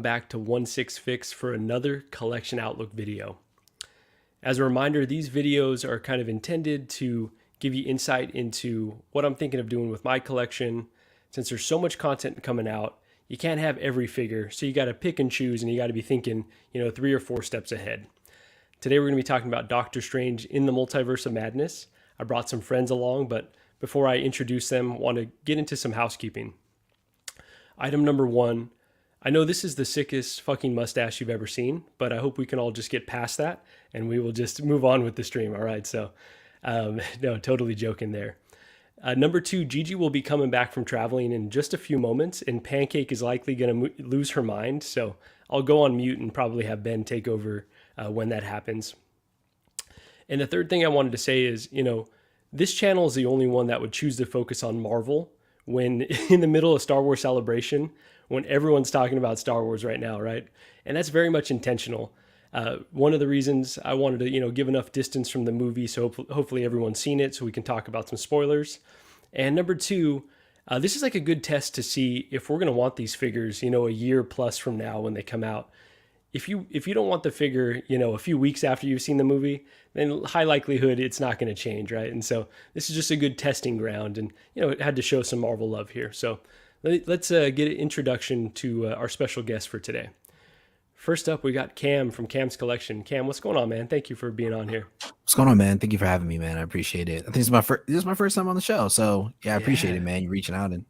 Back to 1/6 Fix for another collection outlook video. As a reminder, these videos are kind of intended to give you insight into what I'm thinking of doing with my collection. Since there's so much content coming out, you can't have every figure, so you got to pick and choose, and you got to be thinking, 3 or 4 steps ahead. Today we're going to be talking about Doctor Strange in the Multiverse of Madness. I brought some friends along, but before I introduce them, I want to get into some housekeeping. Item number 1. I know this is the sickest fucking mustache you've ever seen, but I hope we can all just get past that and we will just move on with the stream. All right. So, no, totally joking there. Number 2, Gigi will be coming back from traveling in just a few moments, and Pancake is likely going to lose her mind. So I'll go on mute and probably have Ben take over when that happens. And the third thing I wanted to say is, this channel is the only one that would choose to focus on Marvel when in the middle of Star Wars Celebration, when everyone's talking about Star Wars right now, right? And that's very much intentional. One of the reasons I wanted to, give enough distance from the movie so hopefully everyone's seen it so we can talk about some spoilers. And number 2, this is like a good test to see if we're going to want these figures, a year plus from now when they come out. If you don't want the figure, a few weeks after you've seen the movie, then high likelihood it's not going to change, right? And so this is just a good testing ground, and it had to show some Marvel love here. So let's get an introduction to our special guest for today. First up, we got Cam from Cam's Collection. Cam, what's going on, man? Thank you for being on here. What's going on, man? Thank you for having me, man. I appreciate it. I think this is my first time on the show, so yeah, I appreciate it, man. You reaching out and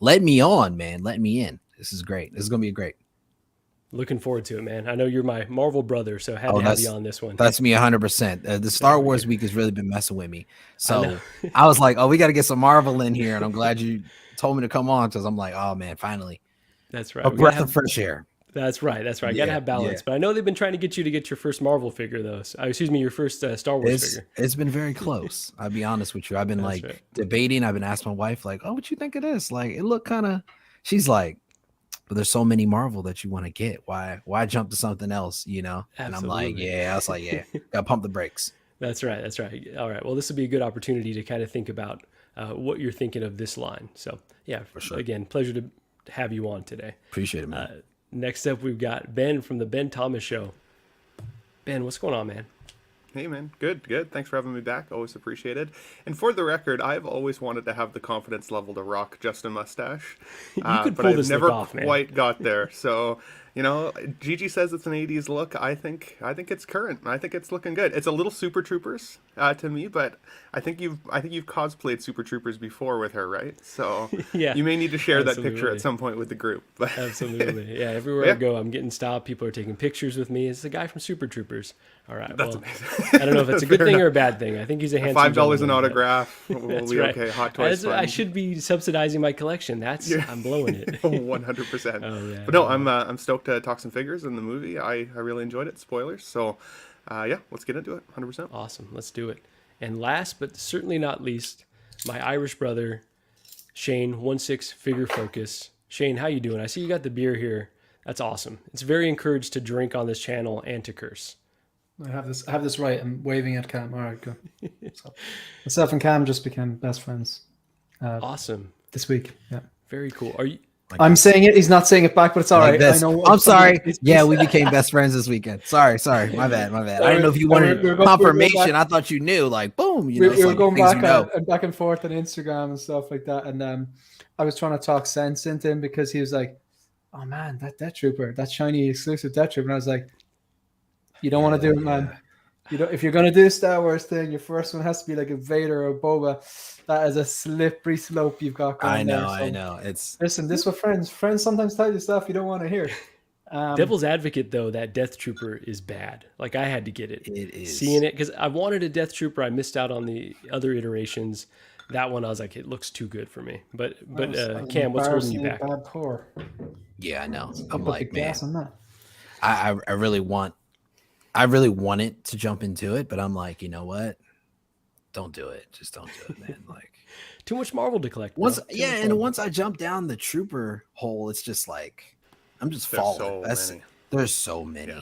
let me on, man. Let me in. This is great. This is gonna be great. Looking forward to it, man. I know you're my Marvel brother, so I had to have you on this one. That's me 100%. The Star Wars week has really been messing with me. So I was like, oh, we got to get some Marvel in here. And I'm glad you told me to come on because I'm like, oh, man, finally. That's right. A breath of fresh air. That's right. That's right. You got to have balance. But I know they've been trying to get you to get your first Marvel figure, though. Your first Star Wars figure. It's been very close. I'll be honest with you. I've been debating. I've been asking my wife, like, oh, what you think of this? Like, it looked kind of, she's like, but there's so many Marvel that you want to get. Why jump to something else, Absolutely. And I'm like, I was like, gotta pump the brakes. That's right. That's right. All right. Well, this would be a good opportunity to kind of think about what you're thinking of this line. So yeah, for sure. Again, pleasure to have you on today. Appreciate it, man. Next up, we've got Ben from the Ben Thomas Show. Ben, what's going on, man? Hey, man. Good. Thanks for having me back. Always appreciated. And for the record, I've always wanted to have the confidence level to rock just a mustache. You could pull but this I've never off, quite got there. So, Gigi says it's an 80s look. I think it's current. I think it's looking good. It's a little Super Troopers to me, but I think you've cosplayed Super Troopers before with her, right? So you may need to share that picture at some point with the group. Absolutely. Yeah, everywhere I go, I'm getting stopped. People are taking pictures with me. It's the guy from Super Troopers. All right. That's amazing. I don't know if it's a good thing or a bad thing. I think he's a handsome $5 an autograph. We'll be right. okay. Hot Toys. I should be subsidizing my collection. I'm blowing it. 100%. Oh, yeah. But no, I'm stoked to talk some figures in the movie. I really enjoyed it. Spoilers. So, let's get into it. 100%. Awesome. Let's do it. And last but certainly not least, my Irish brother, Shane, 1/6 Figure Focus. Shane, how you doing? I see you got the beer here. That's awesome. It's very encouraged to drink on this channel and to curse. I have this right. I'm waving at Cam. All right, go. So, myself and Cam just became best friends. Awesome. This week. Yeah. Very cool. Are you? I'm saying it. He's not saying it back, but it's all right. I know. I'm sorry. We became best friends this weekend. Sorry. My bad. I didn't know if you wanted confirmation. I thought you knew. Like, boom. We were going back and forth on Instagram and stuff like that. And I was trying to talk sense into him because he was like, "Oh man, that Death Trooper, that shiny exclusive Death Trooper," and I was like, "You don't want to do it, man. If you're gonna do a Star Wars thing, your first one has to be like a Vader or a Boba. That is a slippery slope you've got going there. I know. Listen, this is what friends sometimes tell you stuff you don't want to hear. Devil's advocate, though, that Death Trooper is bad. Like, I had to get it. It is. Seeing it, because I wanted a Death Trooper. I missed out on the other iterations. That one, I was like, it looks too good for me. But Cam, what's holding you back? Bad pour. Yeah, I know. I'm like, man, I really want it to jump into it, but I'm like, you know what? Don't do it. Just don't do it, man. Like, too much Marvel to collect. Once I jump down the Trooper hole, it's just like I'm just falling. There's so many. Yeah.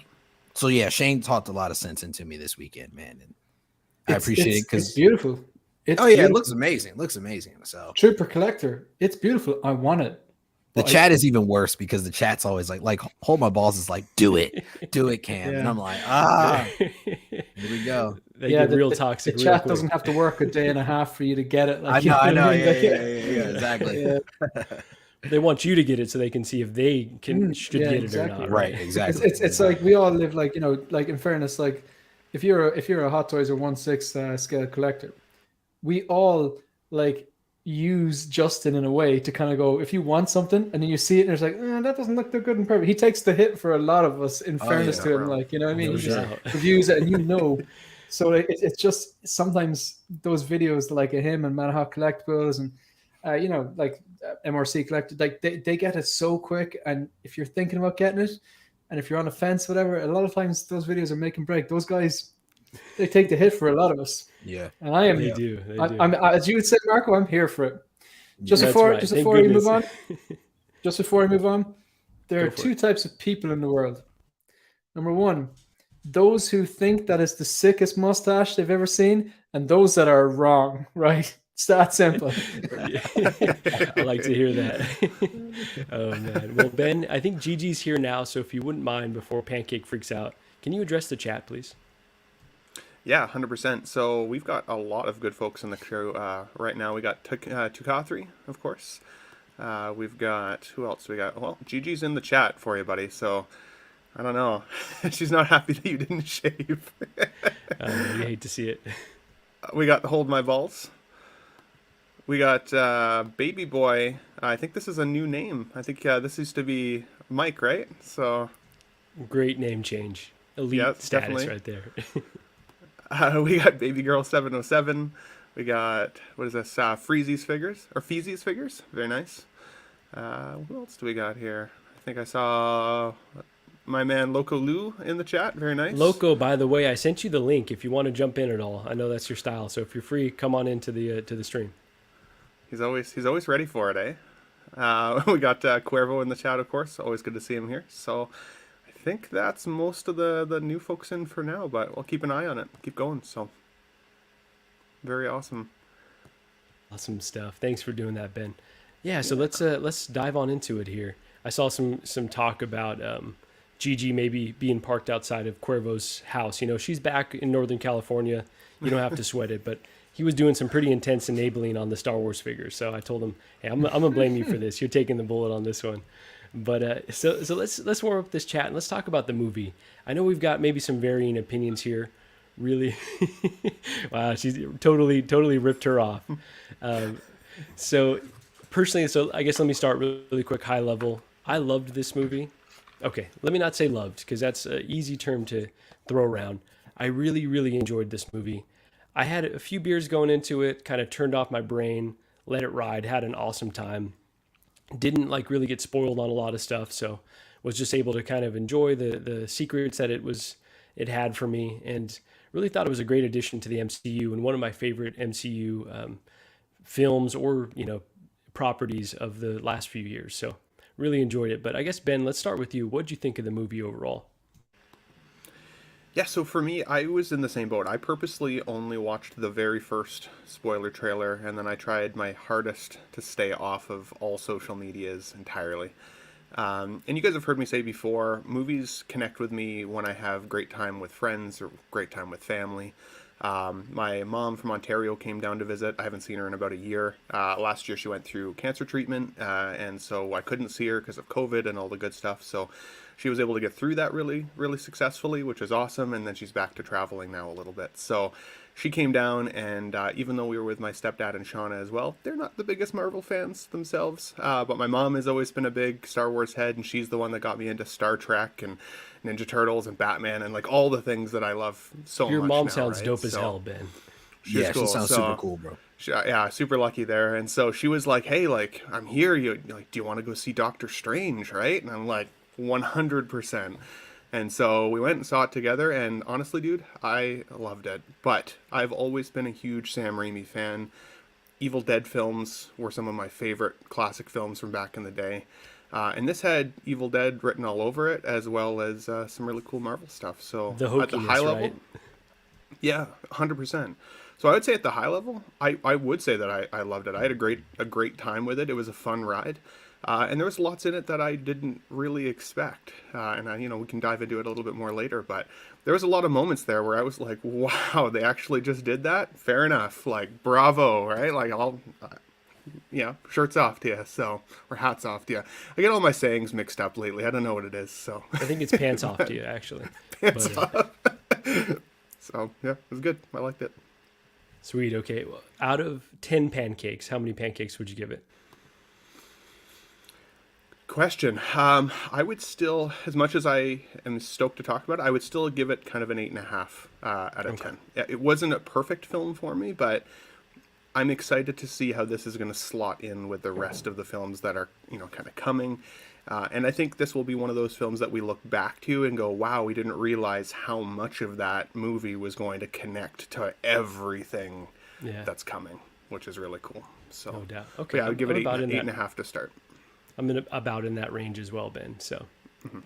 So yeah, Shane talked a lot of sense into me this weekend, man, and I appreciate it because it's beautiful. It looks amazing. So Trooper collector, it's beautiful. I want it. The chat is even worse because the chat's always like hold my balls is like, do it, Cam. And I'm like, here we go. They get real toxic. The chat doesn't have to work a day and a half for you to get it. Like, I know. Yeah, exactly. Yeah. They want you to get it so they can see if they should get it or not. Right, exactly. It's like we all live like, like in fairness, like if you're a Hot Toys or 1/6 scale collector, we all like use Justin in a way to kind of go, if you want something and then you see it and it's like, that doesn't look that good and perfect. He takes the hit for a lot of us in fairness to him. Like, you know what I mean? He just reviews it and so it's just sometimes those videos like him and Manahawk Collectibles and, like MRC Collected, like they get it so quick. And if you're thinking about getting it and if you're on the fence, whatever, a lot of times those videos are make and break. Those guys, they take the hit for a lot of us. Yeah. And I am. They do. I'm, as you would say, Marco, I'm here for it. Just before we move on, there are two types of people in the world. Number one, those who think that it's the sickest mustache they've ever seen, and those that are wrong, right? It's that simple. I like to hear that. Oh, man. Well, Ben, I think Gigi's here now, so if you wouldn't mind, before Pancake freaks out, can you address the chat, please? Yeah, 100%. So we've got a lot of good folks in the crew right now. We got Tukathri, of course. We've got, who else we got? Well, Gigi's in the chat for you, buddy. So I don't know. She's not happy that you didn't shave. You hate to see it. We got Hold My Balls. We got Baby Boy. I think this is a new name. I think this used to be Mike, right? So great name change. Elite status definitely. Right there. We got Baby Girl 707. We got, what is this? Freezy's Figures, or Feezy's Figures. Very nice. What else do we got here? I think I saw my man Loco Lou in the chat. Very nice. Loco, by the way, I sent you the link if you want to jump in at all. I know that's your style, so if you're free, come on into the stream. He's always ready for it, eh? We got Cuervo in the chat, of course. Always good to see him here. So I think that's most of the new folks in for now, but we'll keep an eye on it. Keep going. So very awesome. Awesome stuff. Thanks for doing that, Ben. Yeah, so let's dive on into it here. I saw some talk about Gigi maybe being parked outside of Cuervo's house. You know, she's back in Northern California. You don't have to sweat it, but he was doing some pretty intense enabling on the Star Wars figures. So I told him, hey, I'm gonna blame you for this. You're taking the bullet on this one. But so let's warm up this chat and let's talk about the movie. I know we've got maybe some varying opinions here. Really, wow, she's totally ripped her off. So personally, I guess let me start really quick, high level. I loved this movie. Okay, let me not say loved because that's an easy term to throw around. I really enjoyed this movie. I had a few beers going into it, kind of turned off my brain, let it ride, had an awesome time. Didn't really get spoiled on a lot of stuff, so was just able to kind of enjoy the secrets that it had for me, and really thought it was a great addition to the MCU and one of my favorite MCU films or properties of the last few years. So really enjoyed it. But I guess Ben, let's start with you. What did you think of the movie overall? Yeah, so for me, I was in the same boat. I purposely only watched the very first spoiler trailer, and then I tried my hardest to stay off of all social medias entirely. And you guys have heard me say before, movies connect with me when I have great time with friends or great time with family. My mom from Ontario came down to visit. I haven't seen her in about a year. Last year she went through cancer treatment, and so I couldn't see her because of COVID and all the good stuff. So she was able to get through that really successfully, which is awesome. And then she's back to traveling now a little bit. So she came down, and even though we were with my stepdad and Shauna as well, they're not the biggest Marvel fans themselves. But my mom has always been a big Star Wars head, and she's the one that got me into Star Trek and Ninja Turtles and Batman and all the things that I love so much. Your mom now, sounds right? dope as hell, Ben. Yeah, cool. She sounds super cool, bro. Yeah, super lucky there. And so she was like, hey, I'm here. Do you want to go see Doctor Strange, right? And I'm like, 100%. And so we went and saw it together, and honestly, dude, I loved it. But I've always been a huge Sam Raimi fan. Evil Dead films were some of my favorite classic films from back in the day. And this had Evil Dead written all over it, as well as some really cool Marvel stuff. So at the high level, right? Yeah, 100%. So I would say at the high level, I would say that I loved it. I had a great time with it. It was a fun ride. And there was lots in it that I didn't really expect. We can dive into it a little bit more later, but there was a lot of moments there where I was like, wow, they actually just did that? Fair enough. Like, bravo, right? Like, shirts off to you, or hats off to you. I get all my sayings mixed up lately. I don't know what it is, so. I think it's pants off to you, actually. Pants off. So, yeah, it was good. I liked it. Sweet, okay. Well, out of 10 pancakes, how many pancakes would you give it? Question. I would still, as much as I am stoked to talk about it, I would still give it kind of an 8.5 out of 10. It wasn't a perfect film for me, but I'm excited to see how this is going to slot in with the rest of the films that are, kind of coming. And I think this will be one of those films that we look back to and go, wow, we didn't realize how much of that movie was going to connect to everything that's coming, which is really cool. So, no doubt. Okay, I would give it 8.5 to start. I'm about in that range as well, Ben. So,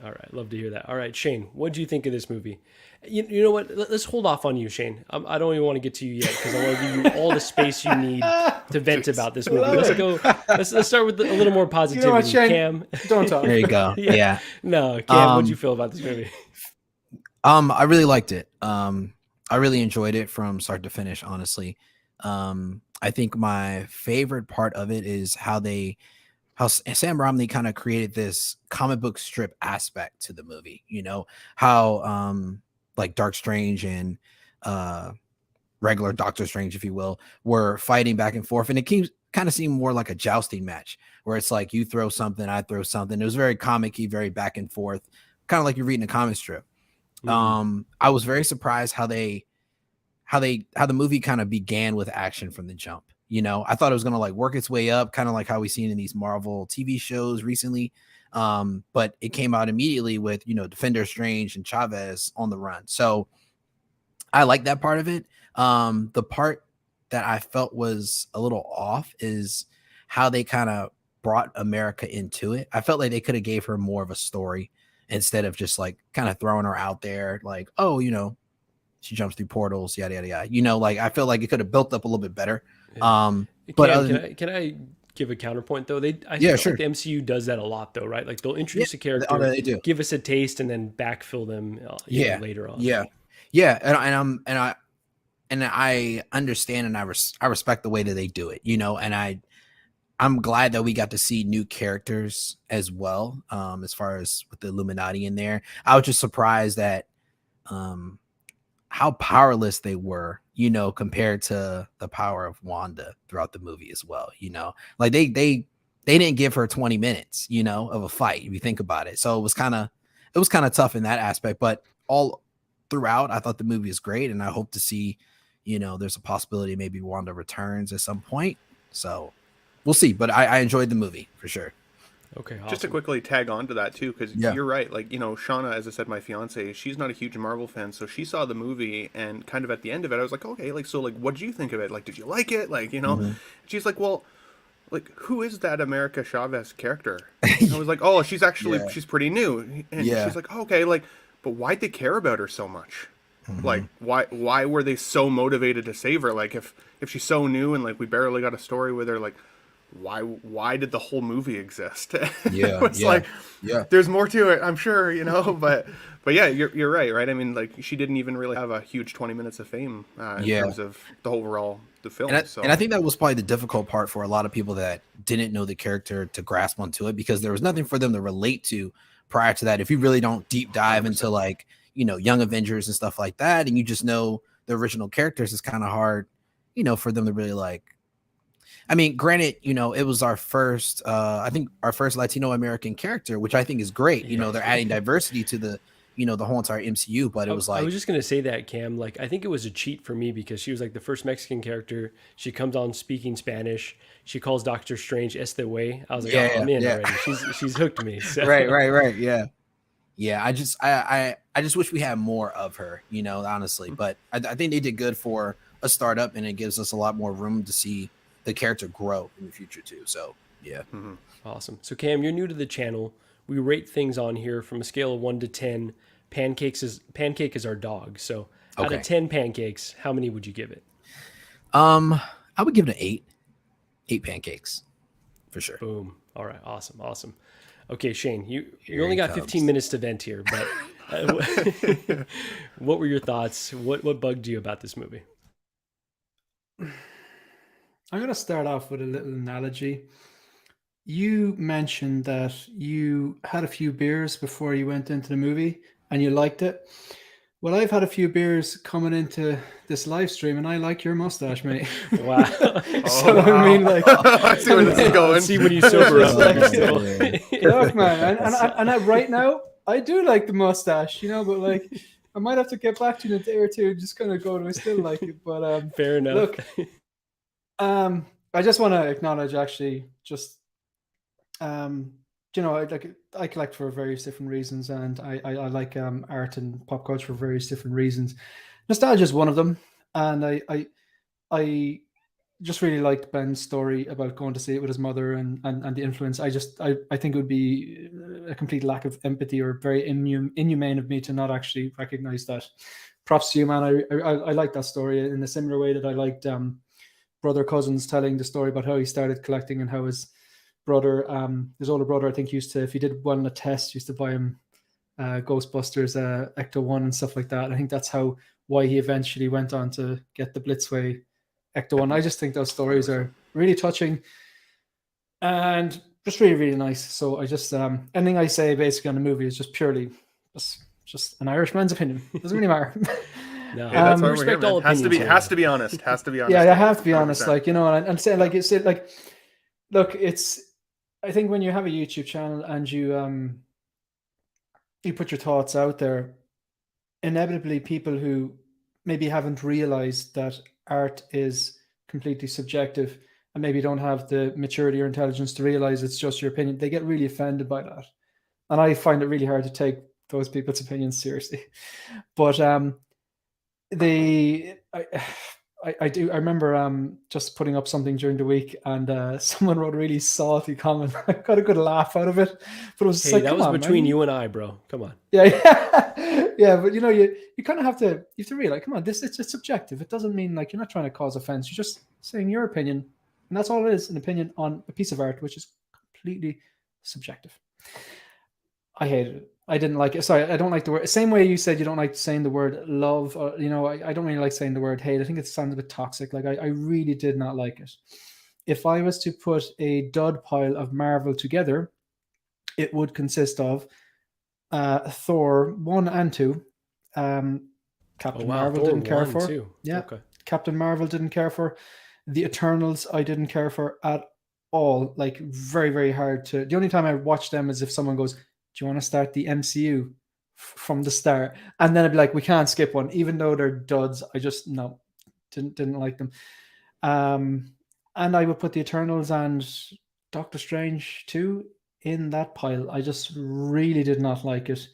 all right, love to hear that. All right, Shane, what do you think of this movie? You know what? Let's hold off on you, Shane. I don't even want to get to you yet because I want to give you all the space you need to vent about this movie. Let's go. Let's start with a little more positivity. You know what, Shane? Cam, don't talk. There you go. Yeah. No, Cam, what do you feel about this movie? I really liked it. I really enjoyed it from start to finish. Honestly, I think my favorite part of it is how Sam Raimi kind of created this comic book strip aspect to the movie, how like Dark Strange and regular Doctor Strange, if you will, were fighting back and forth. And it kind of seemed more like a jousting match where it's like you throw something, I throw something. It was very comic-y, very back and forth, kind of like you're reading a comic strip. Mm-hmm. I was very surprised how the movie kind of began with action from the jump. I thought it was going to like work its way up, kind of like how we've seen in these Marvel TV shows recently. But it came out immediately with, Defender Strange and Chavez on the run. So I like that part of it. The part that I felt was a little off is how they kind of brought America into it. I felt like they could have gave her more of a story instead of just like kind of throwing her out there like, oh, she jumps through portals, yada, yada, yada. Like I feel like it could have built up a little bit better. Yeah. But can I give a counterpoint though? I feel sure. like the MCU does that a lot though, right? Like they'll introduce a character, they do. Give us a taste, and then backfill them later on. Yeah, and I understand and I respect the way that they do it, and I'm glad that we got to see new characters as well. As far as with the Illuminati in there, I was just surprised that how powerless they were, compared to the power of Wanda throughout the movie as well. Like they didn't give her 20 minutes, of a fight, if you think about it. So it was kind of tough in that aspect, but all throughout, I thought the movie is great. And I hope to see, there's a possibility maybe Wanda returns at some point. So we'll see, but I enjoyed the movie for sure. Okay. Awesome. Just to quickly tag on to that too, because you're right. Like, Shauna, as I said, my fiance, she's not a huge Marvel fan, so she saw the movie and kind of at the end of it, I was like, okay, like, so like, what did you think of it? Like, did you like it? Like, She's like, well, like, who is that America Chavez character? And I was like, oh, she's actually she's pretty new, and she's like, oh, okay, like, but why'd they care about her so much? Like, why were they so motivated to save her? Like, if she's so new and like we barely got a story with her, like, why did the whole movie exist? It's like, there's more to it, I'm sure, but yeah, you're right. I mean, like, she didn't even really have a huge 20 minutes of fame in terms of the overall the film. And I think that was probably the difficult part for a lot of people that didn't know the character to grasp onto it, because there was nothing for them to relate to prior to that. If you really don't deep dive 100%. Into like, Young Avengers and stuff like that, and you just know the original characters, it's kind of hard, for them to really like. I mean, granted, it was our first, I think our first Latino American character, which I think is great. They're adding diversity to the, the whole entire MCU, but it was like. I was just going to say that, Cam, like, I think it was a cheat for me because she was like the first Mexican character. She comes on speaking Spanish. She calls Doctor Strange Este Way. I was like, I'm in already. She's hooked me. So. Right. Yeah. Yeah. I just wish we had more of her, honestly, but I think they did good for a startup, and it gives us a lot more room to see the character grow in the future too. So yeah. Mm-hmm. Awesome. So Cam, you're new to the channel. We rate things on here from a scale of 1 to 10. Pancake is our dog. So out of 10 pancakes, how many would you give it? I would give it an 8. 8 pancakes for sure. Boom. All right, awesome. Okay, Shane, you only got 15 minutes to vent here, but what were your thoughts? What bugged you about this movie? I'm going to start off with a little analogy. You mentioned that you had a few beers before you went into the movie and you liked it. Well, I've had a few beers coming into this live stream, and I like your mustache, mate. Wow. I mean, like, I see where this is going. Let's see when you sober up. Look, man, and right now, I do like the mustache, but like, I might have to get back to you in a day or two. Just kind of go, do I still like it? But fair enough. Look, I just want to acknowledge, actually, just I collect for various different reasons, and I like art and pop culture for various different reasons. Nostalgia is one of them, and I just really liked Ben's story about going to see it with his mother and the influence. I think it would be a complete lack of empathy or very inhumane of me to not actually recognize that. Props to you, man. I like that story in a similar way that I liked Brother Cousins telling the story about how he started collecting and how his brother, his older brother, I think used to, if he did well in a test, used to buy him Ghostbusters Ecto-1 and stuff like that. I think that's why he eventually went on to get the Blitzway Ecto-1. I just think those stories are really touching and just really, really nice. So I just, anything I say basically on the movie is just purely just an Irishman's opinion. Doesn't really matter. No, that's why we're here, man. Has to be honest. Yeah, I have to be honest. 100%. Like, and say, like, it's like, look, I think when you have a YouTube channel and you put your thoughts out there, inevitably people who maybe haven't realized that art is completely subjective and maybe don't have the maturity or intelligence to realize it's just your opinion, they get really offended by that. And I find it really hard to take those people's opinions seriously. But I remember just putting up something during the week, and someone wrote a really salty comment. I got a good laugh out of it, but it was like, that was between you and I, bro. Come on. Yeah. But you kind of have to realize, come on, it's subjective. It doesn't mean like you're not trying to cause offense. You're just saying your opinion, and that's all it is, an opinion on a piece of art, which is completely subjective. I hated it. I didn't like it. Sorry, I don't like the word. Same way you said you don't like saying the word love. Or, I don't really like saying the word hate. I think it sounds a bit toxic. Like I really did not like it. If I was to put a dud pile of Marvel together, it would consist of Thor 1 and 2. Captain Marvel Thor didn't care for. 2. Yeah. Okay. Captain Marvel didn't care for. The Eternals I didn't care for at all. Like very, very hard to. The only time I watch them is if someone goes, do you want to start the MCU from the start? And then I'd be like, we can't skip one, even though they're duds. I just didn't like them. And I would put the Eternals and Doctor Strange 2 in that pile. I just really did not like it.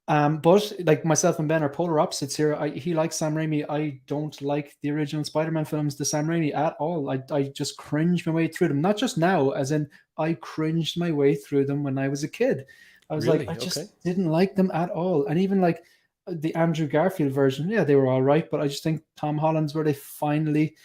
But like myself and Ben are polar opposites here. He likes Sam Raimi. I don't like the original Spider-Man films, the Sam Raimi, at all. I just cringed my way through them. Not just now, as in I cringed my way through them when I was a kid. I was really? Like, I just didn't like them at all. And even like the Andrew Garfield version, yeah, they were all right. But I just think Tom Holland's where they finally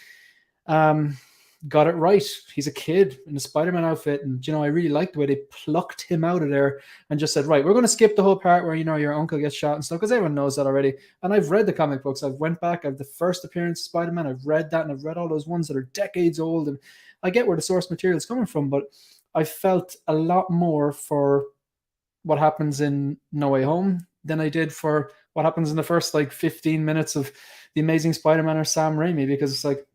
got it right. He's a kid in a Spider-Man outfit. And, I really liked the way they plucked him out of there and just said, right, we're going to skip the whole part where, your uncle gets shot and stuff, because everyone knows that already. And I've read the comic books. I've went back. I've the first appearance of Spider-Man. I've read that, and I've read all those ones that are decades old. And I get where the source material is coming from, but I felt a lot more for what happens in No Way Home than I did for what happens in the first 15 minutes of The Amazing Spider-Man or Sam Raimi, because it's like,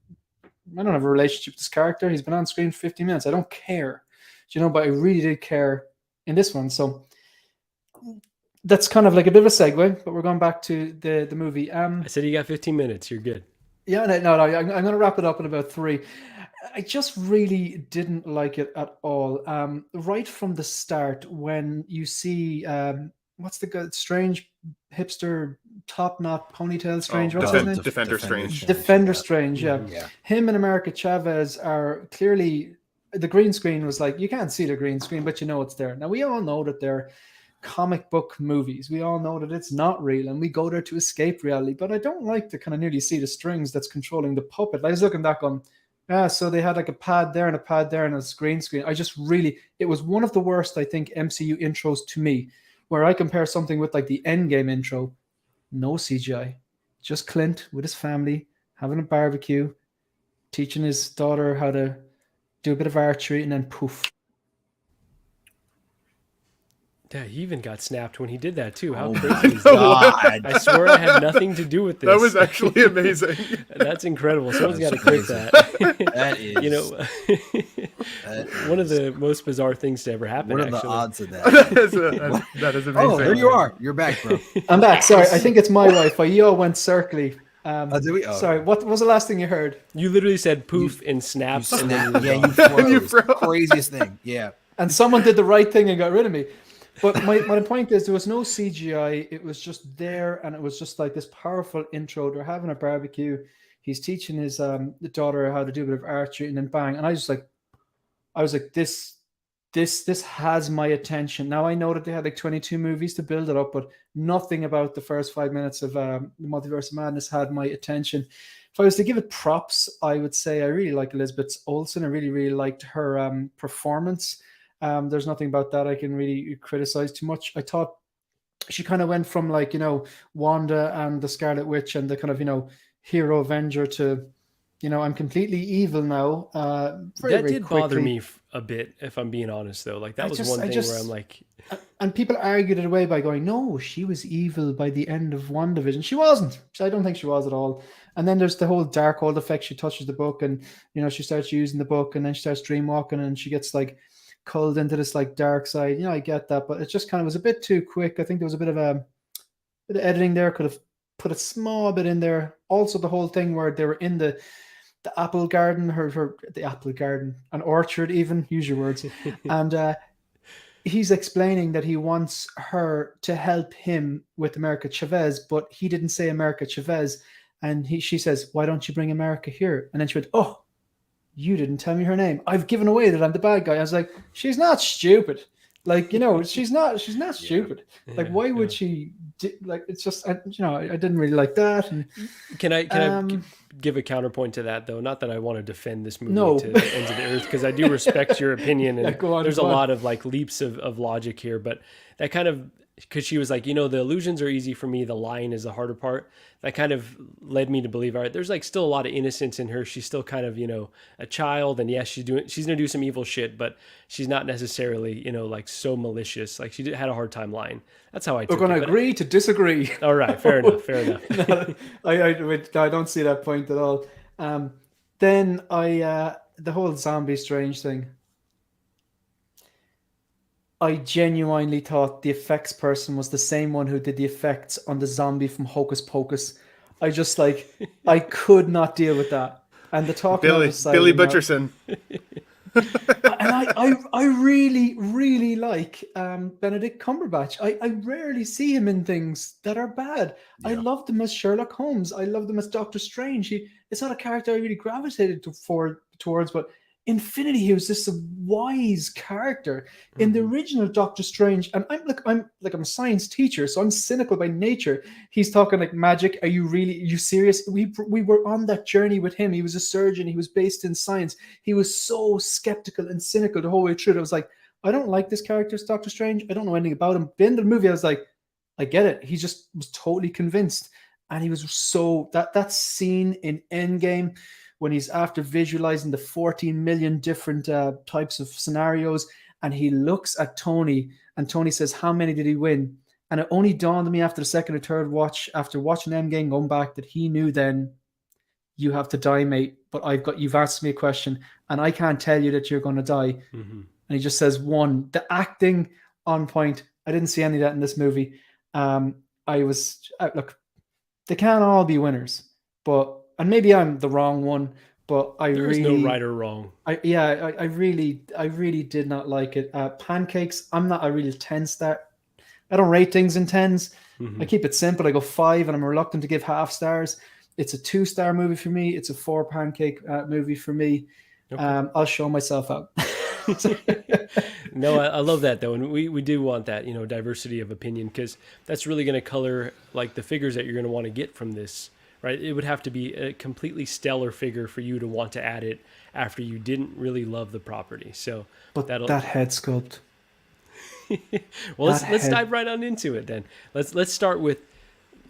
I don't have a relationship with this character. He's been on screen for 15 minutes. I don't care, but I really did care in this one. So that's kind of like a bit of a segue, but we're going back to the movie. I said you got 15 minutes. You're good. Yeah, no, I'm going to wrap it up in about 3. I just really didn't like it at all. Right from the start, when you see what's the guy, Strange hipster top knot ponytail Strange? What's his name? Defender Strange. Defender Strange. Yeah. Him and America Chavez are clearly. The green screen was like, you can't see the green screen, but it's there. Now we all know that they're comic book movies. We all know that it's not real, and we go there to escape reality. But I don't like to kind of nearly see the strings that's controlling the puppet. I was looking back on. Yeah, so they had like a pad there and a pad there and a green screen. It was one of the worst, I think, MCU intros to me, where I compare something with like the Endgame intro, no CGI, just Clint with his family having a barbecue, teaching his daughter how to do a bit of archery, and then poof. Yeah, he even got snapped when he did that too. How my crazy is God. that? I swear I had nothing to do with this. That was actually amazing. That's incredible. Someone's got to clip that. That is, You know, one of the most bizarre things to ever happen. what are the actually. odds of that? That is amazing. Oh, there you are. You're back, bro. I'm back. Sorry, I think it's my Wi-Fi. You all went circly. Did we? Oh. Sorry, what was the last thing you heard? You literally said poof and snapped. And then Yeah, you froze. You froze. Craziest thing. Yeah. And someone did the right thing and got rid of me. But my point is, there was no CGI. It was just there, and it was just like this powerful intro. They're having a barbecue. He's teaching his daughter how to do a bit of archery, and then bang. And I was like, this has my attention. Now I know that they had like 22 movies to build it up, but nothing about the first 5 minutes of the Multiverse of Madness had my attention. If I was to give it props, I would say I really like Elizabeth Olsen. I really, really liked her performance. There's nothing about that I can really criticize too much. I thought she kind of went from like, Wanda and the Scarlet Witch and the kind of, hero Avenger to, I'm completely evil now. That did bother me a bit, if I'm being honest, though. Like, that was one thing where I'm like... And people argued it away by going, no, she was evil by the end of WandaVision. She wasn't. I don't think she was at all. And then there's the whole Darkhold effect. She touches the book and, she starts using the book and then she starts dreamwalking and she gets like culled into this like dark side. I get that, but it just kind of was a bit too quick. I think there was a bit of editing there. Could have put a small bit in there. Also, the whole thing where they were in the apple garden, the apple garden, an orchard, even, use your words, and he's explaining that he wants her to help him with America Chavez, but he didn't say America Chavez, and she says, "Why don't you bring America here?" And then she went, "Oh, you didn't tell me her name. I've given away that I'm the bad guy." I was like, she's not stupid. Like, she's not stupid. Like, why would she like, it's just, I didn't really like that. And can I give a counterpoint to that, though? Not that I want to defend this movie to the ends of the earth, because I do respect your opinion. And there's a lot of like leaps of logic here, but that kind of, because she was like, the illusions are easy for me. The lying is the harder part. That kind of led me to believe, all right, there's like still a lot of innocence in her. She's still kind of, a child. And yes, she's going to do some evil shit, but she's not necessarily, like so malicious. Like, she had a hard time lying. That's how I took it. We're going to agree to disagree. All right. Fair enough. No, I don't see that point at all. Then the whole zombie strange thing. I genuinely thought the effects person was the same one who did the effects on the zombie from Hocus Pocus. I just I could not deal with that. And the talking Billy Butcherson. And I really, really like Benedict Cumberbatch. I rarely see him in things that are bad. Yeah. I loved him as Sherlock Holmes. I loved him as Doctor Strange. It's not a character I really gravitated towards, but Infinity, he was this wise character in the original Doctor Strange. And I'm a science teacher, so I'm cynical by nature. He's talking like, magic. Are you serious? We were on that journey with him. He was a surgeon. He was based in science. He was so skeptical and cynical the whole way through. I was like, I don't like this character as Doctor Strange. I don't know anything about him. At the end of the movie, I was like, I get it. He just was totally convinced. And he was so, that scene in Endgame, when he's after visualizing the 14 million different types of scenarios, and he looks at Tony, and Tony says, how many did he win? And it only dawned on me after the second or third watch, after watching Endgame, going back, that he knew then, you have to die, mate, but you've asked me a question, and I can't tell you that you're going to die. Mm-hmm. And he just says one. The acting on point. I didn't see any of that in this movie. Look, they can't all be winners, and maybe I'm the wrong one, but there's no right or wrong. I really did not like it. Pancakes, I'm not a real 10-star. I don't rate things in 10s. Mm-hmm. I keep it simple. I go 5, and I'm reluctant to give half stars. It's a 2-star movie for me. It's a 4 pancake movie for me. Okay. I'll show myself out. No, I love that, though, and we do want that, diversity of opinion, because that's really going to color like the figures that you're going to want to get from this right? It would have to be a completely stellar figure for you to want to add it after you didn't really love the property. So but that head sculpt. Well, let's dive right on into it then. Let's start with,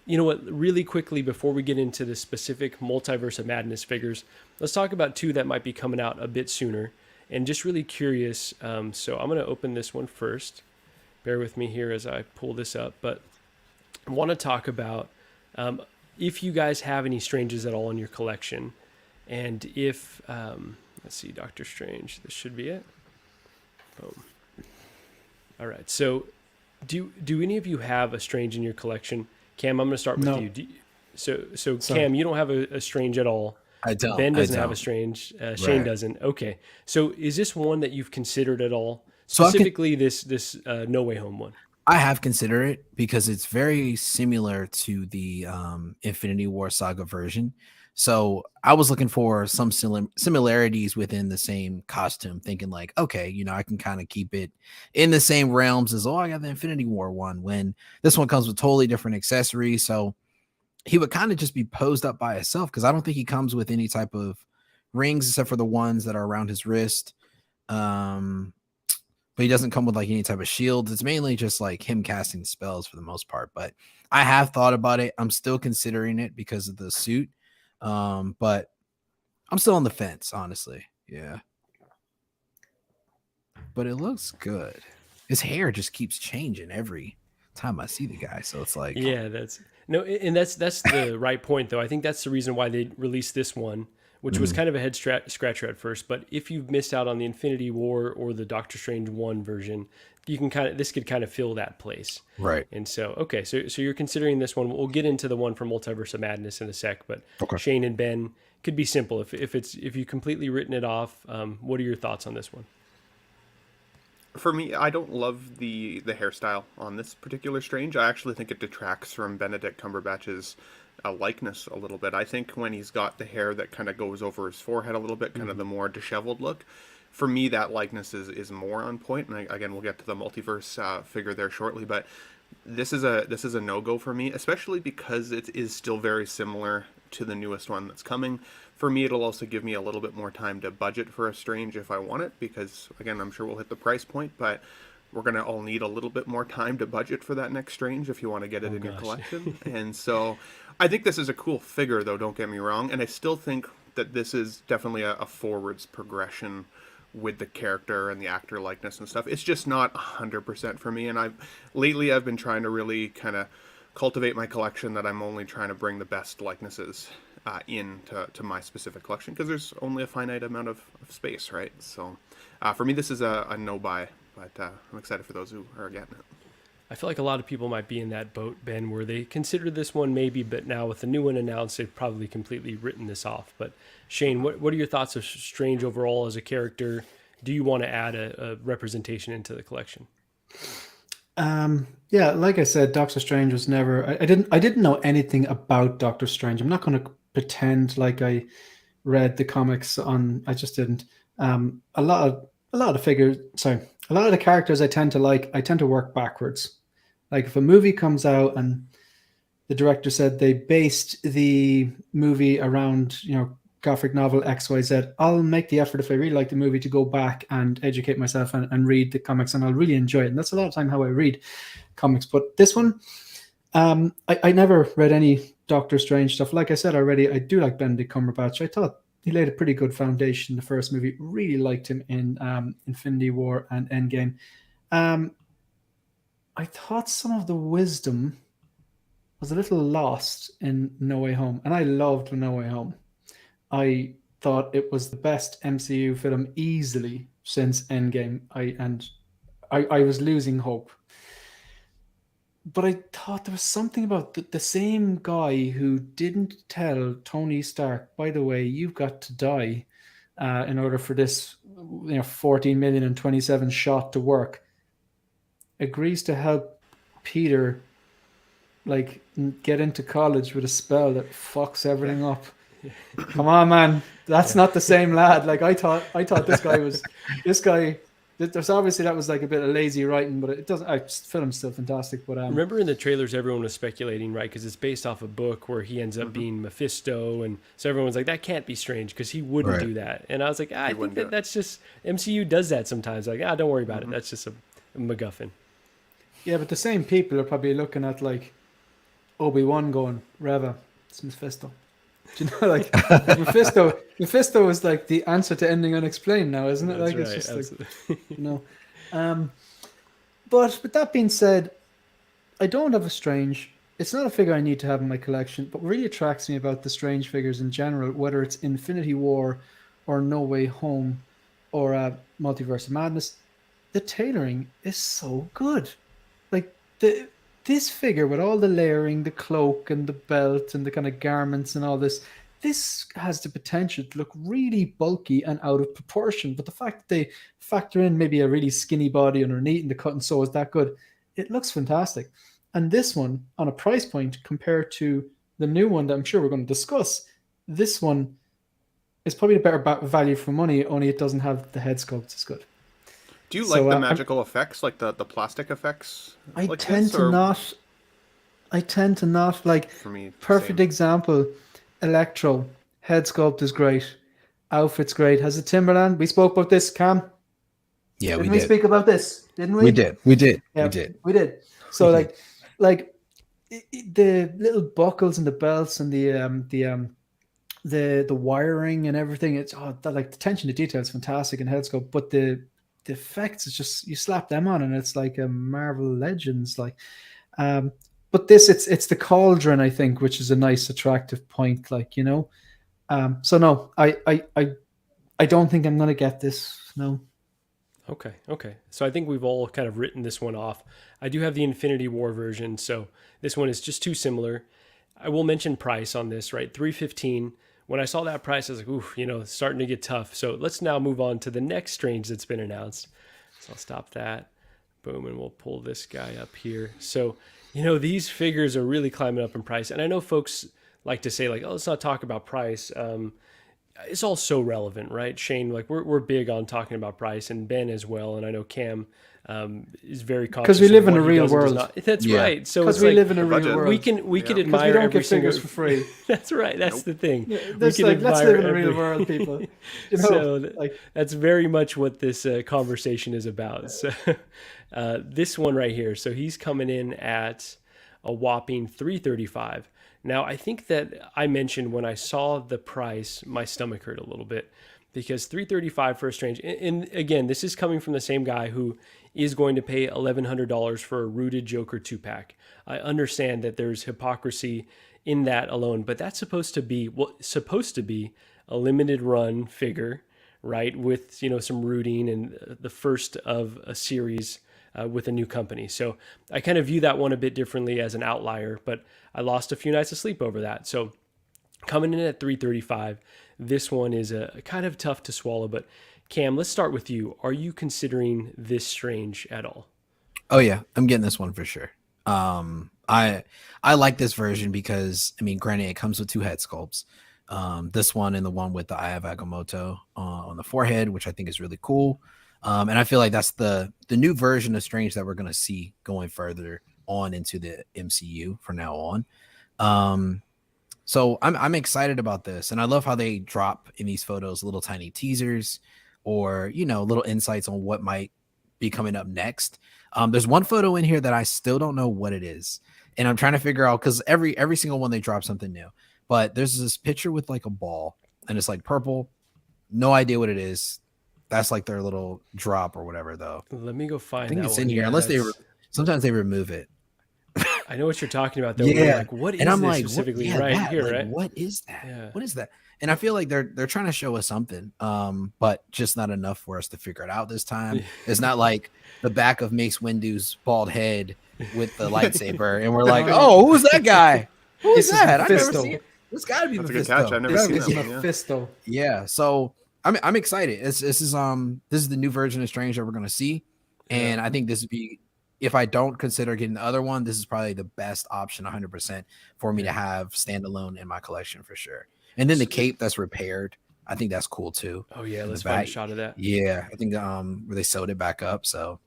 you know what, really quickly before we get into the specific Multiverse of Madness figures, let's talk about two that might be coming out a bit sooner. And just really curious, so I'm going to open this one first. Bear with me here as I pull this up. But I want to talk about if you guys have any Stranges at all in your collection. And if, let's see, Doctor Strange, this should be it. Boom. All right, so do any of you have a Strange in your collection? Cam, I'm going to start with you. So Cam, you don't have a Strange at all. I don't. Ben doesn't have a Strange. Shane doesn't. Okay. So is this one that you've considered at all? Specifically, this No Way Home one. I have considered it because it's very similar to the Infinity War Saga version. So I was looking for some similarities within the same costume, thinking like, okay, you know, I can kind of keep it in the same realms as, I got the Infinity War one, when this one comes with totally different accessories. So he would kind of just be posed up by himself, because I don't think he comes with any type of rings except for the ones that are around his wrist. But he doesn't come with like any type of shields. It's mainly just like him casting spells for the most part. But I have thought about it. I'm still considering it because of the suit. But I'm still on the fence, honestly. Yeah. But it looks good. His hair just keeps changing every time I see the guy. So it's like, yeah, that's the right point though. I think that's the reason why they released this one, which was kind of a head scratcher at first. But if you've missed out on the Infinity War or the Doctor Strange 1 version, you can this could kind of fill that place. Right. And so, okay, so you're considering this one. We'll get into the one from Multiverse of Madness in a sec, but Shane and Ben, could be simple. If you completely written it off, what are your thoughts on this one? For me, I don't love the hairstyle on this particular Strange. I actually think it detracts from Benedict Cumberbatch's likeness a little bit. I think when he's got the hair that kind of goes over his forehead a little bit, kind of the more disheveled look, for me that likeness is more on point. And again, we'll get to the multiverse figure there shortly, but this is a no-go for me, especially because it is still very similar to the newest one that's coming. For me, it'll also give me a little bit more time to budget for a Strange if I want it, because again, I'm sure we'll hit the price point, but we're going to all need a little bit more time to budget for that next Strange if you want to get it in your collection. And so I think this is a cool figure, though, don't get me wrong. And I still think that this is definitely a forwards progression with the character and the actor likeness and stuff. It's just not 100% for me. And lately I've been trying to really kind of cultivate my collection, that I'm only trying to bring the best likenesses to my specific collection, because there's only a finite amount of space, right? So for me, this is a no-buy. But I'm excited for those who are getting it. I feel like a lot of people might be in that boat, Ben, where they consider this one maybe, but now with the new one announced, they've probably completely written this off. But Shane, what are your thoughts of Strange overall as a character? Do you want to add a representation into the collection? Yeah, like I said, Doctor Strange was never. I didn't know anything about Doctor Strange. I'm not going to pretend like I read the comics on. I just didn't. A lot of figures. Sorry. A lot of the characters I tend to work backwards. Like if a movie comes out and the director said they based the movie around, graphic novel XYZ, I'll make the effort, if I really like the movie, to go back and educate myself and read the comics, and I'll really enjoy it. And that's a lot of time how I read comics. But this one, I never read any Doctor Strange stuff. Like I said already, I do like Benedict Cumberbatch. I thought he laid a pretty good foundation in the first movie. Really liked him in Infinity War and Endgame. I thought some of the wisdom was a little lost in No Way Home. And I loved No Way Home. I thought it was the best MCU film easily since Endgame. I was losing hope. But I thought there was something about the same guy who didn't tell Tony Stark, by the way, you've got to die in order for this 14,027 shot to work, agrees to help Peter get into college with a spell that fucks everything up. Come on, man. That's not the same lad. I thought this guy there's obviously that was like a bit of lazy writing, but it doesn't. Film's still fantastic. But remember in the trailers, everyone was speculating, right? Because it's based off a book where he ends up being Mephisto, and so everyone's like, that can't be Strange because he wouldn't do that. And I was like, I think that's just MCU does that sometimes. Like, don't worry about it. That's just a MacGuffin. Yeah, but the same people are probably looking at like Obi-Wan going, Reva, it's Mephisto. Do you know, like Mephisto is like the answer to ending unexplained now, isn't it? That's like right, it's just absolutely. like, you know. But with that being said, I don't have a Strange. It's not a figure I need to have in my collection, but what really attracts me about the Strange figures in general, whether it's Infinity War or No Way Home or Multiverse of Madness, the tailoring is so good. Like this figure with all the layering, the cloak and the belt and the kind of garments and all this has the potential to look really bulky and out of proportion. But the fact that they factor in maybe a really skinny body underneath and the cut and sew is that good, it looks fantastic. And this one, on a price point compared to the new one that I'm sure we're going to discuss, this one is probably a better value for money, only it doesn't have the head sculpt as good. Do you like the magical effects, like the plastic effects? I tend to not. Like, for me, perfect example, Electro, head sculpt is great. Outfit's great. Has a Timberland. We spoke about this, Cam. Yeah, didn't we speak about this? Didn't we? We did. Yeah, we did. So like the little buckles and the belts and the wiring and everything. It's like the attention to detail is fantastic in head sculpt, but the effects, it's just you slap them on and it's like a Marvel Legends like. But this, it's the cauldron, I think, which is a nice, attractive point, like, you know. So no, I don't think I'm gonna get this. No. Okay. So I think we've all kind of written this one off. I do have the Infinity War version, so this one is just too similar. I will mention price on this, right? $315. When I saw that price, I was like, ooh, you know, it's starting to get tough. So let's now move on to the next Strange that's been announced. So I'll stop that. Boom, and we'll pull this guy up here. So, you know, these figures are really climbing up in price. And I know folks like to say, like, oh, let's not talk about price. It's all so relevant, right? Shane, like, we're big on talking about price, and Ben as well. And I know Cam is very conscious. Because we live in a real world. That's right. So because we live in a real world. We can admire we don't every get figures for free. That's right. That's the thing. Yeah, that's like, let's live in a real world, people. You know, so that's very much what this conversation is about. So this one right here. So he's coming in at a whopping $335. Now, I think that I mentioned when I saw the price, my stomach hurt a little bit, because $335 for a Strange, and again, this is coming from the same guy who is going to pay $1,100 for a Rooted Joker 2-pack. I understand that there's hypocrisy in that alone, but that's supposed to be a limited run figure, right? With, you know, some rooting and the first of a series with a new company. So I kind of view that one a bit differently as an outlier, but I lost a few nights of sleep over that. So coming in at $335, this one is a kind of tough to swallow. But Cam, let's start with you. Are you considering this Strange at all? Oh yeah, I'm getting this one for sure. I like this version because, I mean, granted, it comes with two head sculpts. This one and the one with the Eye of Agamotto on the forehead, which I think is really cool. And I feel like that's the new version of Strange that we're going to see going further on into the MCU from now on. So I'm excited about this, and I love how they drop in these photos little tiny teasers or, you know, little insights on what might be coming up next. There's one photo in here that I still don't know what it is, and I'm trying to figure out, because every single one they drop something new. But there's this picture with like a ball, and it's like purple. No idea what it is. That's like their little drop or whatever, though. Let me go find. I think that it's one in here, unless sometimes they remove it. I know what you're talking about, though. Yeah, like, what is and I'm this like, specifically? what, right that, here, like, right? What is that? Yeah. What is that? And I feel like they're trying to show us something, but just not enough for us to figure it out this time. It's not like the back of Mace Windu's bald head with the lightsaber, and we're like, oh, who's that guy? Who's that? I've never seen it. It's got to be That's Mephisto. a good catch. I've never seen This is that. Mephisto. Yeah, so I'm excited. This is the new version of Strange that we're gonna see, and I think this would be, if I don't consider getting the other one, this is probably the best option 100% for me to have standalone in my collection for sure. And then the cape that's repaired, I think that's cool too. Oh yeah, in let's the find a back. shot of that. Yeah, I think where they sewed it back up. So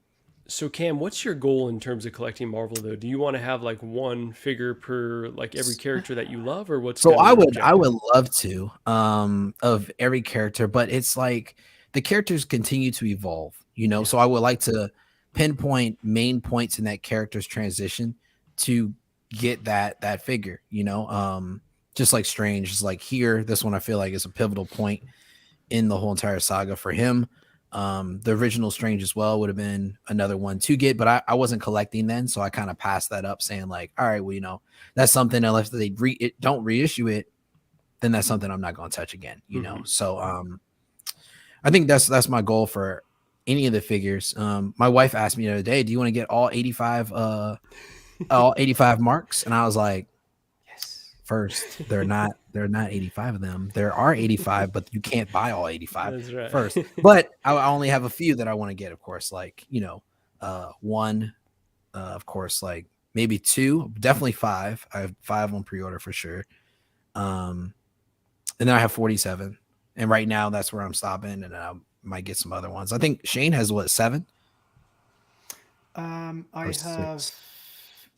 Cam, what's your goal in terms of collecting Marvel though? Do you want to have like one figure per like every character that you love, or what's so kind of I your would objective? love to of every character, but it's like the characters continue to evolve, you know. Yeah. So I would like to pinpoint main points in that character's transition to get that figure, you know. Just like Strange is like here, this one I feel like is a pivotal point in the whole entire saga for him. The original Strange as well would have been another one to get, but I wasn't collecting then, so I kind of passed that up, saying like, all right, well, you know, that's something unless they don't reissue it, then that's something I'm not going to touch again, you know. So I think that's my goal for any of the figures. My wife asked me the other day, do you want to get all 85 marks? And I was like, first, they're not 85 of them. There are 85, but you can't buy all 85 That's right. first. But I only have a few that I want to get, of course, like, you know, one, of course, like maybe two, definitely five. I have 5 on pre-order for sure. And then I have 47. And right now that's where I'm stopping, and I might get some other ones. I think Shane has what, 7? I have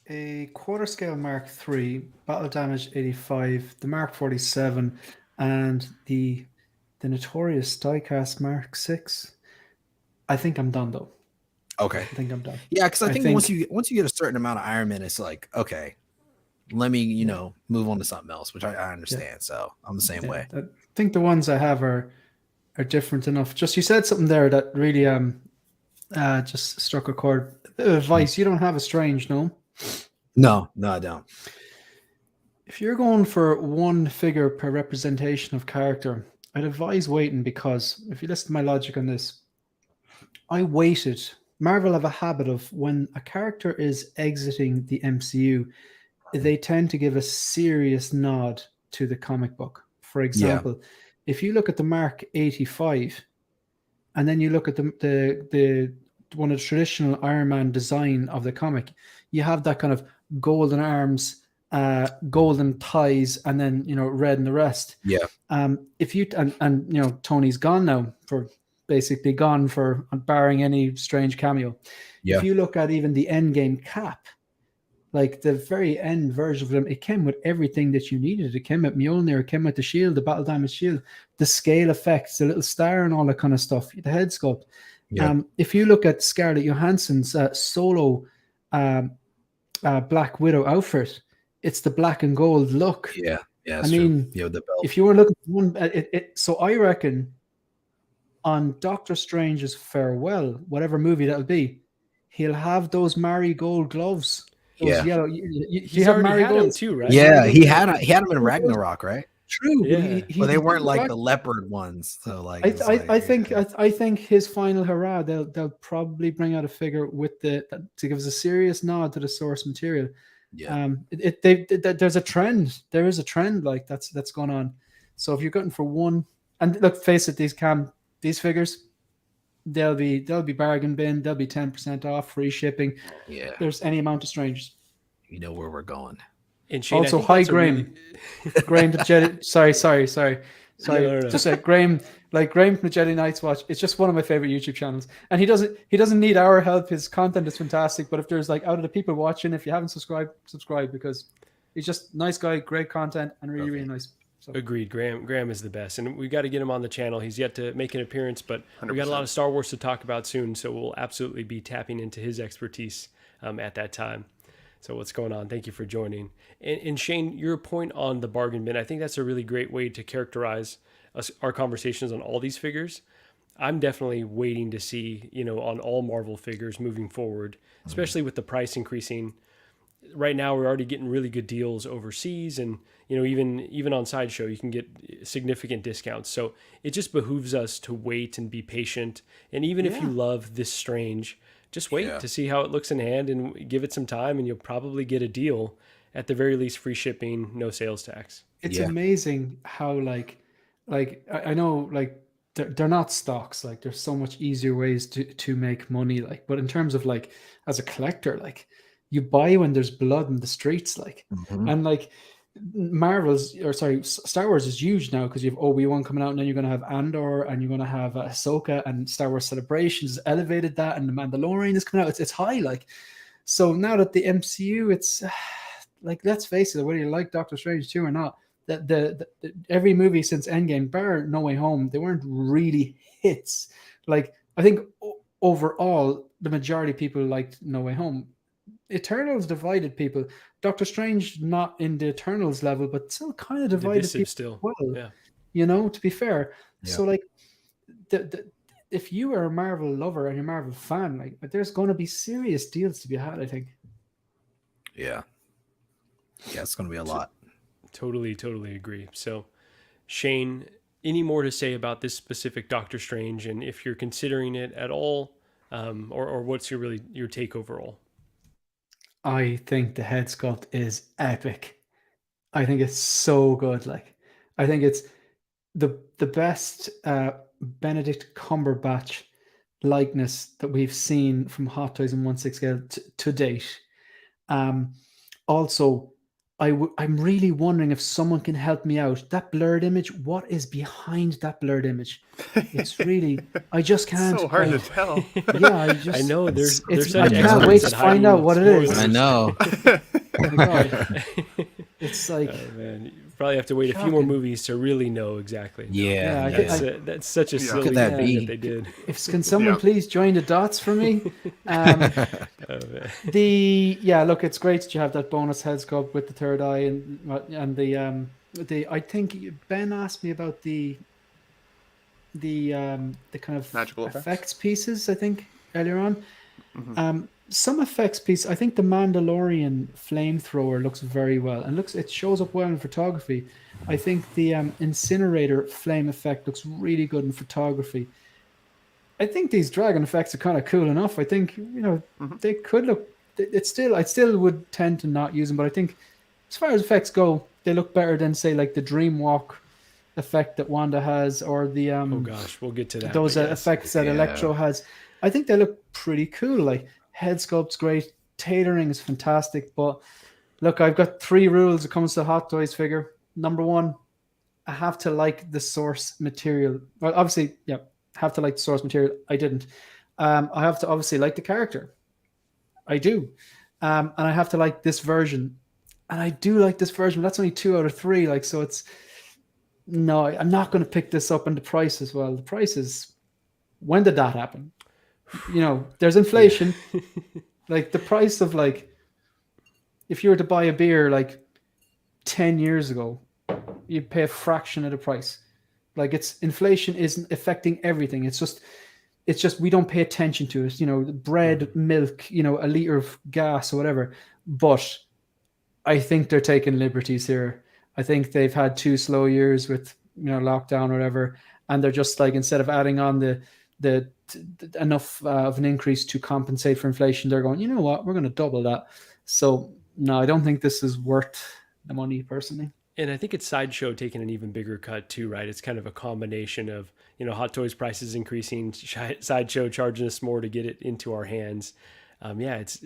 a quarter scale Mark III, battle damage 85, the Mark 47, and the notorious diecast Mark 6. I think I'm done though. Okay. I think I'm done. Yeah, because I think once you get a certain amount of Iron Man, it's like, okay, let me, you know, move on to something else, which I understand. Yeah. So I'm the same way. I think the ones I have are different enough. Just you said something there that really just struck a chord. Advice: you don't have a Strange, no? No, I don't. If you're going for one figure per representation of character, I'd advise waiting, because if you listen to my logic on this, I waited. Marvel have a habit of when a character is exiting the MCU, they tend to give a serious nod to the comic book. For example, if you look at the Mark 85, and then you look at the one of the traditional Iron Man design of the comic, you have that kind of golden arms, golden ties, and then, you know, red and the rest. Yeah. If you and you know, Tony's gone now, for basically gone for barring any Strange cameo. Yeah. If you look at even the Endgame Cap, like the very end version of them, it came with everything that you needed. It came with Mjolnir, it came with the shield, the battle damage shield, the scale effects, the little star and all that kind of stuff, the head sculpt. Yeah. If you look at Scarlett Johansson's solo Black Widow outfit, it's the black and gold look. Yeah, I mean, the belt. If you were looking at one, so I reckon on Doctor Strange's farewell, whatever movie that'll be, he'll have those marigold gloves. Those yellow. He's already had them too, right? Yeah, he had them in Ragnarok, right? True. Yeah. Well, they weren't like the leopard ones. So like, I think his final hurrah, they'll probably bring out a figure with to give us a serious nod to the source material. Yeah. There's a trend. There is a trend like that's going on. So if you're going for one, and look, face it, these figures, they'll be bargain bin. They'll be 10% off, free shipping. Yeah. There's any amount of Strange. You know where we're going. And Shane, also, hi Graham. Graham the Jedi. Sorry. No. Just Graham, like Graham from the Jedi Knights Watch. It's just one of my favorite YouTube channels, and he doesn't need our help. His content is fantastic. But if there's like out of the people watching, if you haven't subscribe, because he's just nice guy, great content, and really nice. So. Agreed. Graham is the best, and we got to get him on the channel. He's yet to make an appearance, but 100%. We got a lot of Star Wars to talk about soon, so we'll absolutely be tapping into his expertise at that time. So what's going on? Thank you for joining. And Shane, your point on the bargain bin, I think that's a really great way to characterize our conversations on all these figures. I'm definitely waiting to see, on all Marvel figures moving forward, especially with the price increasing. Right now, we're already getting really good deals overseas, and even on Sideshow, you can get significant discounts. So it just behooves us to wait and be patient. And even if you love this Strange, just wait to see how it looks in hand and give it some time, and you'll probably get a deal. At the very least, free shipping, no sales tax. It's amazing how like I know like they're not stocks. Like there's so much easier ways to make money. Like, but in terms of like as a collector, like you buy when there's blood in the streets, like and like Star Wars is huge now because you have Obi-Wan coming out, and then you're going to have Andor, and you're going to have Ahsoka, and Star Wars Celebrations elevated that, and the Mandalorian is coming out. It's high, like. So now that the MCU, it's like, let's face it, whether you like Doctor Strange 2 or not, the every movie since Endgame, bar No Way Home, they weren't really hits. Like, I think overall, the majority of people liked No Way Home. Eternals divided people. Doctor Strange not in the Eternals level, but still kind of divided people still. Well, yeah. You know, to be fair. Yeah. So like, if you are a Marvel lover and you're a Marvel fan, like, there's going to be serious deals to be had, I think. Yeah, it's going to be a lot. Totally agree. So, Shane, any more to say about this specific Doctor Strange, and if you're considering it at all, or what's your take overall? I think the head sculpt is epic. I think it's so good. Like, I think it's the best Benedict Cumberbatch likeness that we've seen from Hot Toys and 1/6 scale to date. Also, I'm really wondering if someone can help me out. That blurred image, what is behind that blurred image? It's really, I just can't. It's so hard to tell. Yeah, I know there's such I can't wait to find out what it is. I know. Oh my God. It's like, oh, man, you probably have to wait a few more movies to really know exactly. Yeah, That's such a silly Could that thing be? that they did. can someone please join the dots for me? Look, it's great that you have that bonus head sculpt with the third eye and the I think Ben asked me about the kind of magical effects pieces, I think, earlier on. Mm-hmm. Some effects piece, I think the Mandalorian flamethrower looks very well, and it shows up well in photography. I think the incinerator flame effect looks really good in photography. I think these dragon effects are kind of cool enough. I think, they could look. I still would tend to not use them, but I think as far as effects go, they look better than, say, like the Dreamwalk effect that Wanda has, or the oh gosh, we'll get to that. Those effects that Electro has. I think they look pretty cool. Like, head sculpt's great, tailoring is fantastic. But look, I've got 3 rules when it comes to the Hot Toys figure. Number 1, I have to like the source material. Well, obviously, have to like the source material. I didn't. I have to obviously like the character. I do. And I have to like this version. And I do like this version. But that's only 2 out of 3. Like, so it's, no, I'm not going to pick this up. And the price as well. The price is, when did that happen? There's inflation. Like, the price of, like, if you were to buy a beer like 10 years ago, you'd pay a fraction of the price. Like, inflation isn't affecting everything. It's just we don't pay attention to it. Bread, milk, a liter of gas or whatever. But I think they're taking liberties here. I think they've had 2 slow years with lockdown or whatever, and they're just like, instead of adding on the enough of an increase to compensate for inflation, they're going, you know what, we're going to double that. So no, I don't think this is worth the money personally. And I think it's Sideshow taking an even bigger cut too, right? It's kind of a combination of, Hot Toys prices increasing, Sideshow charging us more to get it into our hands. It's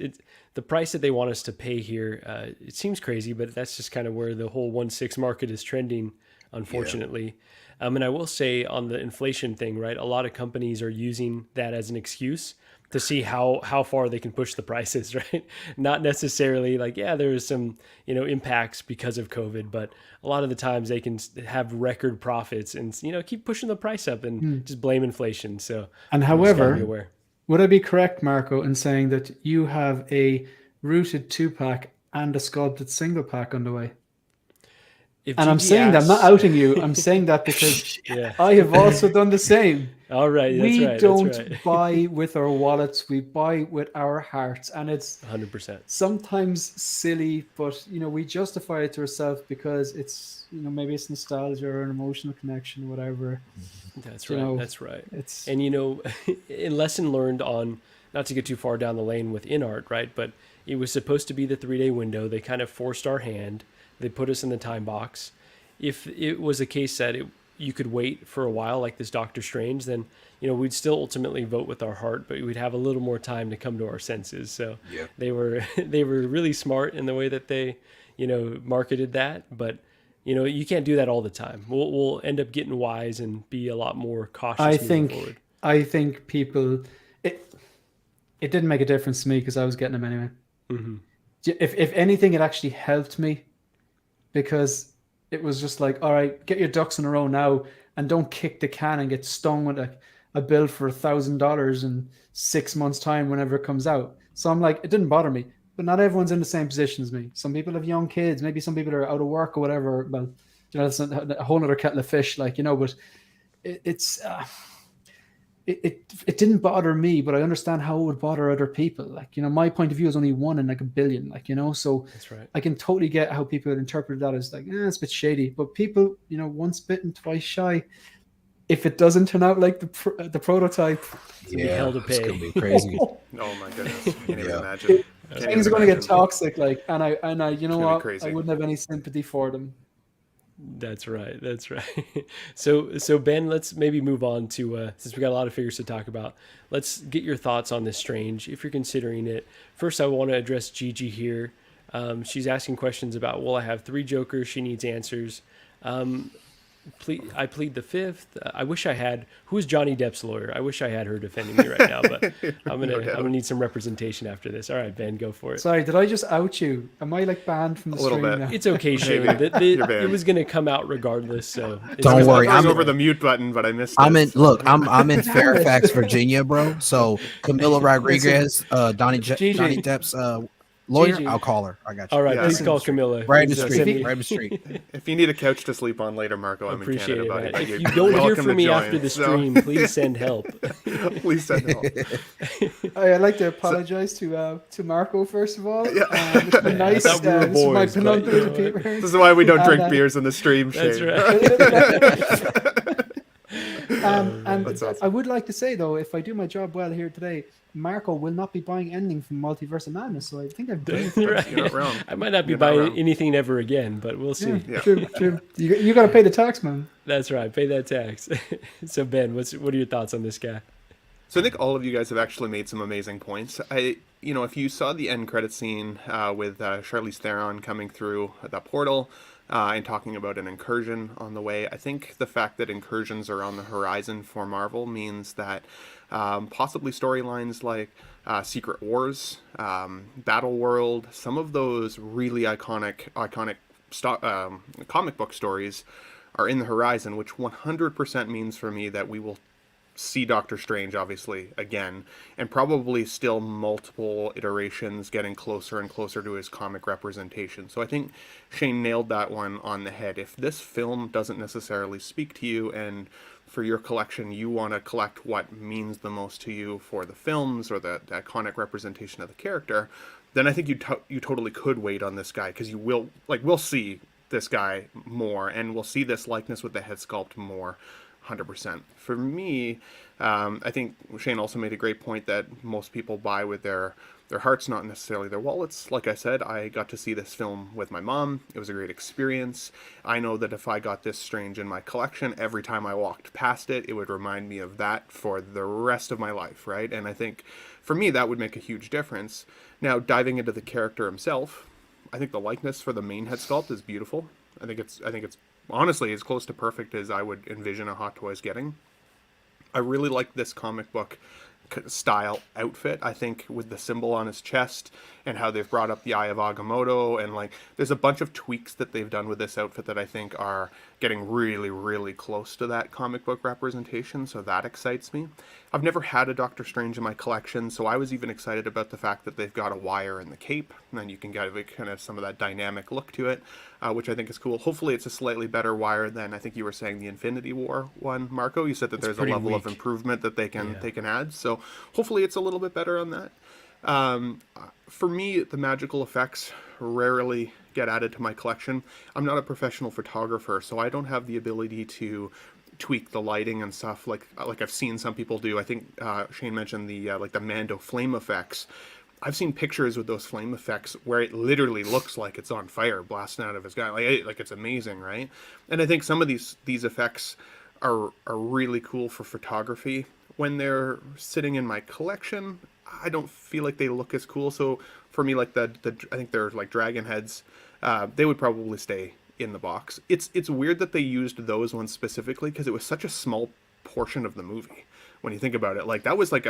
the price that they want us to pay here. It seems crazy, but that's just kind of where the whole 1/6 market is trending, unfortunately. Yeah. And I will say, on the inflation thing, right? A lot of companies are using that as an excuse to see how far they can push the prices, right? Not necessarily like, there's some, impacts because of COVID, but a lot of the times they can have record profits and, keep pushing the price up and just blame inflation. So, and however, would I be correct, Marco, in saying that you have a rooted 2-pack and a sculpted single pack on the way? And I'm saying that, I'm not outing you. I'm saying that because I have also done the same. All right. We don't buy with our wallets. We buy with our hearts. And it's 100% sometimes silly, but, we justify it to ourselves because it's, maybe it's nostalgia or an emotional connection or whatever. That's right. That's right. And, in lesson learned on, not to get too far down the lane with InArt, right? But it was supposed to be the 3-day window. They kind of forced our hand. They put us in the time box. If it was a case that you could wait for a while, like this Doctor Strange, then, you know, we'd still ultimately vote with our heart, but we'd have a little more time to come to our senses. So they were really smart in the way that they, you know, marketed that. But, you know, you can't do that all the time. We'll end up getting wise and be a lot more cautious moving forward. I think people, it didn't make a difference to me because I was getting them anyway. Mm-hmm. If anything, it actually helped me because it was just like, all right, get your ducks in a row now and don't kick the can and get stung with a bill for $1,000 in 6 months' time whenever it comes out. So I'm like, it didn't bother me. But not everyone's in the same position as me. Some people have young kids. Maybe some people are out of work or whatever. Well, you know, it's a whole other kettle of fish, like, you know, but it didn't bother me, but I understand how it would bother other people. Like, you know, my point of view is only 1 in like 1 billion, like, you know, so that's right. I can totally get how people would interpret that as like, it's a bit shady, but people, you know, once bitten, twice shy. If it doesn't turn out like the prototype, hell to pay. It's gonna be crazy. Oh my goodness, can't even imagine. Things are going to get toxic, like, and I, you know what, crazy. I wouldn't have any sympathy for them. That's right. So Ben, let's maybe move on to since we got a lot of figures to talk about. Let's get your thoughts on this Strange, if you're considering it. First, I want to address Gigi here. She's asking questions about, well, I have 3 Jokers. She needs answers. I plead the 5th. I wish I had. Who is Johnny Depp's lawyer? I wish I had her defending me right now, but I'm gonna need some representation after this. All right, Ben, go for it. Sorry, did I just out you? Am I like banned from the stream now? It's okay, Shane. It was gonna come out regardless. So don't worry. I'm over the mute button, but I missed it. I'm in Fairfax, Virginia, bro. So Camila Rodriguez, Johnny Depp's lawyer, Gigi. I'll call her. I got you. All right, please call Camilla. Right in the street. If you need a couch to sleep on later, Marco, I'm in Canada, buddy. If you don't hear from me after the stream, please send help. Please send help. I'd like to apologize to Marco first of all. It's been nice. I thought we were boys, my but, penultimate appearance. This is why we don't drink beers in the stream, Shane. That's right. I would like to say though, if I do my job well here today, Marco will not be buying anything from Multiverse of Madness, so I think I've done it. Right. You're not wrong. I might not be buying anything ever again, but we'll see. Yeah. True. You got to pay the tax, man. That's right. Pay that tax. So Ben, what are your thoughts on this guy? So I think all of you guys have actually made some amazing points. If you saw the end credit scene with Charlize Theron coming through that portal and talking about an incursion on the way, I think the fact that incursions are on the horizon for Marvel means that possibly storylines like Secret Wars, Battle World, some of those really iconic comic book stories are in the horizon, which 100% means for me that we will see Doctor Strange, obviously, again, and probably still multiple iterations getting closer and closer to his comic representation. So I think Shane nailed that one on the head. If this film doesn't necessarily speak to you, and for your collection you want to collect what means the most to you for the films or the iconic representation of the character, then I think you totally could wait on this guy, because we'll see this guy more, and we'll see this likeness with the head sculpt more. 100%. For me, I think Shane also made a great point that most people buy with their hearts, not necessarily their wallets. Like I said, I got to see this film with my mom. It was a great experience. I know that if I got this Strange in my collection, every time I walked past it, it would remind me of that for the rest of my life, right? And I think for me, that would make a huge difference. Now, diving into the character himself, I think the likeness for the main head sculpt is beautiful. I think it's honestly as close to perfect as I would envision a Hot Toys getting. I really like this comic book style outfit. I think with the symbol on his chest and how they've brought up the Eye of Agamotto, and there's a bunch of tweaks that they've done with this outfit that I think are getting really, really close to that comic book representation, so that excites me. I've never had a Doctor Strange in my collection, so I was even excited about the fact that they've got a wire in the cape, and then you can get kind of some of that dynamic look to it, which I think is cool. Hopefully it's a slightly better wire than, I think you were saying, the Infinity War one, Marco. You said that there's a level of improvement that they can add, so hopefully it's a little bit better on that. For me, the magical effects rarely get added to my collection. I'm not a professional photographer, so I don't have the ability to tweak the lighting and stuff like I've seen some people do. I think Shane mentioned the the Mando flame effects. I've seen pictures with those flame effects where it literally looks like it's on fire blasting out of his guy. Like it's amazing, right? And I think some of these effects are really cool for photography. When they're sitting in my collection, I don't feel like they look as cool. So for me, like I think they're like dragon heads. They would probably stay in the box. It's weird that they used those ones specifically because it was such a small portion of the movie. When you think about it, like that was like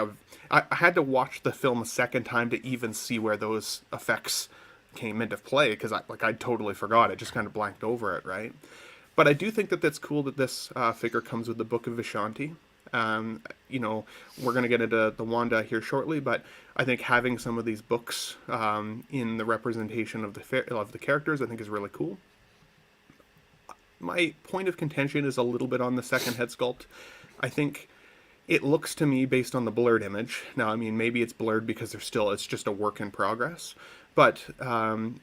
I had to watch the film a second time to even see where those effects came into play because I totally forgot it, just kind of blanked over it, right? But I do think that that's cool that this figure comes with the Book of Vishanti. You know, we're going to get into the Wanda here shortly, but I think having some of these books in the representation of the characters, I think is really cool. My point of contention is a little bit on the second head sculpt. I think it looks to me, based on the blurred image, now, I mean, maybe it's blurred because it's just a work in progress, but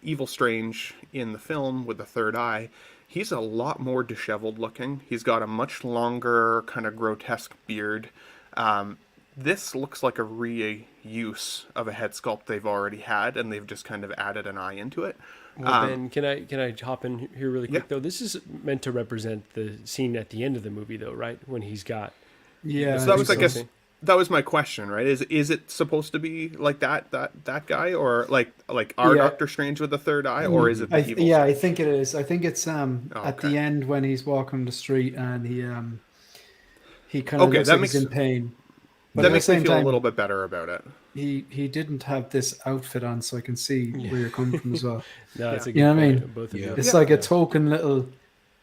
Evil Strange in the film with the third eye, he's a lot more disheveled looking. He's got a much longer, kind of grotesque beard. This looks like a reuse of a head sculpt they've already had, and they've just kind of added an eye into it. Well, Ben, can I hop in here really quick, though? This is meant to represent the scene at the end of the movie, though, right? When he's got... Yeah. So that was, I guess, that was my question, right? Is it supposed to be like that guy, or like our Doctor Strange with the third eye, or is it the evil? Yeah, I think it is. I think it's at the end when he's walking the street and he kind of looks like he's in pain. But that makes me feel a little bit better about it. He didn't have this outfit on, so I can see where you're coming from as well. No, that's a good you know what I mean? Both of you. It's like a token little.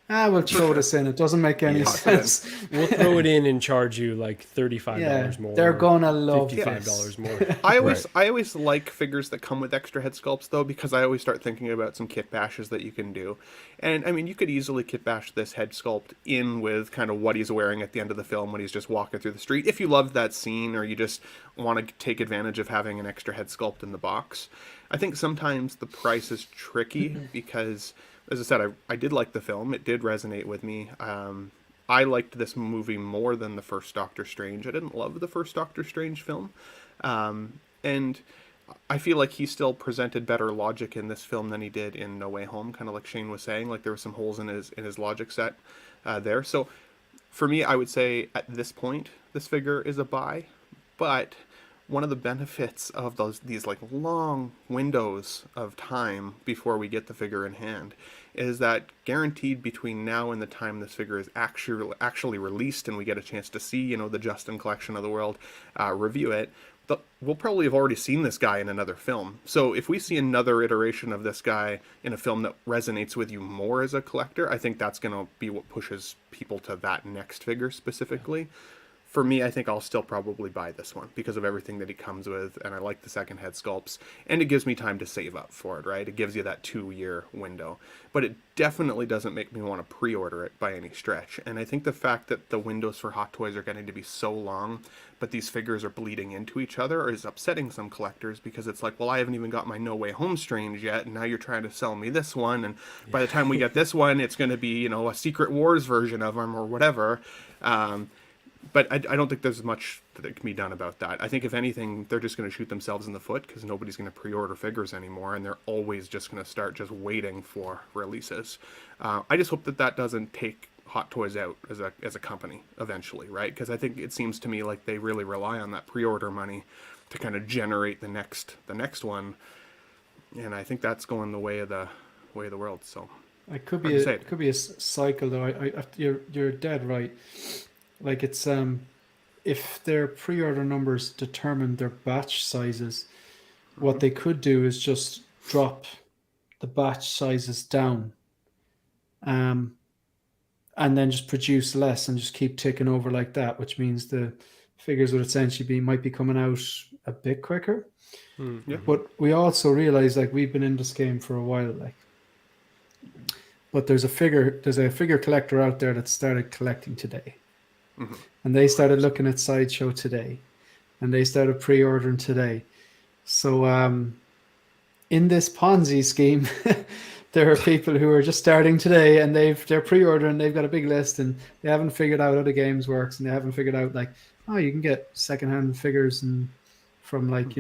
We'll throw this in. It doesn't make any sense. We'll throw it in and charge you like $35 more. They're gonna love $55 more. I always like figures that come with extra head sculpts though, because I always start thinking about some kit bashes that you can do. And I mean, you could easily kit bash this head sculpt in with kind of what he's wearing at the end of the film when he's just walking through the street. If you love that scene, or you just want to take advantage of having an extra head sculpt in the box. I think sometimes the price is tricky because, as I said, I did like the film. It did resonate with me. I liked this movie more than the first Doctor Strange. I didn't love the first Doctor Strange film. And I feel like he still presented better logic in this film than he did in No Way Home, kind of like Shane was saying. Like there were some holes in his logic set there. So for me, I would say at this point, this figure is a buy. But one of the benefits of these like long windows of time before we get the figure in hand is that guaranteed between now and the time this figure is actually released and we get a chance to see, the Justin collection of the world, review it, we'll probably have already seen this guy in another film. So if we see another iteration of this guy in a film that resonates with you more as a collector, I think that's going to be what pushes people to that next figure specifically. For me, I think I'll still probably buy this one because of everything that he comes with, and I like the second head sculpts, and it gives me time to save up for it, right? It gives you that 2-year window, but it definitely doesn't make me want to pre-order it by any stretch. And I think the fact that the windows for Hot Toys are getting to be so long, but these figures are bleeding into each other, is upsetting some collectors because it's like, well, I haven't even got my No Way Home Strange yet, and now you're trying to sell me this one, and by the time we get this one, it's going to be, a Secret Wars version of him or whatever. But I don't think there's much that can be done about that. I think if anything, they're just going to shoot themselves in the foot because nobody's going to pre-order figures anymore, and they're always just going to start just waiting for releases. I just hope that doesn't take Hot Toys out as a company eventually, right? Because I think it seems to me like they really rely on that pre-order money to kind of generate the next one, and I think that's going the way of the world. So it could be a cycle, though. You're dead right. Like it's if their pre-order numbers determine their batch sizes, what they could do is just drop the batch sizes down, and then just produce less and just keep ticking over like that, which means the figures would essentially might be coming out a bit quicker. Yeah. But we also realize, like, we've been in this game for a while, like, but there's a figure collector out there that started collecting today. Mm-hmm. And they started looking at Sideshow today, and they started pre-ordering today. So in this Ponzi scheme, there are people who are just starting today, and they're pre-ordering. They've got a big list, and they haven't figured out how the games works, and they haven't figured out, like, you can get secondhand figures and from, like,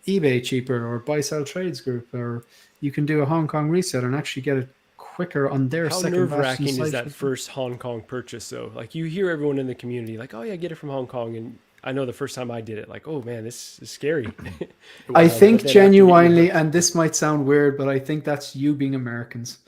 eBay cheaper or buy sell trades group, or you can do a Hong Kong reseller and actually get it quicker on their How second nerve-wracking is that first Hong Kong purchase though? Like you hear everyone in the community like, oh yeah, get it from Hong Kong, and I know the first time I did it, like, oh man, this is scary. I think genuinely, and this might sound weird, but I think that's you being Americans.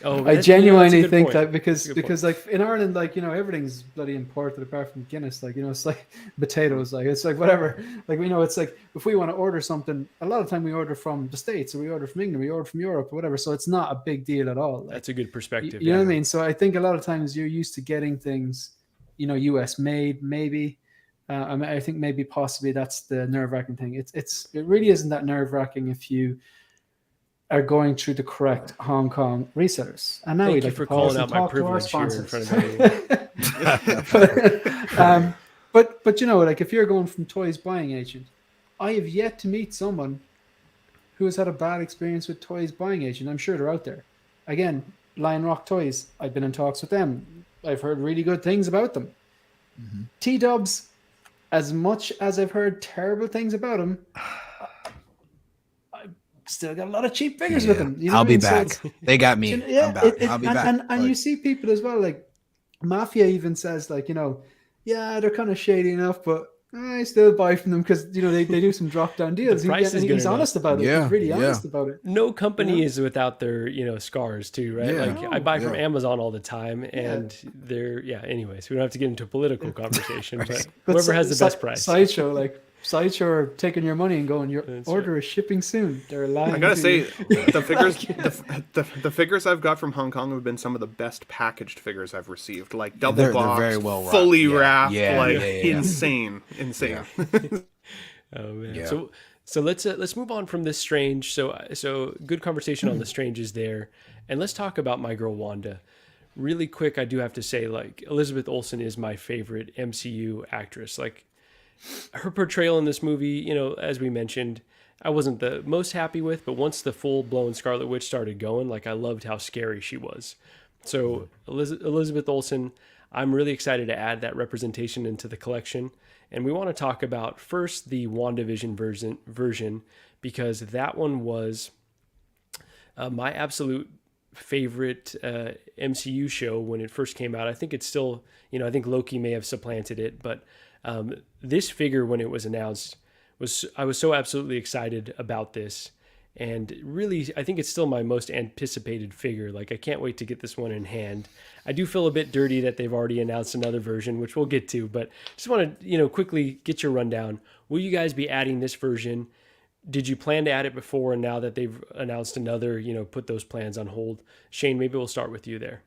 Oh, I genuinely think that because like in Ireland, like, you know, everything's bloody imported apart from Guinness. Like, you know, it's like potatoes, like it's like whatever. Like, you know, it's like if we want to order something, a lot of time we order from the States, or we order from England, we order from Europe, or whatever. So it's not a big deal at all. Like, that's a good perspective. You know what I mean? So I think a lot of times you're used to getting things, you know, US made, maybe. I mean, I think maybe possibly that's the nerve-wracking thing. It really isn't that nerve-wracking if you are going through the correct Hong Kong resellers. And now Thank you for calling out my privilege here in front of me. But you know, like if you're going from Toys Buying Agent, I have yet to meet someone who has had a bad experience with Toys Buying Agent. I'm sure they're out there. Again, Lion Rock Toys, I've been in talks with them. I've heard really good things about them. Mm-hmm. T-Dubs, as much as I've heard terrible things about them, still got a lot of cheap figures with them. You know I'll be back. So they got me. Yeah, I'll be back. And you see people as well, like Mafia even says, like, you know, yeah, they're kind of shady enough, but I still buy from them because, you know, they do some drop down deals. He's honest about it. He's really honest about it. No company is without their, you know, scars too, right? Like I buy from Amazon all the time, and they're anyways, we don't have to get into a political conversation, but whoever has the best price. Sideshow are taking your money and going, your order is shipping soon. They're lying. I gotta say, the figures, the figures I've got from Hong Kong have been some of the best packaged figures I've received. Like double box, very well fully wrapped, insane. Oh man. Yeah. So let's move on from this Strange. So good conversation on the Stranges there, and let's talk about my girl Wanda. Really quick, I do have to say, like, Elizabeth Olsen is my favorite MCU actress. Like, her portrayal in this movie, you know, as we mentioned, I wasn't the most happy with, but once the full-blown Scarlet Witch started going, like, I loved how scary she was. So Elizabeth Olsen, I'm really excited to add that representation into the collection. And we want to talk about first the WandaVision version, because that one was my absolute favorite MCU show when it first came out. I think it's still, you know, I think Loki may have supplanted it, but this figure, when it was announced, I was so absolutely excited about this, and really I think it's still my most anticipated figure. Like, I can't wait to get this one in hand. I do feel a bit dirty that they've already announced another version, which we'll get to, but just want to, you know, quickly get your rundown. Will you guys be adding this version? Did you plan to add it before, and now that they've announced another, you know, put those plans on hold? Shane, maybe we'll start with you there.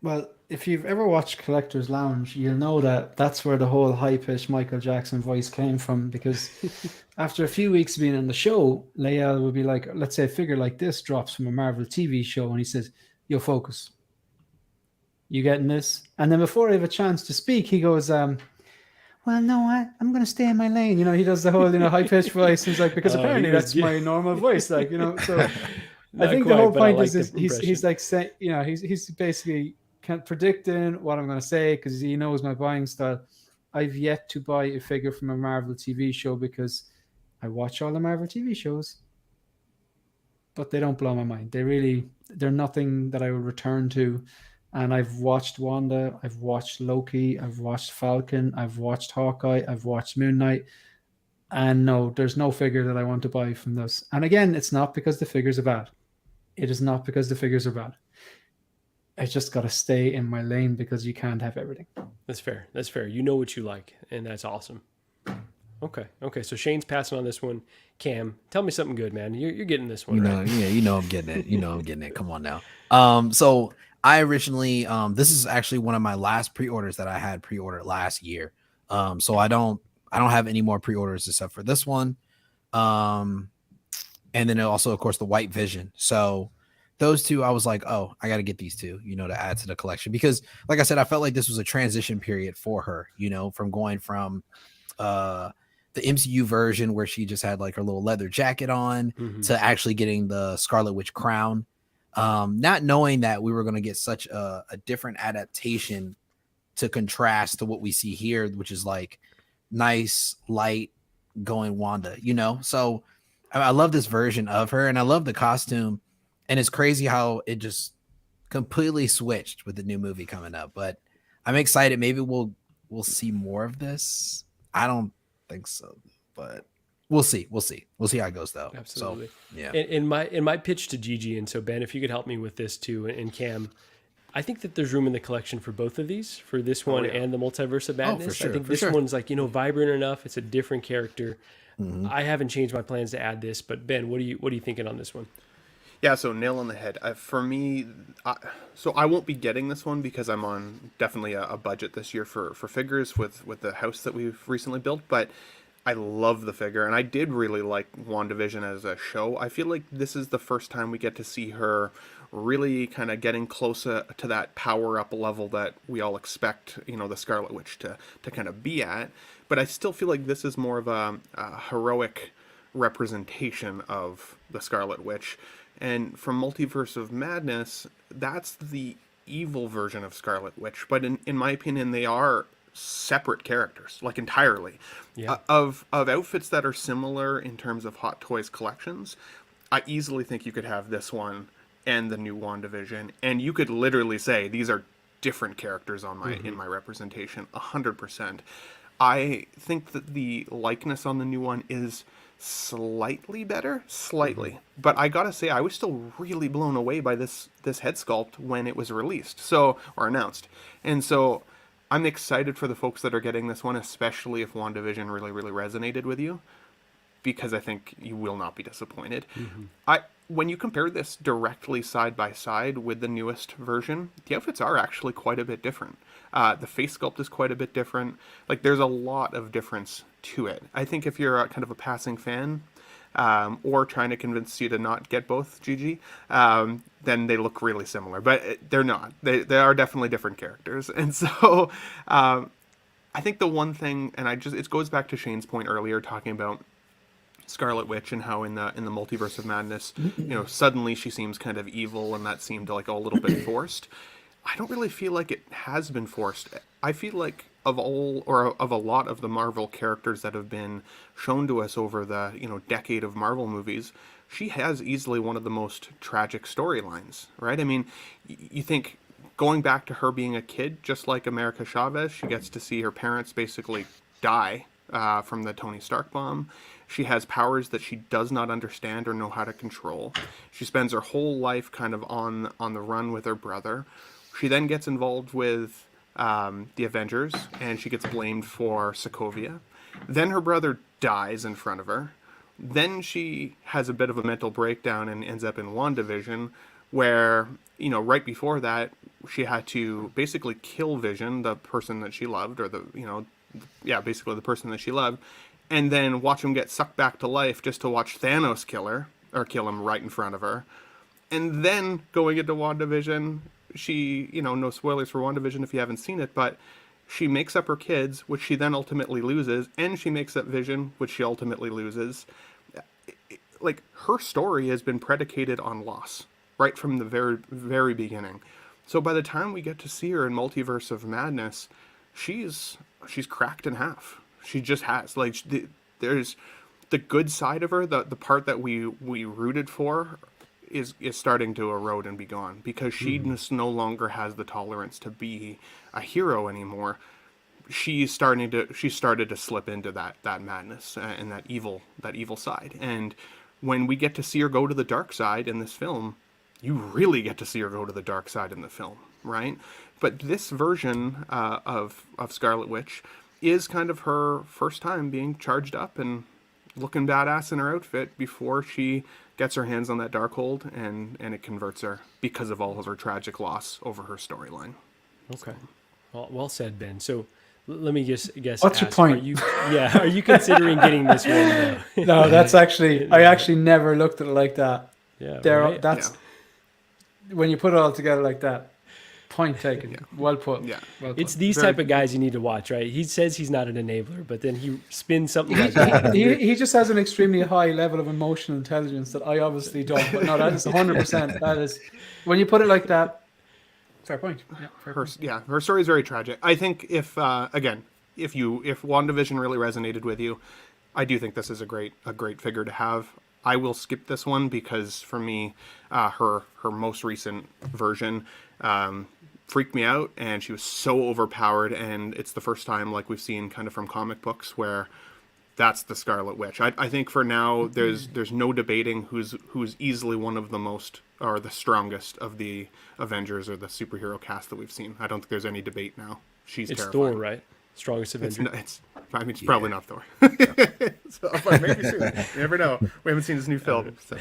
Well, if you've ever watched Collector's Lounge, you'll know that that's where the whole high-pitched Michael Jackson voice came from, because after a few weeks being on the show, Lael would be like, let's say a figure like this drops from a Marvel TV show, and he says, yo, focus. You getting this? And then before I have a chance to speak, he goes, well, no, I'm going to stay in my lane. You know, he does the whole, you know, high-pitched voice. He's like, because apparently that's my normal voice, like, you know, so I think the whole point is he's like saying, you know, he's basically predicting what I'm going to say because he knows my buying style. I've yet to buy a figure from a Marvel TV show because I watch all the Marvel TV shows, but they don't blow my mind. They're nothing that I would return to. And I've watched Wanda, I've watched Loki, I've watched Falcon, I've watched Hawkeye, I've watched Moon Knight. And no, there's no figure that I want to buy from this. And again, it's not because the figures are bad. It is not because the figures are bad. I just got to stay in my lane because you can't have everything. That's fair. That's fair. You know what you like, and that's awesome. Okay. So Shane's passing on this one. Cam, tell me something good, man. You're getting this one, right? Yeah, you know I'm getting it. Come on now. So I originally, this is actually one of my last pre-orders that I had pre-ordered last year. So I don't have any more pre-orders except for this one. And then also, of course, the White Vision. So those two, I was like, oh, I got to get these two, you know, to add to the collection. Because like I said, I felt like this was a transition period for her, you know, from going from the MCU version where she just had like her little leather jacket on to actually getting the Scarlet Witch crown. Not knowing that we were going to get such a different adaptation to contrast to what we see here, which is like nice, light, going Wanda, you know? So I love this version of her, and I love the costume, and it's crazy how it just completely switched with the new movie coming up. But I'm excited. Maybe we'll see more of this. I don't think so, but we'll see. We'll see how it goes, though. Absolutely. So, yeah. In my pitch to Gigi, and so Ben, if you could help me with this too, and Cam, I think that there's room in the collection for both of these, for this one and the Multiverse of Madness. For sure, I think this one's like, vibrant enough. It's a different character. I haven't changed my plans to add this, but Ben, what are you thinking on this one? Yeah, so nail on the head. For me, so I won't be getting this one because I'm on definitely a budget this year for figures with the house that we've recently built, but I love the figure, and I did really like WandaVision as a show. I feel like this is the first time we get to see her really kind of getting closer to that power-up level that we all expect, the Scarlet Witch to kind of be at. But I still feel like this is more of a heroic representation of the Scarlet Witch. And from Multiverse of Madness, that's the evil version of Scarlet Witch. But in my opinion, they are separate characters, like entirely. Yeah. Of outfits that are similar in terms of Hot Toys collections, I easily think you could have this one and the new WandaVision, and you could literally say these are different characters on my in my representation, 100%. I think that the likeness on the new one is slightly better, but I gotta say I was still really blown away by this head sculpt when it was released, or announced, and so I'm excited for the folks that are getting this one, especially if WandaVision really, really resonated with you, because I think you will not be disappointed. When you compare this directly side by side with the newest version, the outfits are actually quite a bit different. The face sculpt is quite a bit different. Like, there's a lot of difference to it. I think if you're kind of a passing fan, or trying to convince you to not get both, Gigi, then they look really similar. But they're not. They are definitely different characters. And so I think the one thing, and it goes back to Shane's point earlier, talking about Scarlet Witch and how in the Multiverse of Madness, suddenly she seems kind of evil, and that seemed like a little bit forced. I don't really feel like it has been forced. I feel like of a lot of the Marvel characters that have been shown to us over the decade of Marvel movies, she has easily one of the most tragic storylines, right? I mean, you think going back to her being a kid, just like America Chavez, she gets to see her parents basically die from the Tony Stark bomb. She has powers that she does not understand or know how to control. She spends her whole life kind of on the run with her brother. She then gets involved with the Avengers, and she gets blamed for Sokovia. Then her brother dies in front of her. Then she has a bit of a mental breakdown and ends up in WandaVision, where, right before that, she had to basically kill Vision, the person that she loved, or basically the person that she loved, and then watch him get sucked back to life just to watch Thanos kill him right in front of her. And then going into WandaVision, she, no spoilers for WandaVision if you haven't seen it, but she makes up her kids, which she then ultimately loses, and she makes up Vision, which she ultimately loses. Like, her story has been predicated on loss, right from the very, very beginning. So by the time we get to see her in Multiverse of Madness, she's cracked in half. She just has. Like, there's the good side of her, the part that we rooted for, is starting to erode and be gone, because she just no longer has the tolerance to be a hero anymore. She started to slip into that madness and that evil side. And when we get to see her go to the dark side in this film, you really get to see her go to the dark side in the film, right? But this version of Scarlet Witch is kind of her first time being charged up and looking badass in her outfit before she gets her hands on that Darkhold, and it converts her because of all of her tragic loss over her storyline. Okay. Well said, Ben. So let me guess. What's your point? Are you considering getting this one? No, that's actually, I actually never looked at it like that. Yeah. That's when you put it all together like that. Point taken. Yeah. Well put. Yeah. Well put. It's these type of guys you need to watch, right? He says he's not an enabler, but then he spins something like that. he just has an extremely high level of emotional intelligence that I obviously don't. But no, that is 100%. That is, when you put it like that, fair point. Yeah, her story is very tragic. I think if WandaVision really resonated with you, I do think this is a great figure to have. I will skip this one because for me, her most recent version freaked me out, and she was so overpowered. And it's the first time, like we've seen kind of from comic books, where that's the Scarlet Witch. I think for now there's no debating who's easily one of the most or the strongest of the Avengers or the superhero cast that we've seen. I don't think there's any debate now. It's terrifying. Thor, right? Strongest Avenger. It's probably not Thor. So, maybe soon. You never know. We haven't seen his new film. So.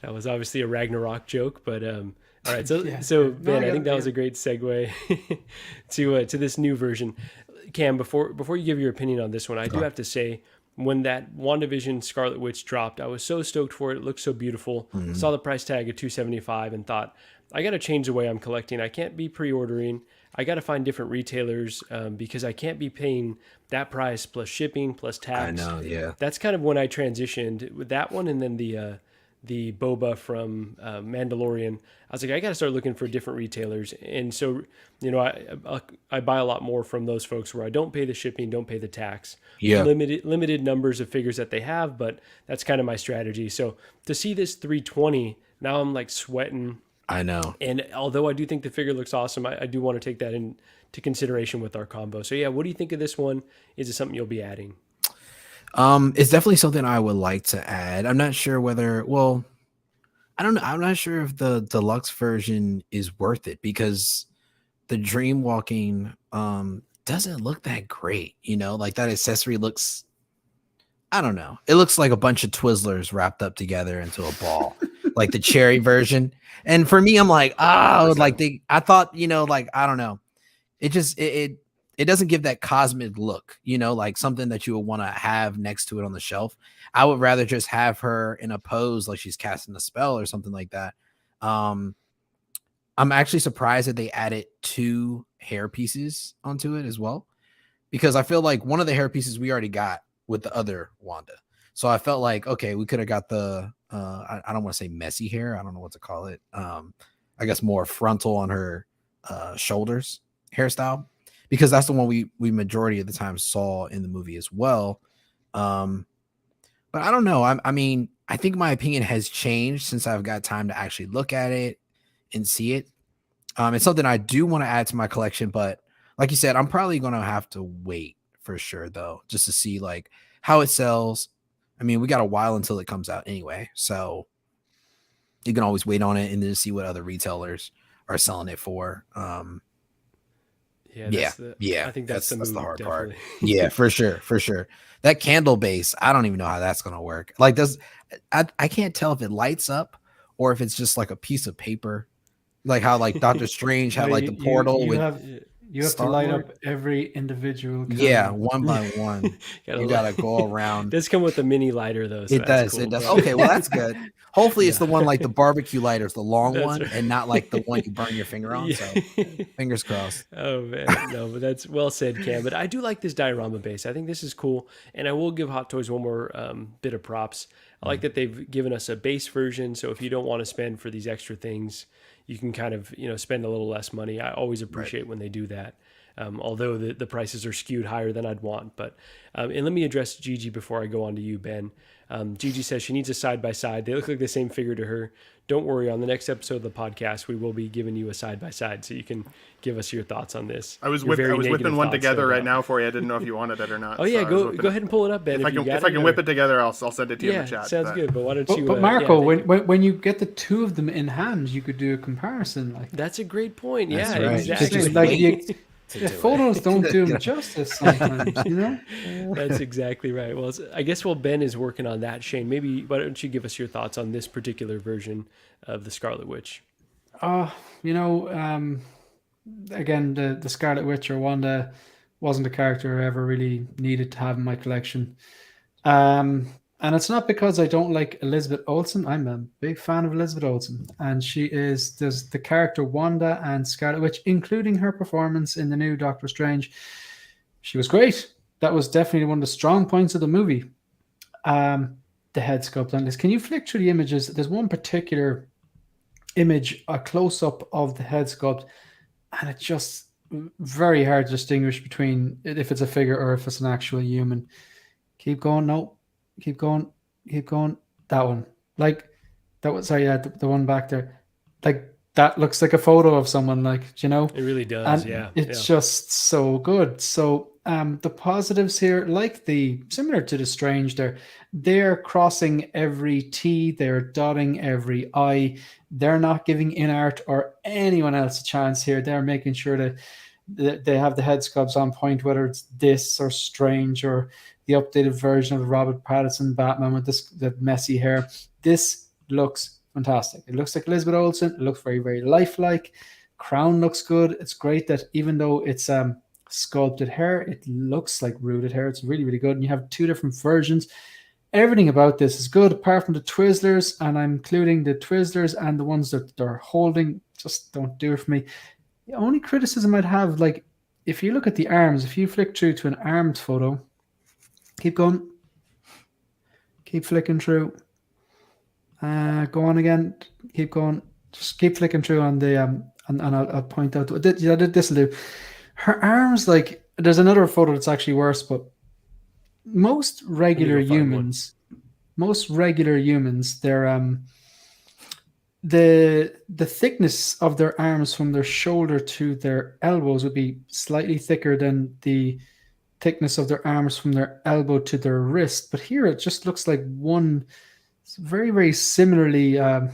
That was obviously a Ragnarok joke, but all right. So Ben, I think that was a great segue to this new version. Cam, before you give your opinion on this one, I do have to say, when that WandaVision Scarlet Witch dropped, I was so stoked for it. It looked so beautiful. Saw the price tag at $275 and thought, I got to change the way I'm collecting. I can't be pre-ordering. I got to find different retailers because I can't be paying that price plus shipping plus tax. I know, yeah. That's kind of when I transitioned with that one, and then the boba from Mandalorian. I was like, I got to start looking for different retailers. And so, I buy a lot more from those folks where I don't pay the shipping, don't pay the tax. Yeah. Limited numbers of figures that they have, but that's kind of my strategy. So to see this 320, now I'm like sweating. I know. And although I do think the figure looks awesome, I do want to take that into consideration with our combo. So yeah, what do you think of this one? Is it something you'll be adding? It's definitely something I would like to add. I'm not sure whether, I don't know. I'm not sure if the deluxe version is worth it because the dream walking doesn't look that great. Like that accessory looks, I don't know. It looks like a bunch of Twizzlers wrapped up together into a ball, like the cherry version. And for me, I'm like, I thought, I don't know. It just, it doesn't give that cosmic look, like something that you would want to have next to it on the shelf. I would rather just have her in a pose like she's casting a spell or something like that. I'm actually surprised that they added 2 hair pieces onto it as well, because I feel like one of the hair pieces we already got with the other Wanda. So I felt like, okay, we could have got the, I don't want to say messy hair. I don't know what to call it. I guess more frontal on her shoulders hairstyle, because that's the one we majority of the time saw in the movie as well. But I don't know. I mean, I think my opinion has changed since I've got time to actually look at it and see it. It's something I do want to add to my collection, but like you said, I'm probably going to have to wait for sure, though, just to see like how it sells. I mean, we got a while until it comes out anyway, so you can always wait on it and then see what other retailers are selling it for. I think that's the hard part. Yeah, for sure. That candle base, I don't even know how that's gonna work. Like, I can't tell if it lights up or if it's just like a piece of paper, like how like Doctor Strange had like the portal. You have to light up every individual color. Yeah, one by one. You gotta go around. It does come with a mini lighter though. So it does. Cool. It does. Okay, well that's good. Hopefully it's the one like the barbecue lighters, the long one, right. And not like the one you burn your finger on. So fingers crossed. Oh man, no, but that's well said, Cam. But I do like this diorama base. I think this is cool, and I will give Hot Toys one more bit of props. I like that they've given us a base version. So if you don't want to spend for these extra things, you can kind of, spend a little less money. I always appreciate when they do that. Although the prices are skewed higher than I'd want. But and let me address Gigi before I go on to you, Ben. Gigi says she needs a side-by-side. They look like the same figure to her. Don't worry, on the next episode of the podcast, we will be giving you a side-by-side so you can give us your thoughts on this. I was whipping one together right now for you. I didn't know if you wanted it or not. Oh, yeah, go ahead and pull it up, Ben. If I can whip it together, I'll send it to you in the chat. Sounds good, but why don't you... But Marco, when you get the 2 of them in hand, you could do a comparison. Like That's a great point. That's yeah, right. Exactly. Photos don't do them justice sometimes, That's exactly right. Well, I guess while Ben is working on that, Shane, maybe why don't you give us your thoughts on this particular version of the Scarlet Witch? Again, the Scarlet Witch or Wanda wasn't a character I ever really needed to have in my collection. And it's not because I don't like Elizabeth Olsen. I'm a big fan of Elizabeth Olsen. And there's the character Wanda and Scarlet Witch, including her performance in the new Doctor Strange. She was great. That was definitely one of the strong points of the movie. The head sculpt on this. Can you flick through the images? There's one particular image, a close-up of the head sculpt, and it's just very hard to distinguish between if it's a figure or if it's an actual human. Keep going. No, keep going. Keep going. That one. Like that was. Sorry, yeah, the one back there. Like that looks like a photo of someone. Like, you know, It really does. and Yeah. it's just so good. So the positives here, like similar to the Strange, they're crossing every T, they're dotting every I. They're not giving InArt or anyone else a chance here. They're making sure that they have the head sculpts on point, whether it's this or Strange or the updated version of Robert Pattinson Batman with the messy hair. This looks fantastic. It looks like Elizabeth Olsen. It looks very, very lifelike. Crown looks good. It's great that even though it's sculpted hair, it looks like rooted hair. It's really, really good. And you have 2 different versions. Everything about this is good, apart from the Twizzlers, and I'm including the Twizzlers and the ones that they're holding. Just don't do it for me. The only criticism I'd have, like, if you look at the arms, if you flick through to an armed photo, keep going, keep flicking through. Go on again, keep going. Just keep flicking through on the and I'll point out. This will do. Her arms, like, there's another photo that's actually worse, but most regular humans, they're the thickness of their arms from their shoulder to their elbows would be slightly thicker than the thickness of their arms from their elbow to their wrist. But here it just looks like one very, very similar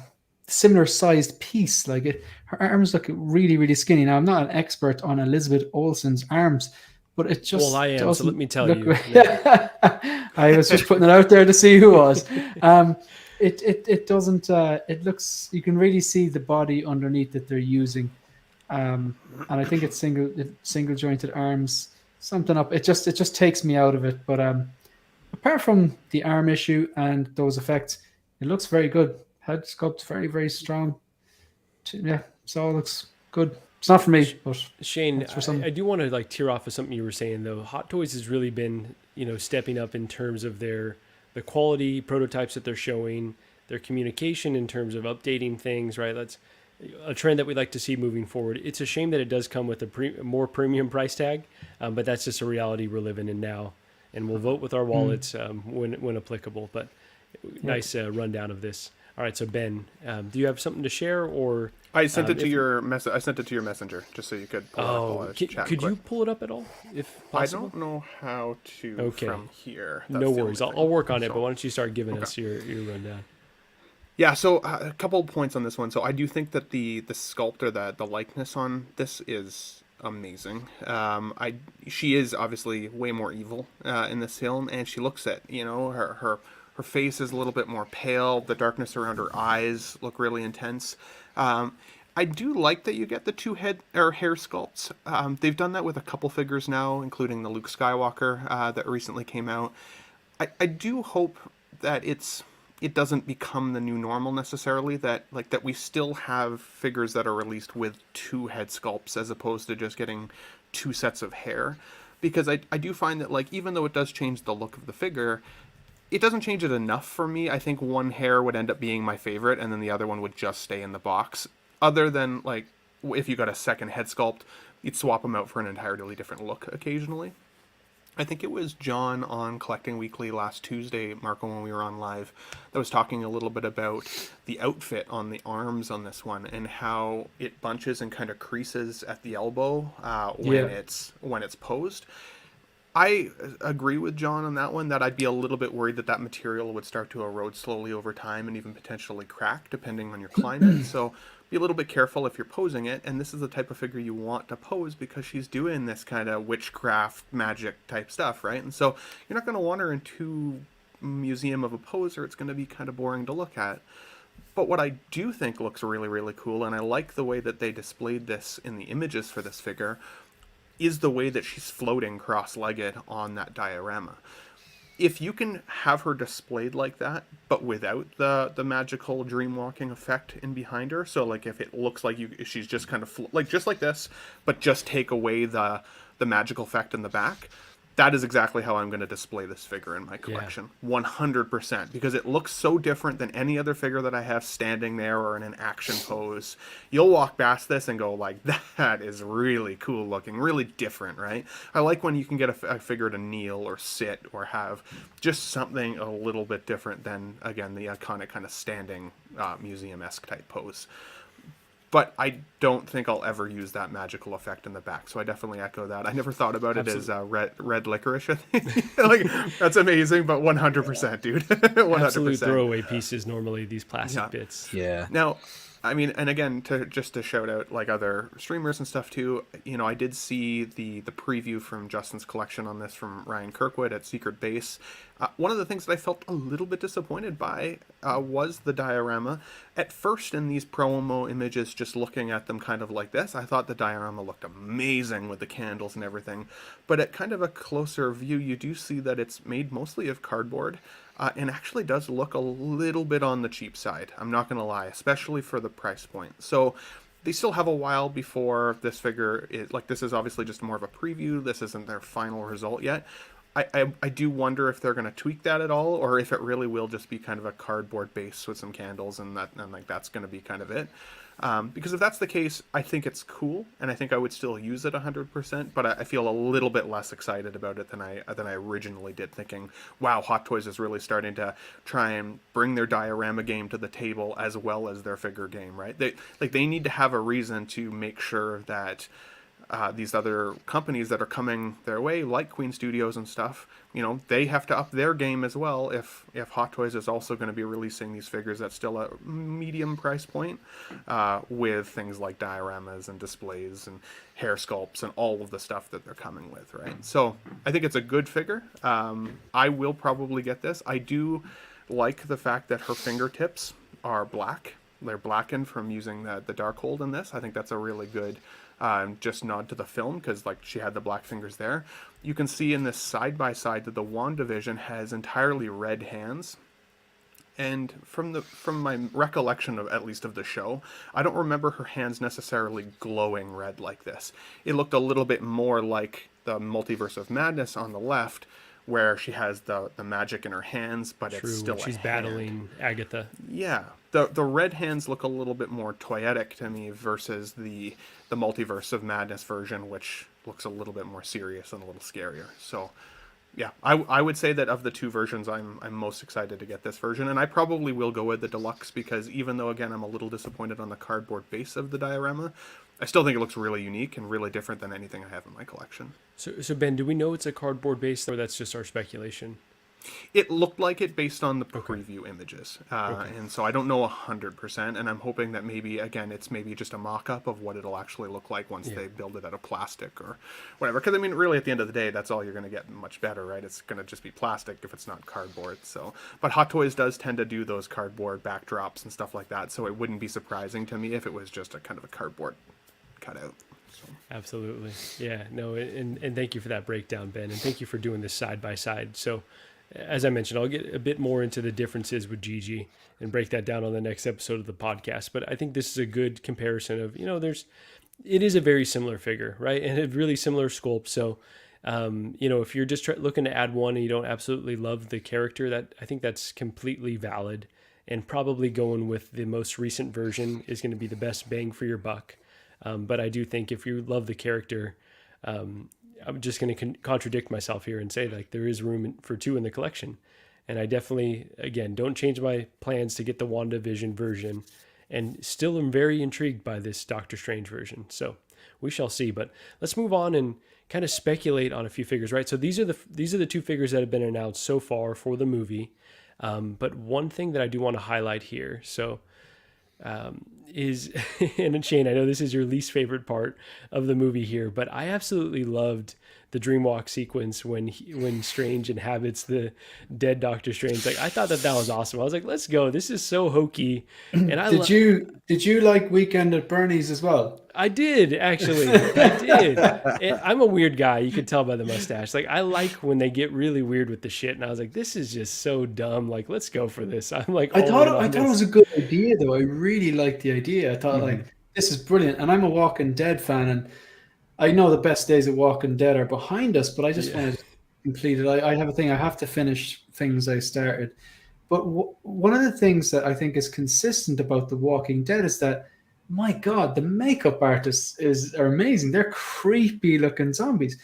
sized piece. Like her arms look really, really skinny. Now, I'm not an expert on Elizabeth Olsen's arms, but it just I am, so let me tell you. I was just putting it out there to see who was. It doesn't. It looks. You can really see the body underneath that they're using, and I think it's single jointed arms. Something up. It just takes me out of it. But apart from the arm issue and those effects, it looks very good. Head sculpt very, very strong. Yeah, so it looks good. It's not for me, but Shane, I do want to like tear off of something you were saying though. Hot Toys has really been, stepping up in terms of the quality prototypes that they're showing, their communication in terms of updating things, right? That's a trend that we'd like to see moving forward. It's a shame that it does come with a more premium price tag, but that's just a reality we're living in now. And we'll vote with our wallets when applicable. But nice rundown of this. All right, so Ben, do you have something to share, or I sent it to your I sent it to your messenger just so you could pull it up. Could you pull it up at all, if possible? I don't know how to from here. That's no worries. I'll work on it. But why don't you start giving us your rundown? Yeah, so a couple of points on this one. So I do think that the sculpt or the likeness on this is amazing. She is obviously way more evil in this film, and she looks it. Her face is a little bit more pale. The darkness around her eyes look really intense. I do like that you get the 2 hair sculpts. They've done that with a couple figures now, including the Luke Skywalker that recently came out. I do hope that it doesn't become the new normal necessarily, that we still have figures that are released with 2 head sculpts as opposed to just getting 2 sets of hair. Because I do find that, even though it does change the look of the figure, it doesn't change it enough for me. I think one hair would end up being my favorite, and then the other one would just stay in the box. Other than, if you got a second head sculpt, you'd swap them out for an entirely different look occasionally. I think it was John on Collecting Weekly last Tuesday, Marco, when we were on live, that was talking a little bit about the outfit on the arms on this one and how it bunches and kind of creases at the elbow when it's posed. I agree with John on that one, that I'd be a little bit worried that material would start to erode slowly over time and even potentially crack depending on your climate. So be a little bit careful if you're posing it. And this is the type of figure you want to pose because she's doing this kind of witchcraft magic type stuff, right? And so you're not going to want her in too museum of a poser. It's going to be kind of boring to look at. But what I do think looks really, really cool, and I like the way that they displayed this in the images for this figure, is the way that she's floating cross-legged on that diorama. If you can have her displayed like that, but without the magical dream walking effect in behind her, so if it looks like she's just kind of just like this, but just take away the magical effect in the back, that is exactly how I'm going to display this figure in my collection. 100%, because it looks so different than any other figure that I have standing there or in an action pose. You'll walk past this and go like, that is really cool looking, really different, right? I like when you can get a figure to kneel or sit or have just something a little bit different than, again, the iconic kind of standing museum-esque type pose. But I don't think I'll ever use that magical effect in the back. So I definitely echo that. I never thought about it as red licorice. I think. Like, that's amazing, but 100%, dude. 100%. Absolute throwaway pieces normally, these plastic bits. Yeah. Now, I mean, and again, just to shout out like other streamers and stuff too, you know, I did see the preview from Justin's collection on this from Ryan Kirkwood at Secret Base. One of the things that I felt a little bit disappointed by was the diorama. At first, in these promo images, just looking at them kind of like this, I thought the diorama looked amazing with the candles and everything. But at kind of a closer view, you do see that it's made mostly of cardboard. And actually does look a little bit on the cheap side. I'm not going to lie, especially for the price point. So they still have a while before this figure is, like, this is obviously just more of a preview. This isn't their final result yet. I do wonder if they're going to tweak that at all, or if it really will just be kind of a cardboard base with some candles and like that's going to be kind of it. Because if that's the case, I think it's cool, and I think I would still use it 100%. But I feel a little bit less excited about it than I originally did, thinking, wow, Hot Toys is really starting to try and bring their diorama game to the table as well as their figure game, right? They need to have a reason to make sure that these other companies that are coming their way, like Queen Studios and stuff, you know, they have to up their game as well if Hot Toys is also going to be releasing these figures at still a medium price point with things like dioramas and displays and hair sculpts and all of the stuff that they're coming with, right? So I think it's a good figure. I will probably get this. I do like the fact that her fingertips are black. They're blackened from using the Darkhold in this. I think that's a really good just nod to the film, because like she had the black fingers there. You can see in this side by side that the Wanda Vision has entirely red hands. And from my recollection of at least of the show, I don't remember her hands necessarily glowing red like this. It looked a little bit more like the Multiverse of Madness on the left, where she has the magic in her hands, but it's still she's battling Agatha. Yeah. The red hands look a little bit more toyetic to me versus the Multiverse of Madness version, which looks a little bit more serious and a little scarier. So, yeah, I would say that of the two versions, I'm most excited to get this version, and I probably will go with the deluxe, because even though, again, I'm a little disappointed on the cardboard base of the diorama, I still think it looks really unique and really different than anything I have in my collection. So Ben, do we know it's a cardboard base, or that's just our speculation? It looked like it based on the preview images. And so I don't know 100%, and I'm hoping that maybe, again, it's maybe just a mock-up of what it'll actually look like once they build it out of plastic or whatever. Because, I mean, really, at the end of the day, that's all you're going to get much better, right? It's going to just be plastic if it's not cardboard. So, but Hot Toys does tend to do those cardboard backdrops and stuff like that, so it wouldn't be surprising to me if it was just a kind of a cardboard cutout. So. Absolutely. Yeah, no, and thank you for that breakdown, Ben, and thank you for doing this side by side. So, as I mentioned, I'll get a bit more into the differences with Gigi and break that down on the next episode of the podcast. But I think this is a good comparison of, you know, it is a very similar figure, right? And a really similar sculpt. So, you know, if you're just looking to add one and you don't absolutely love the character, I think that's completely valid. And probably going with the most recent version is going to be the best bang for your buck. But I do think if you love the character, I'm just going to contradict myself here and say, like, there is room for two in the collection. And I definitely, again, don't change my plans to get the WandaVision version, and still am very intrigued by this Doctor Strange version. So we shall see. But let's move on and kind of speculate on a few figures, right? So these are the two figures that have been announced so far for the movie. But one thing that I do want to highlight here, is, and Shane, I know this is your least favorite part of the movie here, but I absolutely loved the Dreamwalk sequence when Strange inhabits the dead Doctor Strange. Like, I thought that was awesome. I was like, let's go. This is so hokey. And did you like Weekend at Bernie's as well? I did, actually. I did. And I'm a weird guy. You could tell by the mustache. Like, I like when they get really weird with the shit. And I was like, this is just so dumb. Like, let's go for this. I'm like, I thought it was a good idea, though. I really liked the idea. I thought, like, this is brilliant. And I'm a Walking Dead fan, and I know the best days of Walking Dead are behind us, but I just wanted completed. I have a thing. I have to finish things I started. But one of the things that I think is consistent about The Walking Dead is that, my God, the makeup artists are amazing. They're creepy looking zombies.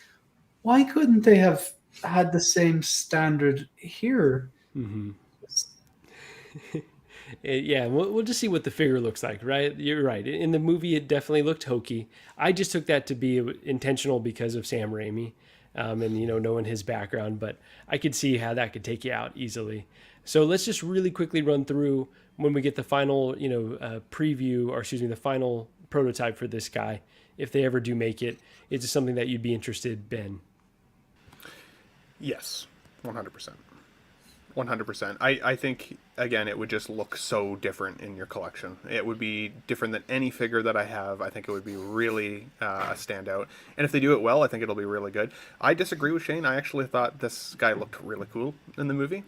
Why couldn't they have had the same standard here? Mm-hmm. Yeah, we'll just see what the figure looks like, right? You're right. In the movie, it definitely looked hokey. I just took that to be intentional because of Sam Raimi, and knowing his background. But I could see how that could take you out easily. So let's just really quickly run through when we get the final, preview, or excuse me, the final prototype for this guy. If they ever do make it, is it something that you'd be interested, Ben? Yes, 100%. 100%. I think, again, it would just look so different in your collection. It would be different than any figure that I have. I think it would be really a standout. And if they do it well, I think it'll be really good. I disagree with Shane. I actually thought this guy looked really cool in the movie.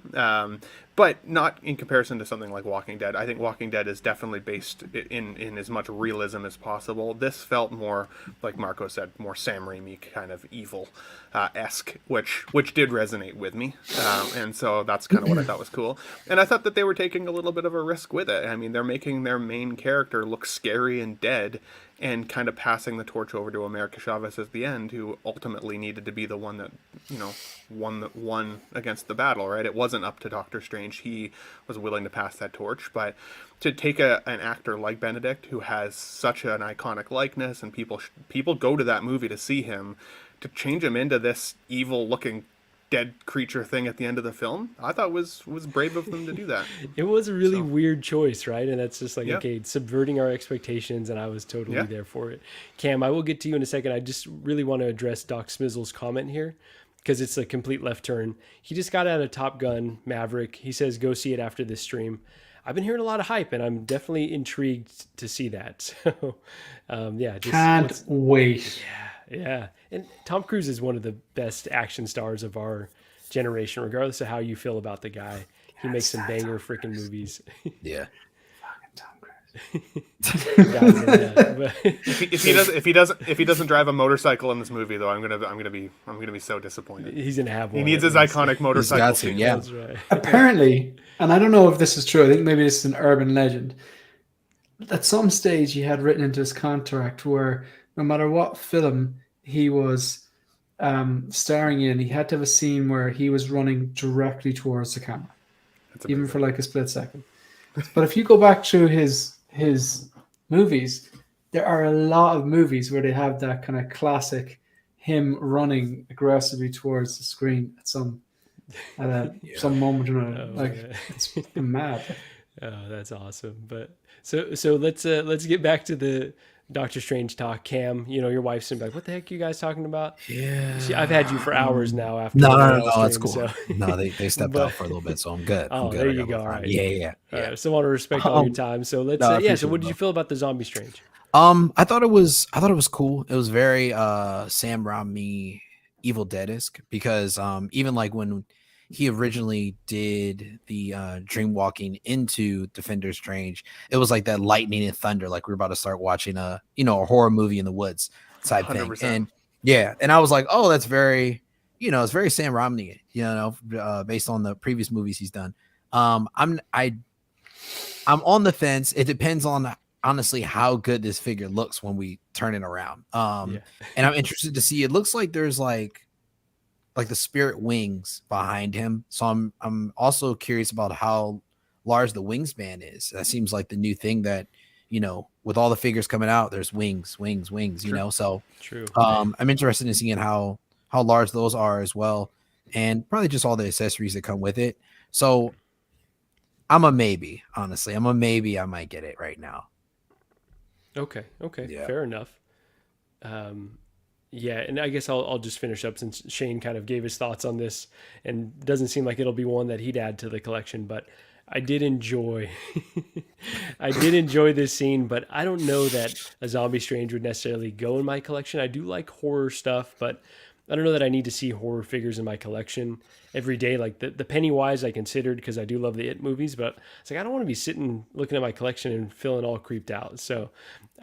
But not in comparison to something like Walking Dead. I think Walking Dead is definitely based in as much realism as possible. This felt more, like Marco said, more Sam Raimi kind of evil-esque, which did resonate with me. And so that's kind of what I thought was cool. And I thought that they were taking a little bit of a risk with it. I mean, they're making their main character look scary and dead, and kind of passing the torch over to America Chavez at the end, who ultimately needed to be the one that, won against the battle, right? It wasn't up to Doctor Strange. He was willing to pass that torch. But to take an actor like Benedict, who has such an iconic likeness, and people go to that movie to see him, to change him into this evil-looking dead creature thing at the end of the film, I thought was brave of them to do that. It was a really weird choice, right? And that's just like, okay, subverting our expectations, and I was totally there for it. Cam, I will get to you in a second. I just really want to address Doc Smizzle's comment here, because it's a complete left turn. He just got out of Top Gun Maverick. He says, go see it after this stream. I've been hearing a lot of hype, and I'm definitely intrigued to see that. So, can't wait. Yeah. And Tom Cruise is one of the best action stars of our generation, regardless of how you feel about the guy. He makes some banger freaking movies. Yeah. If he doesn't drive a motorcycle in this movie, though, I'm gonna be so disappointed. He's gonna have one. He needs his iconic motorcycle scene. Yeah, that's right. Apparently, and I don't know if this is true. I think maybe this is an urban legend. At some stage, he had written into his contract where no matter what film he was starring in, he had to have a scene where he was running directly towards the camera, even for like a split second. But if you go back through his movies, there are a lot of movies where they have that kind of classic him running aggressively towards the screen at some moment or another. It's mad. Oh, that's awesome. But so let's get back to the Doctor Strange talk. Cam, your wife's been like, what the heck are you guys talking about? Yeah. I've had you for hours now after. No, that's cool. So. No, they stepped out for a little bit, so I'm good. Oh, I'm good. There you go. All right. Yeah. All right. So I want to respect all your time. So let's so what did you feel about the Zombie Strange? I thought it was cool. It was very Sam Raimi Evil Dead-esque, because even like when he originally did the dream walking into Defender Strange, it was like that lightning and thunder, like we're about to start watching a horror movie in the woods type 100%. Thing. And I was like, oh, that's very, it's very Sam Raimi, based on the previous movies he's done. I'm on the fence. It depends on honestly how good this figure looks when we turn it around. And I'm interested to see. It looks like there's like the spirit wings behind him. So I'm also curious about how large the wingspan is. That seems like the new thing that, with all the figures coming out, there's wings, True. So True. I'm interested in seeing how large those are as well. And probably just all the accessories that come with it. So I'm a maybe, honestly. I might get it right now. Okay. Yeah. Fair enough. And I guess I'll just finish up, since Shane kind of gave his thoughts on this, and doesn't seem like it'll be one that he'd add to the collection, but I did enjoy this scene, but I don't know that a Zombie Strange would necessarily go in my collection. I do like horror stuff, but I don't know that I need to see horror figures in my collection every day. Like the Pennywise I considered, because I do love the It movies, but it's like I don't want to be sitting looking at my collection and feeling all creeped out. So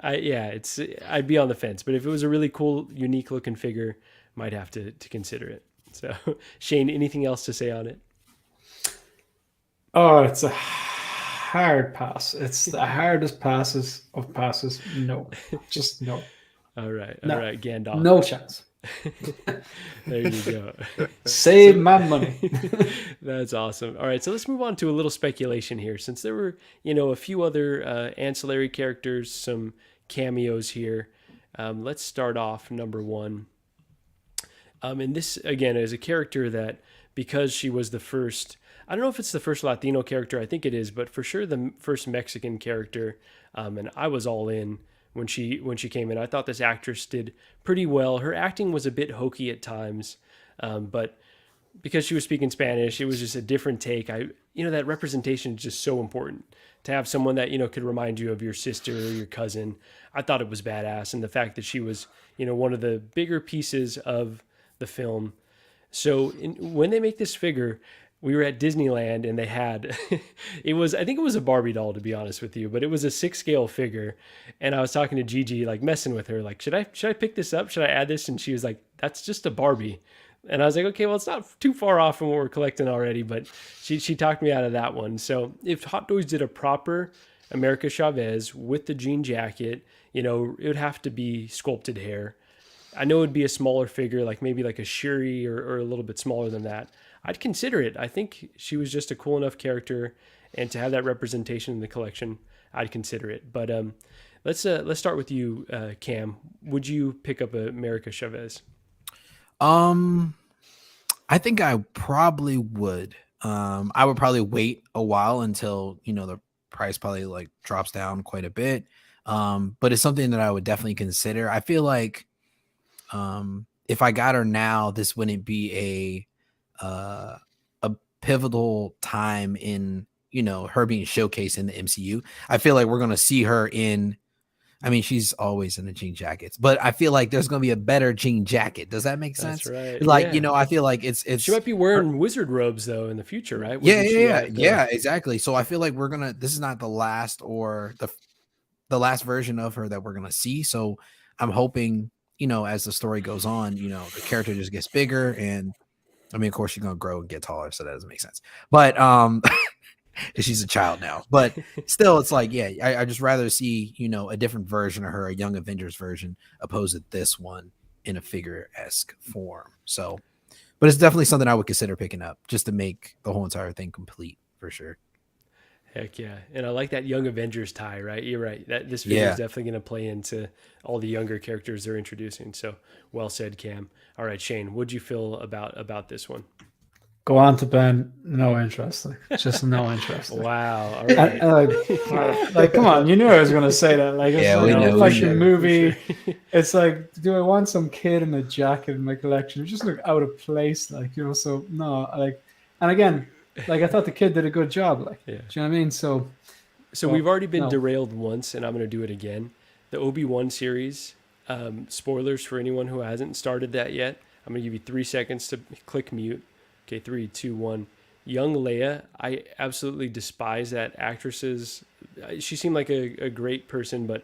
I'd be on the fence. But if it was a really cool, unique looking figure, might have to consider it. So, Shane, anything else to say on it? Oh, it's a hard pass. It's the hardest passes of passes. No, just no. All right, Gandalf. No chance. There you go. Save my money. That's awesome. All right, so let's move on to a little speculation here. Since there were, a few other ancillary characters, some cameos here. Let's start off number one. And this, again, is a character that, because she was the first, I don't know if it's the first Latino character, I think it is, but for sure the first Mexican character. And I was all in when she came in. I thought this actress did pretty well. Her acting was a bit hokey at times, but because she was speaking Spanish, it was just a different take. That representation is just so important. To have someone that, could remind you of your sister or your cousin. I thought it was badass. And the fact that she was, one of the bigger pieces of the film. So when they make this figure, we were at Disneyland and they had, I think it was a Barbie doll, to be honest with you, but it was a 6 scale figure. And I was talking to Gigi, like messing with her, like, should I pick this up? Should I add this? And she was like, that's just a Barbie. And I was like, okay, well, it's not too far off from what we're collecting already, but she talked me out of that one. So if Hot Toys did a proper America Chavez with the jean jacket, it would have to be sculpted hair. I know it'd be a smaller figure, like maybe like a Shuri or a little bit smaller than that. I'd consider it. I think she was just a cool enough character, and to have that representation in the collection, I'd consider it. But let's start with you, Cam. Would you pick up America Chavez? I think I probably would. I would probably wait a while until, the price probably like drops down quite a bit. But it's something that I would definitely consider. I feel like, if I got her now, this wouldn't be a pivotal time in, her being showcased in the MCU. I feel like we're going to see her in, she's always in the jean jackets, but I feel like there's going to be a better jean jacket. Does that make sense? That's right. Like, yeah. I feel like it's she might be wearing wizard robes though in the future, right? Yeah, exactly. So I feel like this is not the last or the last version of her that we're going to see. So I'm hoping, as the story goes on, the character just gets bigger, and of course she's going to grow and get taller. So that doesn't make sense, but, because she's a child now, but still, it's like, yeah, I just rather see, a different version of her, a Young Avengers version, opposed to this one in a figure-esque form. So, but it's definitely something I would consider picking up just to make the whole entire thing complete, for sure. Heck yeah. And I like that Young Avengers tie, right? You're right. This figure is definitely going to play into all the younger characters they're introducing. So well said, Cam. All right, Shane, what'd you feel about this one? Go on to Ben. No interest. Just no interest. Wow. All right. Like, come on. You knew I was going to say that. Like, it's like a movie. Sure. It's like, do I want some kid in a jacket in my collection? It just look out of place. Like, so no. Like, and again, like I thought the kid did a good job. Like, do you know what I mean? So we've already been derailed once, and I'm going to do it again. The Obi-Wan series. Spoilers for anyone who hasn't started that yet. I'm going to give you 3 seconds to click mute. Okay, 3, 2, 1. Young Leia, I absolutely despise that actress's. She seemed like a great person, but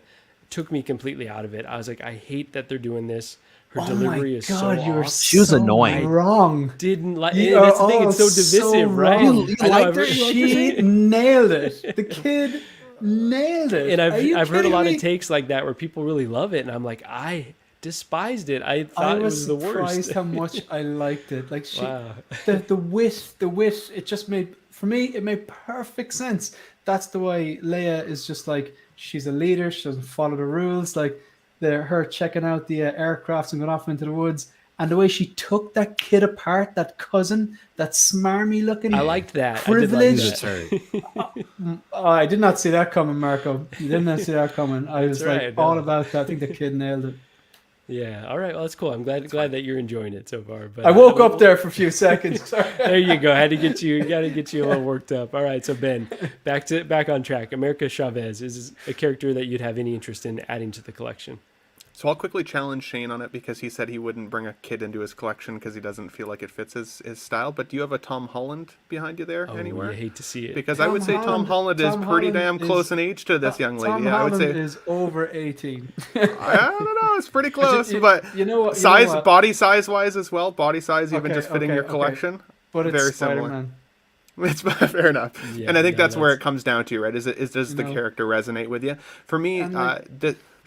took me completely out of it. I was like, I hate that they're doing this. Her delivery is so off. She was annoying. Wrong. Didn't like. That's the thing. It's so divisive, right? You liked her? She nailed it. The kid nailed it. And I've heard a lot of takes like that where people really love it, and I'm like, I despised it. I thought it was the worst. I was surprised how much I liked it. Like the wit. It just made, for me, it made perfect sense. That's the way Leia is. Just like, she's a leader. She doesn't follow the rules. Like her checking out the aircrafts and going off into the woods. And the way she took that kid apart, that cousin, that smarmy looking. I liked that. Privileged. I I did not see that coming, Marco. You did not see that coming. I was all about that. I think the kid nailed it. Yeah. All right. Well, that's cool. I'm glad that you're enjoying it so far. But I woke up there for a few seconds. There you go. Got to get you a little worked up. All right. So Ben, back on track. America Chavez is a character that you'd have any interest in adding to the collection. So I'll quickly challenge Shane on it because he said he wouldn't bring a kid into his collection because he doesn't feel like it fits his style. But do you have a Tom Holland behiund you there anywhere? I hate to see it. Because I would say Tom Holland is pretty damn close in age to this young lady. Tom I would Holland say is over 18. I don't know. It's pretty close, but you know what? Body size wise as well. Body size, even just fitting your collection. But it's very Spider-Man. Similar. It's fair enough, Yeah, and I think that's where it comes down to, right? Does the character resonate with you? For me,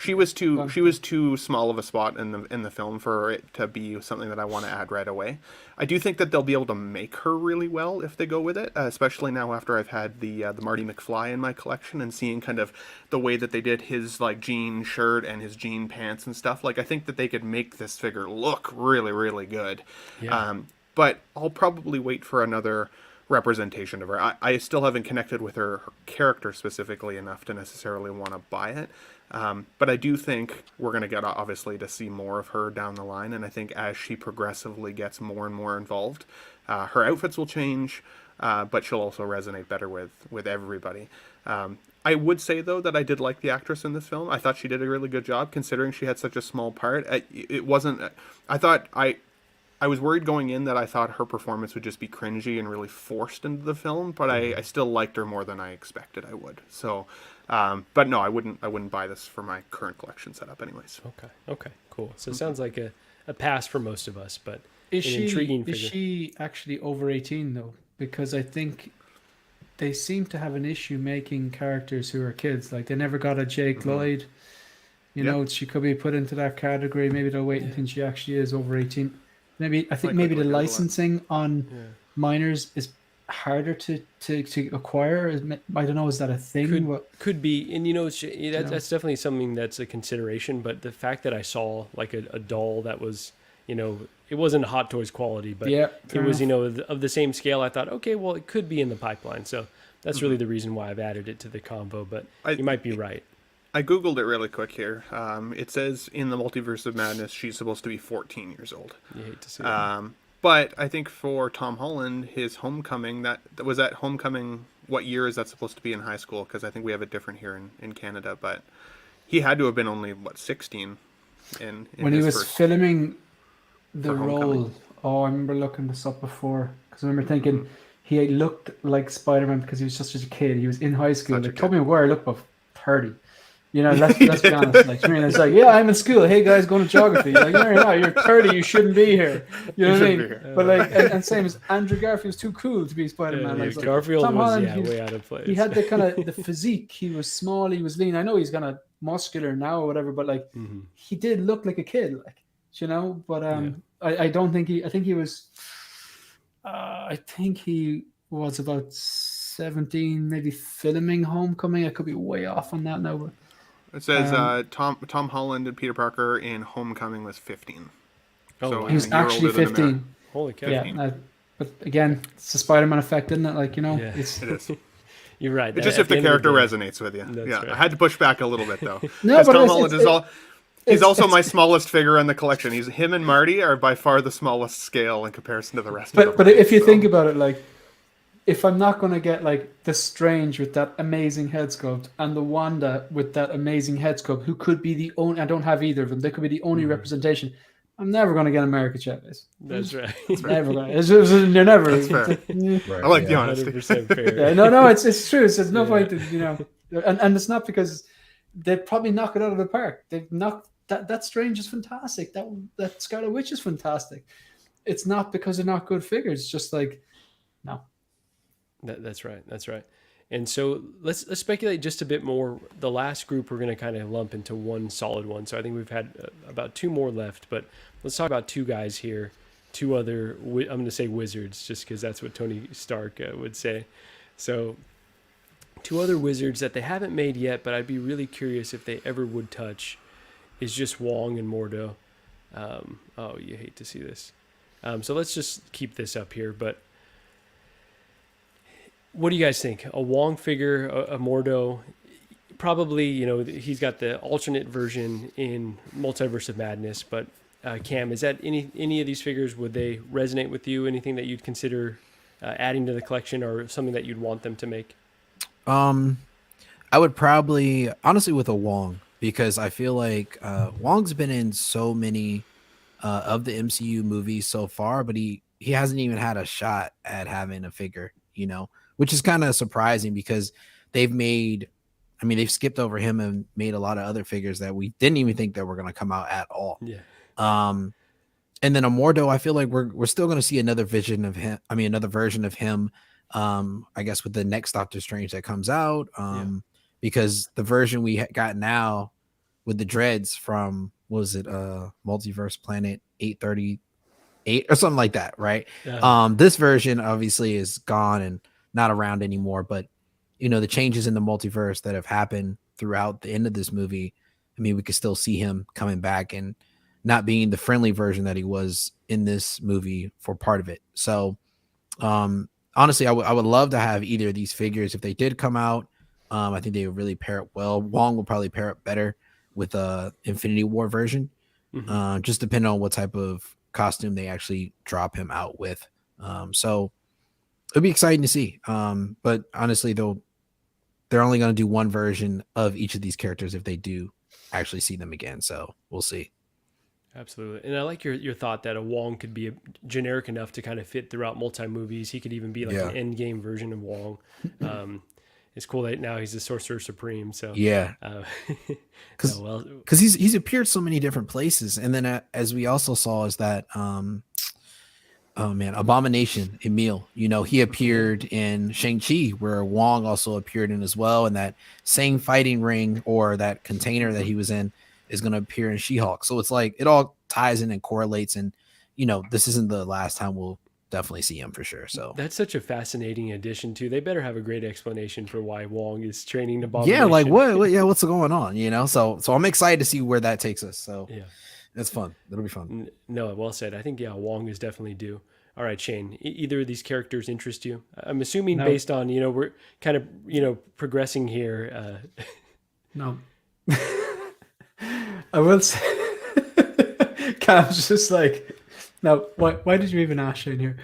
she was too small of a spot in the film for it to be something that I want to add right away. I do think that they'll be able to make her really well if they go with it, especially now after I've had the Marty McFly in my collection and seeing kind of the way that they did his like jean shirt and his jean pants and stuff. Like I think that they could make this figure look really, really good. Yeah. But I'll probably wait for another representation of her. I still haven't connected with her character specifically enough to necessarily want to buy it. But I do think we're going to get obviously to see more of her down the line. And I think as she progressively gets more and more involved, her outfits will change, but she'll also resonate better with everybody. I would say, though, that I did like the actress in this film. I thought she did a really good job considering she had such a small part. It wasn't... I was worried going in that I thought her performance would just be cringy and really forced into the film, but I still liked her more than I expected I would. So, but no, I wouldn't buy this for my current collection setup anyways. Okay, cool. So it sounds like a pass for most of us, but is intriguing figure. Is she actually over 18 though? Because I think they seem to have an issue making characters who are kids. Like they never got a Jake Lloyd. You know, she could be put into that category. Maybe they'll wait until she actually is over 18. Maybe the licensing on minors is harder to acquire. I don't know. Is that a thing? Could be, and that's definitely something that's a consideration. But the fact that I saw like a doll that was, it wasn't Hot Toys quality, but it was of the same scale. I thought, okay, well, it could be in the pipeline. So that's really the reason why I've added it to the combo. But you might be right. I googled it really quick here. It says in the Multiverse of Madness she's supposed to be 14 years old. You hate to see that. But I think for Tom Holland, his homecoming, that homecoming. What year is that supposed to be in high school? Because I think we have it different here in Canada. But he had to have been only 16 when he was filming the role. Oh, I remember looking this up before because I remember thinking he looked like Spider-Man because he was just a kid. He was in high school. Like Tobey Maguire looked about 30. Let's be honest. Like, it's like, yeah, I'm in school. Hey guys, going to geography. Like, no, you're 30. You shouldn't be here. You know what I mean? But like, and same as Andrew Garfield's too cool to be Spider-Man. Like, Garfield Tom was Holland, way out of place. He had the kind of the physique. He was small. He was lean. I know he's kind of muscular now or whatever, but like, he did look like a kid. Like, But I don't think he. I think he was. I think he was about 17, maybe filming Homecoming. I could be way off on that now, but. It says Tom Holland and Peter Parker in Homecoming was 15. Oh, so he was actually 15. Holy cow! Yeah, but again, it's the Spider-Man effect, isn't it? Like it is. You're right. It's just if the character resonates with you. Right. I had to push back a little bit though. No, but Tom Holland he's also my smallest figure in the collection. Him and Marty are by far the smallest scale in comparison to the rest of them. But if you think about it, like. If I'm not going to get like the Strange with that amazing head sculpt and the Wanda with that amazing head sculpt, who could be the only, I don't have either of them. They could be the only representation. I'm never going to get America Chavez. That's right. Never going to. They're never. That's fair. I like the honesty. 100% fair. Yeah, no, it's true. There's no point to, and it's not because they'd probably knock it out of the park. They've knocked that Strange is fantastic. That Scarlet Witch is fantastic. It's not because they're not good figures. It's just like, no. That's right. And so let's speculate just a bit more. The last group we're going to kind of lump into one solid one. So I think we've had about two more left, but let's talk about two guys here. Two other, I'm going to say wizards just because that's what Tony Stark would say. So two other wizards that they haven't made yet, but I'd be really curious if they ever would touch is just Wong and Mordo. You hate to see this. So let's just keep this up here, but what do you guys think? A Wong figure, a Mordo, probably, he's got the alternate version in Multiverse of Madness, but Cam, is that any of these figures, would they resonate with you? Anything that you'd consider adding to the collection or something that you'd want them to make? I would probably, honestly, with a Wong, because I feel like Wong's been in so many of the MCU movies so far, but he hasn't even had a shot at having a figure, which is kind of surprising because they've skipped over him and made a lot of other figures that we didn't even think that were going to come out at all. Yeah. And then Mordo, I feel like we're still going to see another version of him. Another version of him. I guess with the next Doctor Strange that comes out. Because the version we got now with the dreads from, what was it, Multiverse Planet 838 or something like that, right? This version obviously is gone and not around anymore, but the changes in the multiverse that have happened throughout the end of this movie, we could still see him coming back and not being the friendly version that he was in this movie for part of it. So honestly, I would love to have either of these figures if they did come out. I think they would really pair it well. Wong will probably pair it better with a Infinity War version, just depending on what type of costume they actually drop him out with. So it'll be exciting to see. But honestly, though, they're only going to do one version of each of these characters if they do actually see them again. So we'll see. Absolutely. And I like your thought that a Wong could be generic enough to kind of fit throughout multi-movies. He could even be like an endgame version of Wong. It's cool that now he's the Sorcerer Supreme. So because he's appeared so many different places. And then as we also saw is that, Abomination, Emil, he appeared in Shang-Chi where Wong also appeared in as well. And that same fighting ring or that container that he was in is going to appear in She-Hulk. So it's like, it all ties in and correlates. And, this isn't the last time we'll definitely see him for sure. So that's such a fascinating addition too. They better have a great explanation for why Wong is training Abomination. Yeah. Like what? Yeah. What's going on? So I'm excited to see where that takes us. So yeah, it's fun. It'll be fun. No, well said. I think, Wong is definitely due. All right, Shane, either of these characters interest you? I'm assuming based on, we're kind of, progressing here. No. I will say, Cam's just like, no, why did you even ask Shane here?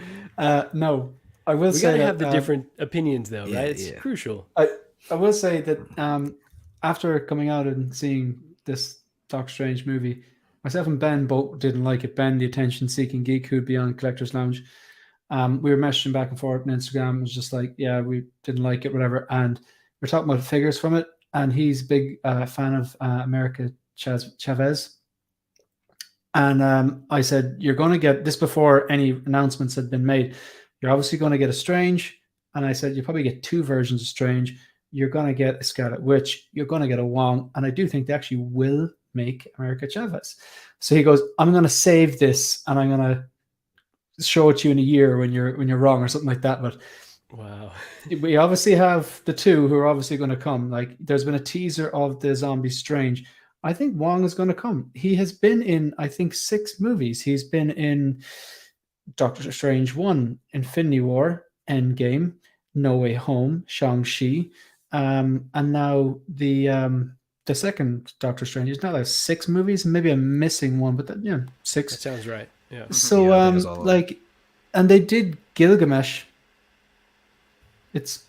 No, I will say we gotta have the different opinions though, right? It's crucial. I will say that after coming out and seeing this Doctor Strange movie, myself and Ben both didn't like it. Ben, the attention-seeking geek who'd be on Collector's Lounge, we were messaging back and forth on Instagram. It was just like, yeah, we didn't like it, whatever. And we're talking about figures from it, and he's a big fan of America Chavez. And I said, you're going to get this before any announcements had been made. You're obviously going to get a Strange. And I said, you probably get two versions of Strange. You're going to get a Scarlet Witch. You're going to get a Wong. And I do think they actually will make America Chavez. So he goes, I'm going to save this and I'm going to show it to you in a year when you're wrong or something like that. But wow, we obviously have the two who are obviously going to come. Like there's been a teaser of the Zombie Strange. I think Wong is going to come. He has been in, I think, 6 movies. He's been in Doctor Strange 1, Infinity War, Endgame, No Way Home, Shang-Chi, and now the second Doctor Strange. It's not like 6 movies. Maybe I'm missing one, but 6. That sounds right. Yeah. So and they did Gilgamesh. It's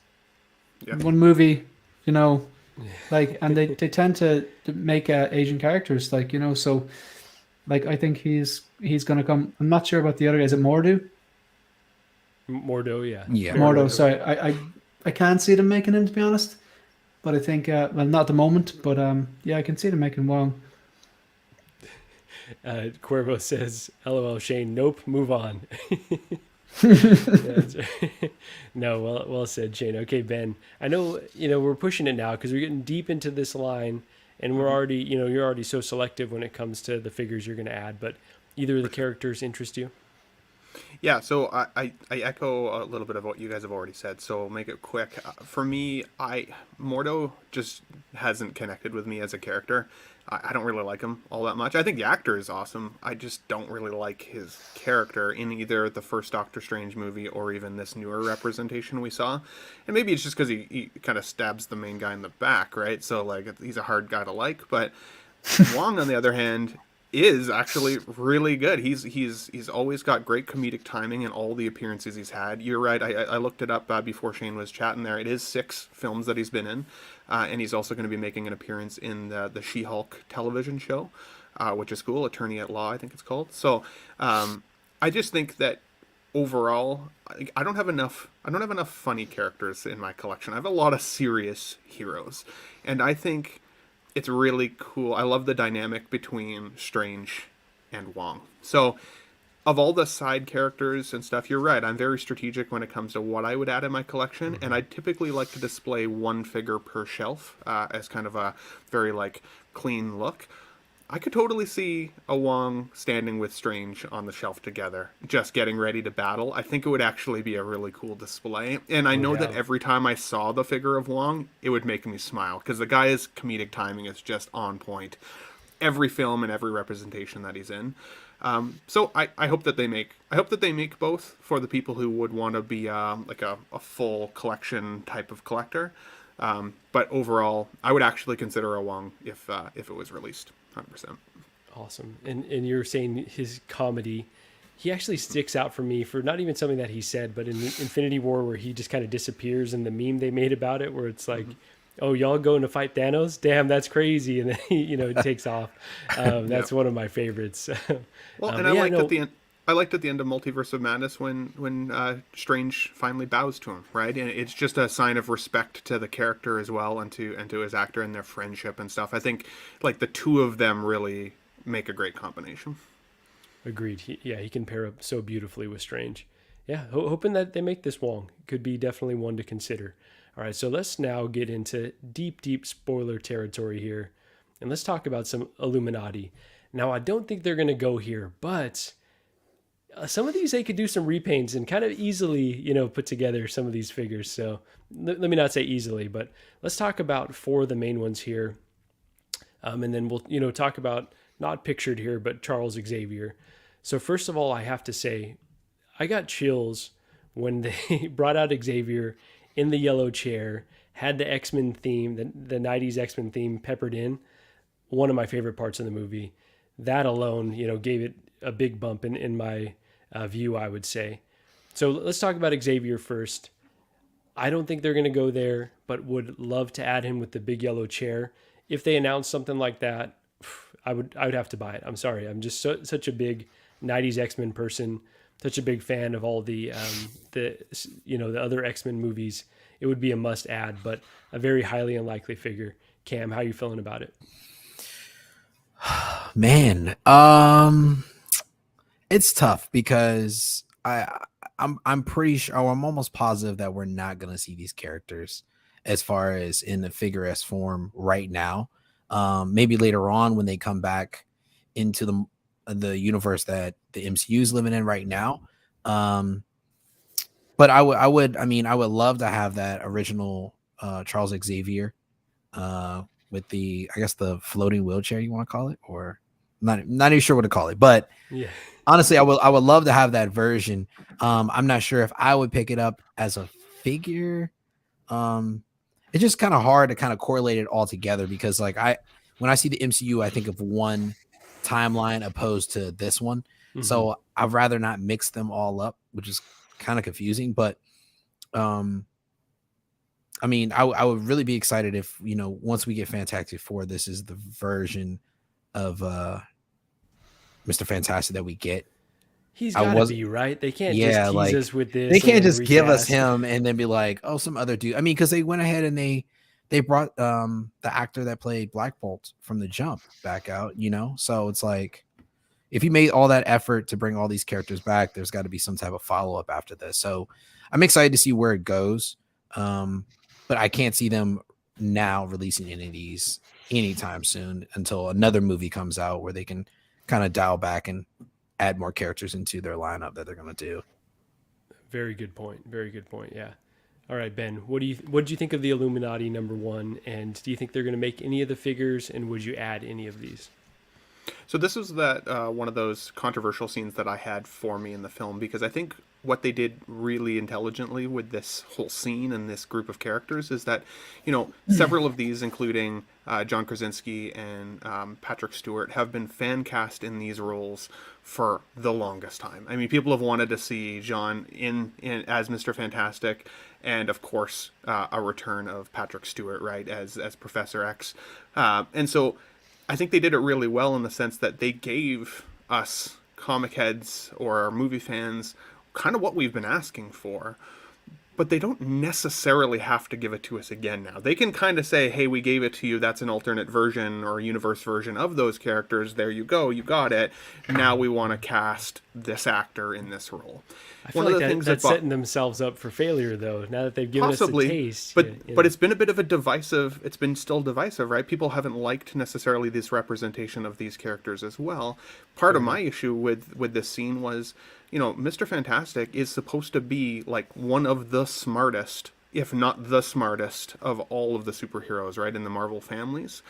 one movie, and they tend to make Asian characters, so I think he's going to come. I'm not sure about the other guy. Is it Mordo? Mordo, yeah. Yeah. Mordo, sorry. I can't see them making him, to be honest. But I think, not at the moment, but I can see them making Wong. Cuervo says, LOL, Shane, nope, move on. No, well said, Shane. Okay, Ben, I know, we're pushing it now because we're getting deep into this line and we're already, you're already so selective when it comes to the figures you're going to add, but either of the characters interest you? Yeah, so I echo a little bit of what you guys have already said, so make it quick. For me, Mordo just hasn't connected with me as a character. I don't really like him all that much. I think the actor is awesome. I just don't really like his character in either the first Doctor Strange movie or even this newer representation we saw. And maybe it's just because he kind of stabs the main guy in the back, right? So, he's a hard guy to like. But Wong, on the other hand, is actually really good. He's always got great comedic timing in all the appearances he's had. You're right. I looked it up before Shane was chatting there. It is 6 films that he's been in. and he's also going to be making an appearance in the She-Hulk television show, which is cool. Attorney at Law, I think it's called. So I just think that overall, I don't have enough funny characters in my collection. I have a lot of serious heroes, and I think it's really cool. I love the dynamic between Strange and Wong. So of all the side characters and stuff, you're right. I'm very strategic when it comes to what I would add in my collection, and I typically like to display one figure per shelf as kind of a very like clean look. I could totally see a Wong standing with Strange on the shelf together, just getting ready to battle. I think it would actually be a really cool display. And I know that every time I saw the figure of Wong, it would make me smile, because the guy's comedic timing is just on point. Every film and every representation that he's in. So I hope that they make both for the people who would want to be like a full collection type of collector. But overall, I would actually consider a Wong if it was released. 100%. Awesome. And you're saying his comedy, he actually sticks out for me for not even something that he said, but in Infinity War, where he just kind of disappears, and the meme they made about it, where it's like, oh, y'all going to fight Thanos? Damn, that's crazy. And then he, takes off. That's one of my favorites. Well, and I liked at the end of Multiverse of Madness when Strange finally bows to him, right? And it's just a sign of respect to the character as well, and to his actor and their friendship and stuff. I think like the two of them really make a great combination. Agreed. He can pair up so beautifully with Strange. Yeah, hoping that they make this Wong. Could be definitely one to consider. All right, so let's now get into deep spoiler territory here, and let's talk about some Illuminati. Now, I don't think they're going to go here, but some of these they could do some repaints and kind of easily, put together some of these figures. So let me not say easily, but let's talk about 4 of the main ones here, and then we'll, talk about not pictured here, but Charles Xavier. So first of all, I have to say, I got chills when they brought out Xavier in the yellow chair, had the X-Men theme, the 90s X-Men theme peppered in. One of my favorite parts of the movie. That alone, gave it a big bump in my view, I would say. So let's talk about Xavier first. I don't think they're going to go there, but would love to add him with the big yellow chair. If they announce something like that, I would have to buy it. I'm sorry. I'm just such a big 90s X-Men person, such a big fan of all the other X-Men movies. It would be a must add, but a very highly unlikely figure. Cam, how are you feeling about it? Man, it's tough because I'm pretty sure, I'm almost positive that we're not going to see these characters as far as in the figure S form right now. Maybe later on when they come back into the universe that the MCU is living in right now. But I would love to have that original Charles Xavier with the, I guess, the floating wheelchair, you want to call it, or not even sure what to call it, but yeah. Honestly, I would love to have that version. I'm not sure if I would pick it up as a figure. It's just kind of hard to kind of correlate it all together, because like when I see the MCU, I think of one timeline opposed to this one. Mm-hmm. So I'd rather not mix them all up, which is kind of confusing. But I would really be excited if, once we get Fantastic Four, this is the version of Mr. Fantastic that we get. He's got to be, right? They can't just tease us with this. They can't just give us him and then be like, oh, some other dude. I mean, because they went ahead and they brought the actor that played Black Bolt from The Jump back out, So it's like, if you made all that effort to bring all these characters back, there's got to be some type of follow-up after this. So I'm excited to see where it goes. But I can't see them now releasing any of these anytime soon until another movie comes out where they can kind of dial back and add more characters into their lineup that they're going to do. Very good point. Very good point. Yeah. All right, Ben, what did you think of the Illuminati #1? And do you think they're going to make any of the figures, and would you add any of these? So this was that one of those controversial scenes that I had for me in the film, because I think what they did really intelligently with this whole scene and this group of characters is that, you know, several of these, including John Krasinski and Patrick Stewart, have been fan cast in these roles for the longest time. I mean, people have wanted to see John in as Mr. Fantastic, and of course, a return of Patrick Stewart, right, as Professor X. And so I think they did it really well in the sense that they gave us comic heads or movie fans kind of what we've been asking for, but they don't necessarily have to give it to us again now. They can kind of say, hey, we gave it to you, that's an alternate version or a universe version of those characters, there you go, you got it, now we want to cast this actor in this role. I feel like that's setting themselves up for failure, though, now that they've given us a taste. But it's been a bit of a divisive, it's been still divisive, right? People haven't liked necessarily this representation of these characters as well. Part of my issue with this scene was, you know, Mr. Fantastic is supposed to be like one of the smartest, if not the smartest, of all of the superheroes, right, in the Marvel families.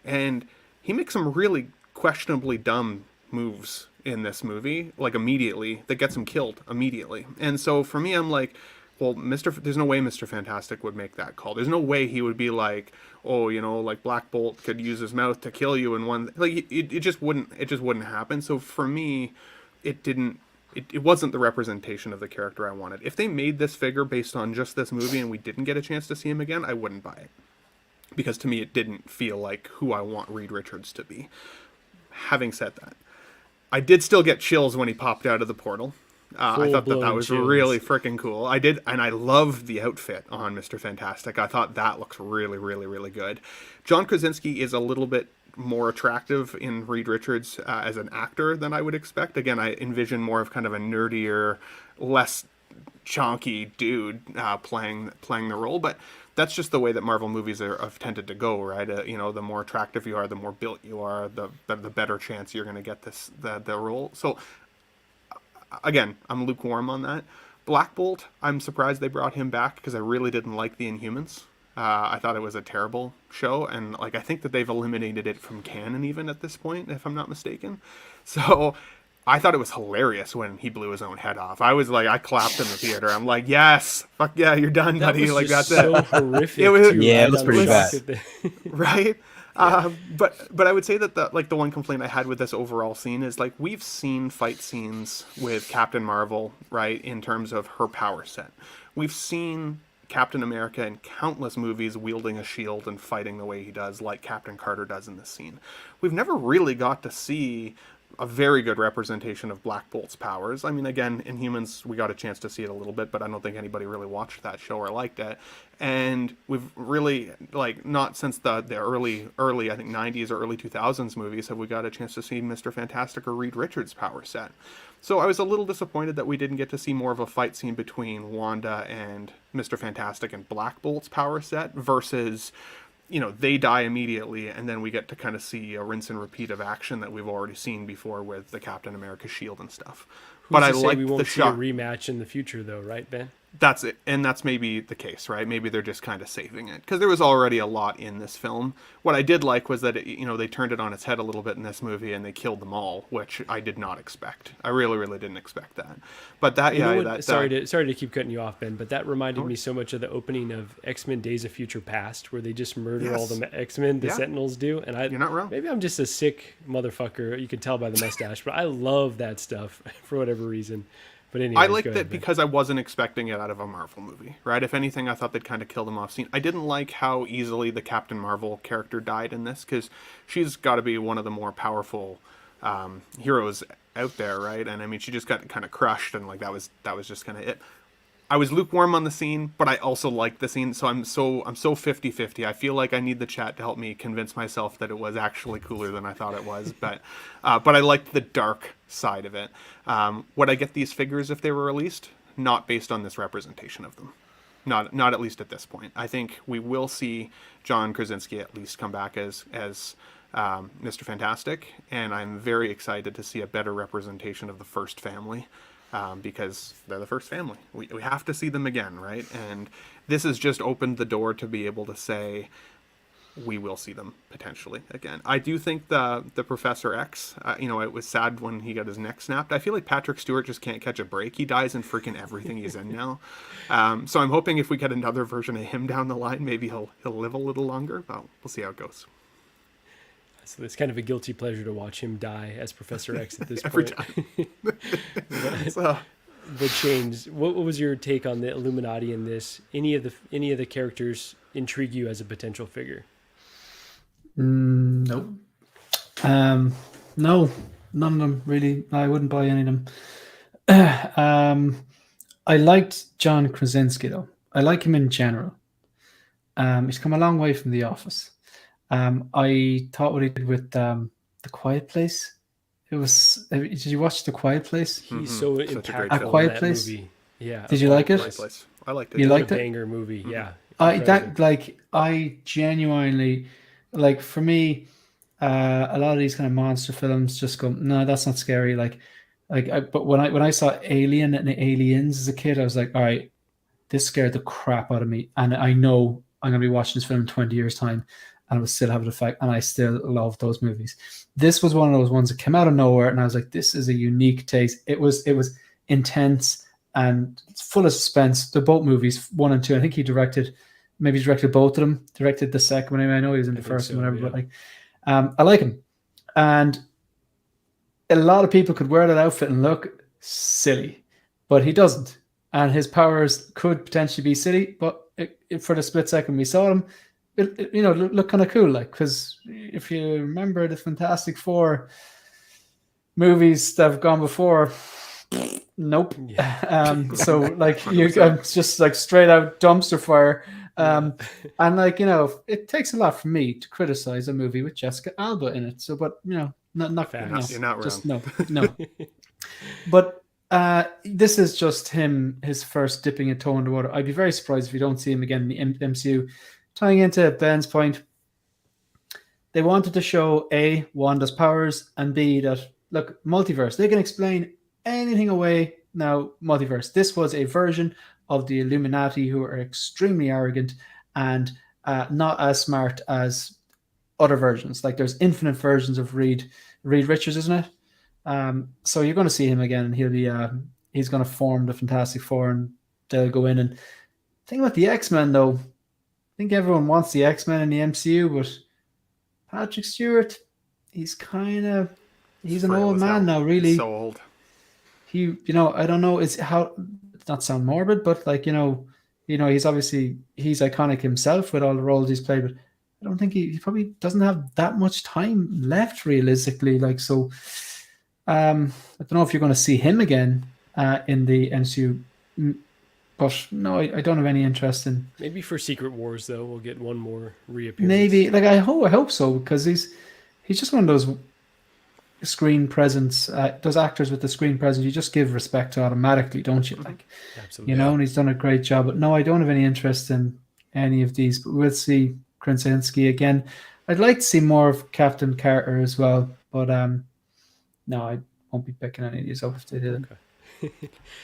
And he makes some really questionably dumb moves in this movie, like immediately, that gets him killed immediately. And so for me, I'm like, well, there's no way Mr. Fantastic would make that call. There's no way he would be like, oh, you know, like Black Bolt could use his mouth to kill you in one, like it just wouldn't happen. So for me, it wasn't the representation of the character I wanted. If they made this figure based on just this movie and we didn't get a chance to see him again, I wouldn't buy it. Because to me, it didn't feel like who I want Reed Richards to be. Having said that, I did still get chills when he popped out of the portal. I thought that was chills. Really freaking cool. I did, and I loved the outfit on Mr. Fantastic. I thought that looks really, really, really good. John Krasinski is a little bit more attractive in Reed Richards as an actor than I would expect. Again, I envision more of kind of a nerdier, less chonky dude playing the role, but that's just the way that Marvel movies have tended to go, right? You know, the more attractive you are, the more built you are, the better chance you're going to get the role. So again, I'm lukewarm on that. Black Bolt, I'm surprised they brought him back because I really didn't like the Inhumans. I thought it was a terrible show, and like I think that they've eliminated it from canon even at this point, if I'm not mistaken. So I thought it was hilarious when he blew his own head off. I was like, I clapped in the theater. I'm like, yes, fuck yeah, you're done, buddy. Like that's so horrific. It was pretty bad, right? Yeah. But I would say that the one complaint I had with this overall scene is like we've seen fight scenes with Captain Marvel, right, in terms of her power set. We've seen Captain America in countless movies wielding a shield and fighting the way he does, like Captain Carter does in this scene. We've never really got to see a very good representation of Black Bolt's powers. I mean, again, in Humans, we got a chance to see it a little bit, but I don't think anybody really watched that show or liked it. And we've really, like, not since the early, I think, 90s or early 2000s movies have we got a chance to see Mr. Fantastic or Reed Richards' power set. So I was a little disappointed that we didn't get to see more of a fight scene between Wanda and Mr. Fantastic and Black Bolt's power set versus, you know, they die immediately and then we get to kind of see a rinse and repeat of action that we've already seen before with the Captain America shield and stuff. But I like we won't see a rematch in the future though, right, Ben? That's it. And that's maybe the case, right? Maybe they're just kind of saving it because there was already a lot in this film. What I did like was that, they turned it on its head a little bit in this movie and they killed them all, which I did not expect. I really, really didn't expect that. But sorry to keep cutting you off, Ben, but that reminded me so much of the opening of X-Men Days of Future Past, where they just murder all the X-Men, the Sentinels do. And you're not wrong. Maybe I'm just a sick motherfucker. You can tell by the mustache, but I love that stuff for whatever reason. But anyways, I liked it because I wasn't expecting it out of a Marvel movie, right? If anything, I thought they'd kind of kill them off scene. I didn't like how easily the Captain Marvel character died in this because she's got to be one of the more powerful heroes out there, right? And I mean, she just got kind of crushed, and like that was just kind of it. I was lukewarm on the scene, but I also liked the scene, so I'm so 50-50. I feel like I need the chat to help me convince myself that it was actually cooler than I thought it was, but I liked the dark side of it. Would I get these figures if they were released? Not based on this representation of them. Not at least at this point. I think we will see John Krasinski at least come back as Mr. Fantastic, and I'm very excited to see a better representation of the first family. Because they're the first family. We have to see them again, right? And this has just opened the door to be able to say, we will see them potentially again. I do think the Professor X, it was sad when he got his neck snapped. I feel like Patrick Stewart just can't catch a break. He dies in freaking everything he's in now. So I'm hoping if we get another version of him down the line, maybe he'll live a little longer. But we'll see how it goes. So it's kind of a guilty pleasure to watch him die as Professor X at this Every point. Time. But James, what was your take on the Illuminati in this? Any of the characters intrigue you as a potential figure? No. No, none of them really. I wouldn't buy any of them. I liked John Krasinski though. I like him in general. He's come a long way from The Office. I thought what he did with The Quiet Place. It was. Did you watch The Quiet Place? He's so impactful A Quiet in that Place? movie. Yeah. Did you like it? Place. I liked it. You liked it? Banger movie. Mm-hmm. Yeah. I genuinely like. For me, a lot of these kind of monster films just go, no, that's not scary. But when I saw Alien and Aliens as a kid, I was like, all right, this scared the crap out of me, and I know I'm going to be watching this film in 20 years' time, and it will still have an effect, and I still love those movies. This was one of those ones that came out of nowhere, and I was like, this is a unique taste. It was intense and full of suspense. They're both movies, 1 and 2. I think he directed both of them. Directed the second one. I know he was in the first one, whatever. Yeah. But I like him, and a lot of people could wear that outfit and look silly, but he doesn't. And his powers could potentially be silly, but for the split second we saw him, it look kind of cool. Like, because if you remember the Fantastic Four movies that have gone before, nope. Yeah. So like just like straight out dumpster fire. And like, it takes a lot for me to criticize a movie with Jessica Alba in it. So, but not you're not just wrong. no. But this is just his first dipping a toe in the water. I'd be very surprised if you don't see him again in the MCU. Tying into Ben's point, they wanted to show A, Wanda's powers, and B, that look, multiverse, they can explain anything away now. Multiverse, this was a version of the Illuminati who are extremely arrogant and not as smart as other versions. Like, there's infinite versions of Reed Richards, isn't it? So you're going to see him again, and he's going to form the Fantastic Four, and they'll go in. And the thing about the X-Men, though, I think everyone wants the X-Men in the MCU, but Patrick Stewart, he's an old man now, really. So old. I don't know, not sound morbid, but like, he's iconic himself with all the roles he's played, but I don't think he probably doesn't have that much time left realistically. Like, so I don't know if you're going to see him again in the MCU, but no, I don't have any interest in. Maybe for Secret Wars though, we'll get one more reappearance. Maybe, like, I hope so, because he's just one of those screen presence, those actors with the screen presence. You just give respect to automatically, don't you? Like, absolutely. And he's done a great job. But no, I don't have any interest in any of these. But we'll see Krasinski again. I'd like to see more of Captain Carter as well, but no, I won't be picking any of these up if they did. Okay.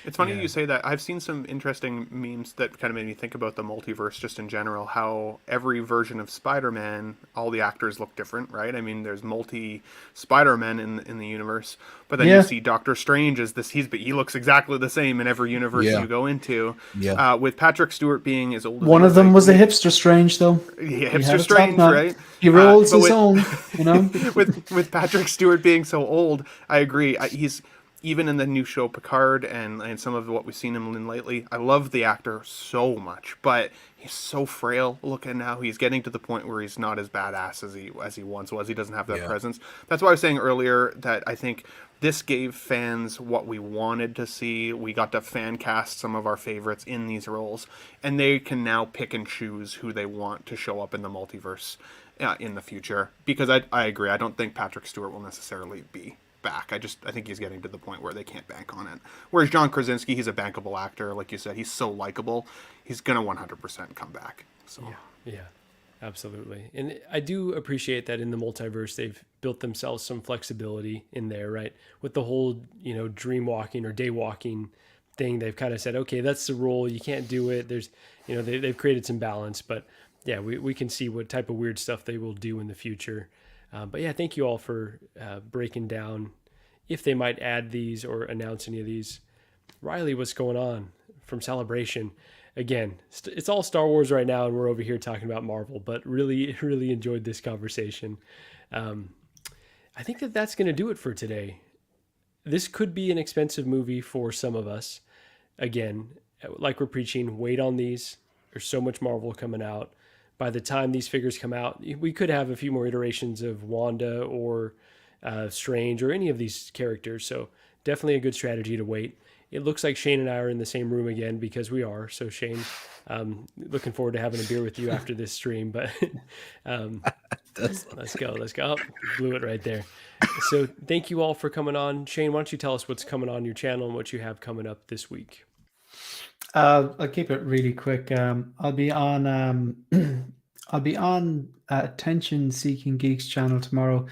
It's funny you say that. I've seen some interesting memes that kind of made me think about the multiverse just in general, how every version of Spider-Man, all the actors look different, right? I mean, there's multi-Spider-Man in the universe, but then you see Doctor Strange as this, he looks exactly the same in every universe you go into. Yeah. With Patrick Stewart being as old as one of them was a hipster Strange, though. Yeah, hipster Strange, right? He rolls his own, with Patrick Stewart being so old, I agree. He's even in the new show Picard and some of what we've seen him in lately, I love the actor so much, but he's so frail looking now. He's getting to the point where he's not as badass as he once was. He doesn't have that presence. That's why I was saying earlier that I think this gave fans what we wanted to see. We got to fan cast some of our favorites in these roles, and they can now pick and choose who they want to show up in the multiverse in the future. Because I agree. I don't think Patrick Stewart will necessarily be back. I think he's getting to the point where they can't bank on it. Whereas John Krasinski, he's a bankable actor. Like you said, he's so likable. He's going to 100% come back. So Yeah, absolutely. And I do appreciate that in the multiverse, they've built themselves some flexibility in there, right? With the whole, dream walking or day walking thing, they've kind of said, okay, that's the rule. You can't do it. There's, they've created some balance, but yeah, we can see what type of weird stuff they will do in the future. But yeah, thank you all for breaking down if they might add these or announce any of these. Riley, what's going on from Celebration? Again, it's all Star Wars right now, and we're over here talking about Marvel, but really, really enjoyed this conversation. I think that's going to do it for today. This could be an expensive movie for some of us. Again, like we're preaching, wait on these. There's so much Marvel coming out. By the time these figures come out, we could have a few more iterations of Wanda or Strange or any of these characters. So definitely a good strategy to wait. It looks like Shane and I are in the same room again because we are. So Shane, looking forward to having a beer with you after this stream. But let's go. Oh, blew it right there. So thank you all for coming on. Shane, why don't you tell us what's coming on your channel and what you have coming up this week? I'll keep it really quick. I'll be on Attention Seeking Geeks channel tomorrow.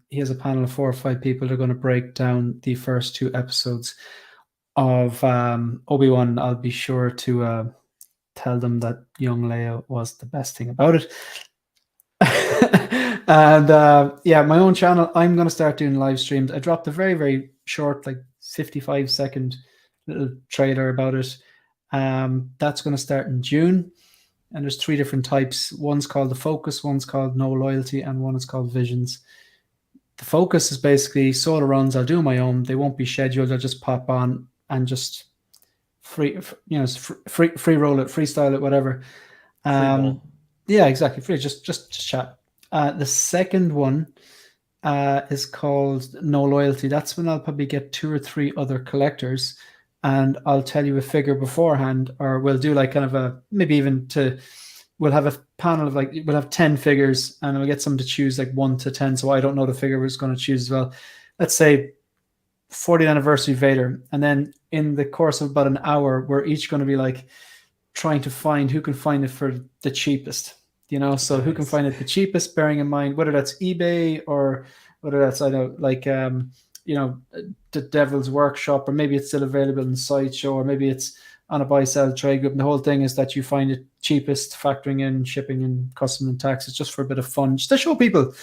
He has a panel of 4 or 5 people that are going to break down the first 2 episodes of Obi-Wan. I'll be sure to tell them that young Leia was the best thing about it. And my own channel, I'm going to start doing live streams. I dropped a very, very short, like 55-second little trailer about it. That's going to start in June. And there's 3 different types. One's called The Focus, one's called No Loyalty, and one is called Visions. The Focus is basically solo runs. I'll do my own. They won't be scheduled. I'll just pop on and just free roll it, freestyle it, whatever. Yeah, exactly. Free, just chat. The second one is called No Loyalty. That's when I'll probably get 2 or 3 other collectors, and I'll tell you a figure beforehand, or we'll do like kind of a, maybe even we'll have a panel of we'll have 10 figures, and we'll get some to choose like 1 to 10. So I don't know the figure we're going to choose as well. Let's say 40th anniversary Vader. And then in the course of about an hour, we're each going to be like trying to find who can find it for the cheapest, so nice. Who can find it the cheapest, bearing in mind whether that's eBay or whether that's, the Devil's Workshop, or maybe it's still available in Sideshow, or maybe it's on a buy-sell trade group. And the whole thing is that you find it cheapest, factoring in shipping and custom and taxes, just for a bit of fun, just to show people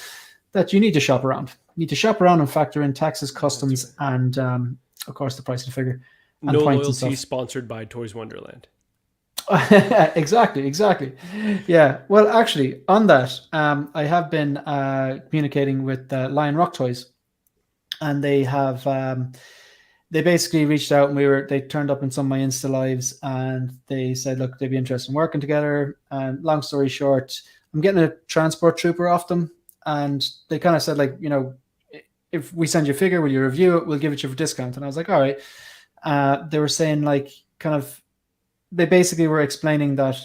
that you need to shop around. You need to shop around and factor in taxes, customs, right. And of course the price of the figure. And No Loyalty sponsored by Toys Wonderland. Exactly. Yeah. Well, actually, on that, I have been communicating with Lion Rock Toys. And they have, they basically reached out, and they turned up in some of my Insta lives, and they said, look, they'd be interested in working together. And long story short, I'm getting a transport trooper off them, and they kind of said, if we send you a figure, will you review it? We'll give it you for discount. And I was like, all right. They were saying they basically were explaining that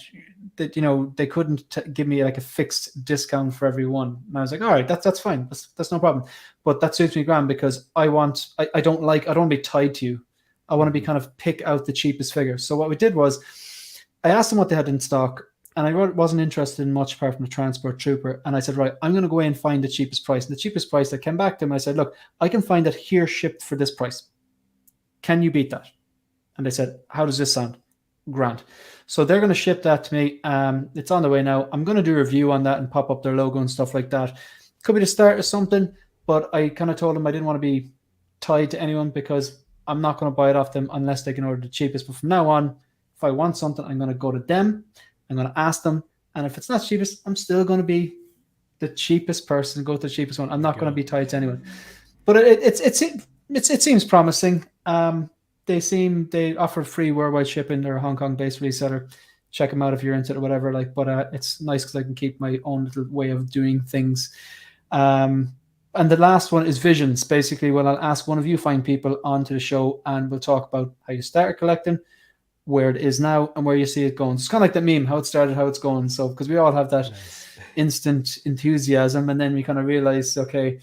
they couldn't give me like a fixed discount for every one. And I was like, all right, that's fine. That's no problem. But that suits me grand, because I don't want to be tied to you. I want to be kind of pick out the cheapest figure. So what we did was I asked them what they had in stock, and I wasn't interested in much apart from the transport trooper. And I said, right, I'm going to go away and find the cheapest price. And the cheapest price, I came back to them. I said, look, I can find that here shipped for this price. Can you beat that? And they said, how does this sound? Grand. So they're going to ship that to me. It's on the way now. I'm going to do a review on that and pop up their logo and stuff like that. Could be the start of something, but I kind of told them I didn't want to be tied to anyone, because I'm not going to buy it off them unless they can order the cheapest. But from now on, if I want something, I'm going to go to them. I'm going to ask them. And if it's not cheapest, I'm still going to be the cheapest person, go to the cheapest one. I'm not going to be tied to anyone. But it seems promising. They offer free worldwide shipping. They're a Hong Kong-based reseller. Check them out if you're into it or whatever. But it's nice because I can keep my own little way of doing things. And the last one is Visions. Basically, I'll ask one of you find people onto the show, and we'll talk about how you started collecting, where it is now, and where you see it going. So it's kind of like the meme, how it started, how it's going. So because we all have that instant enthusiasm, and then we kind of realize, okay,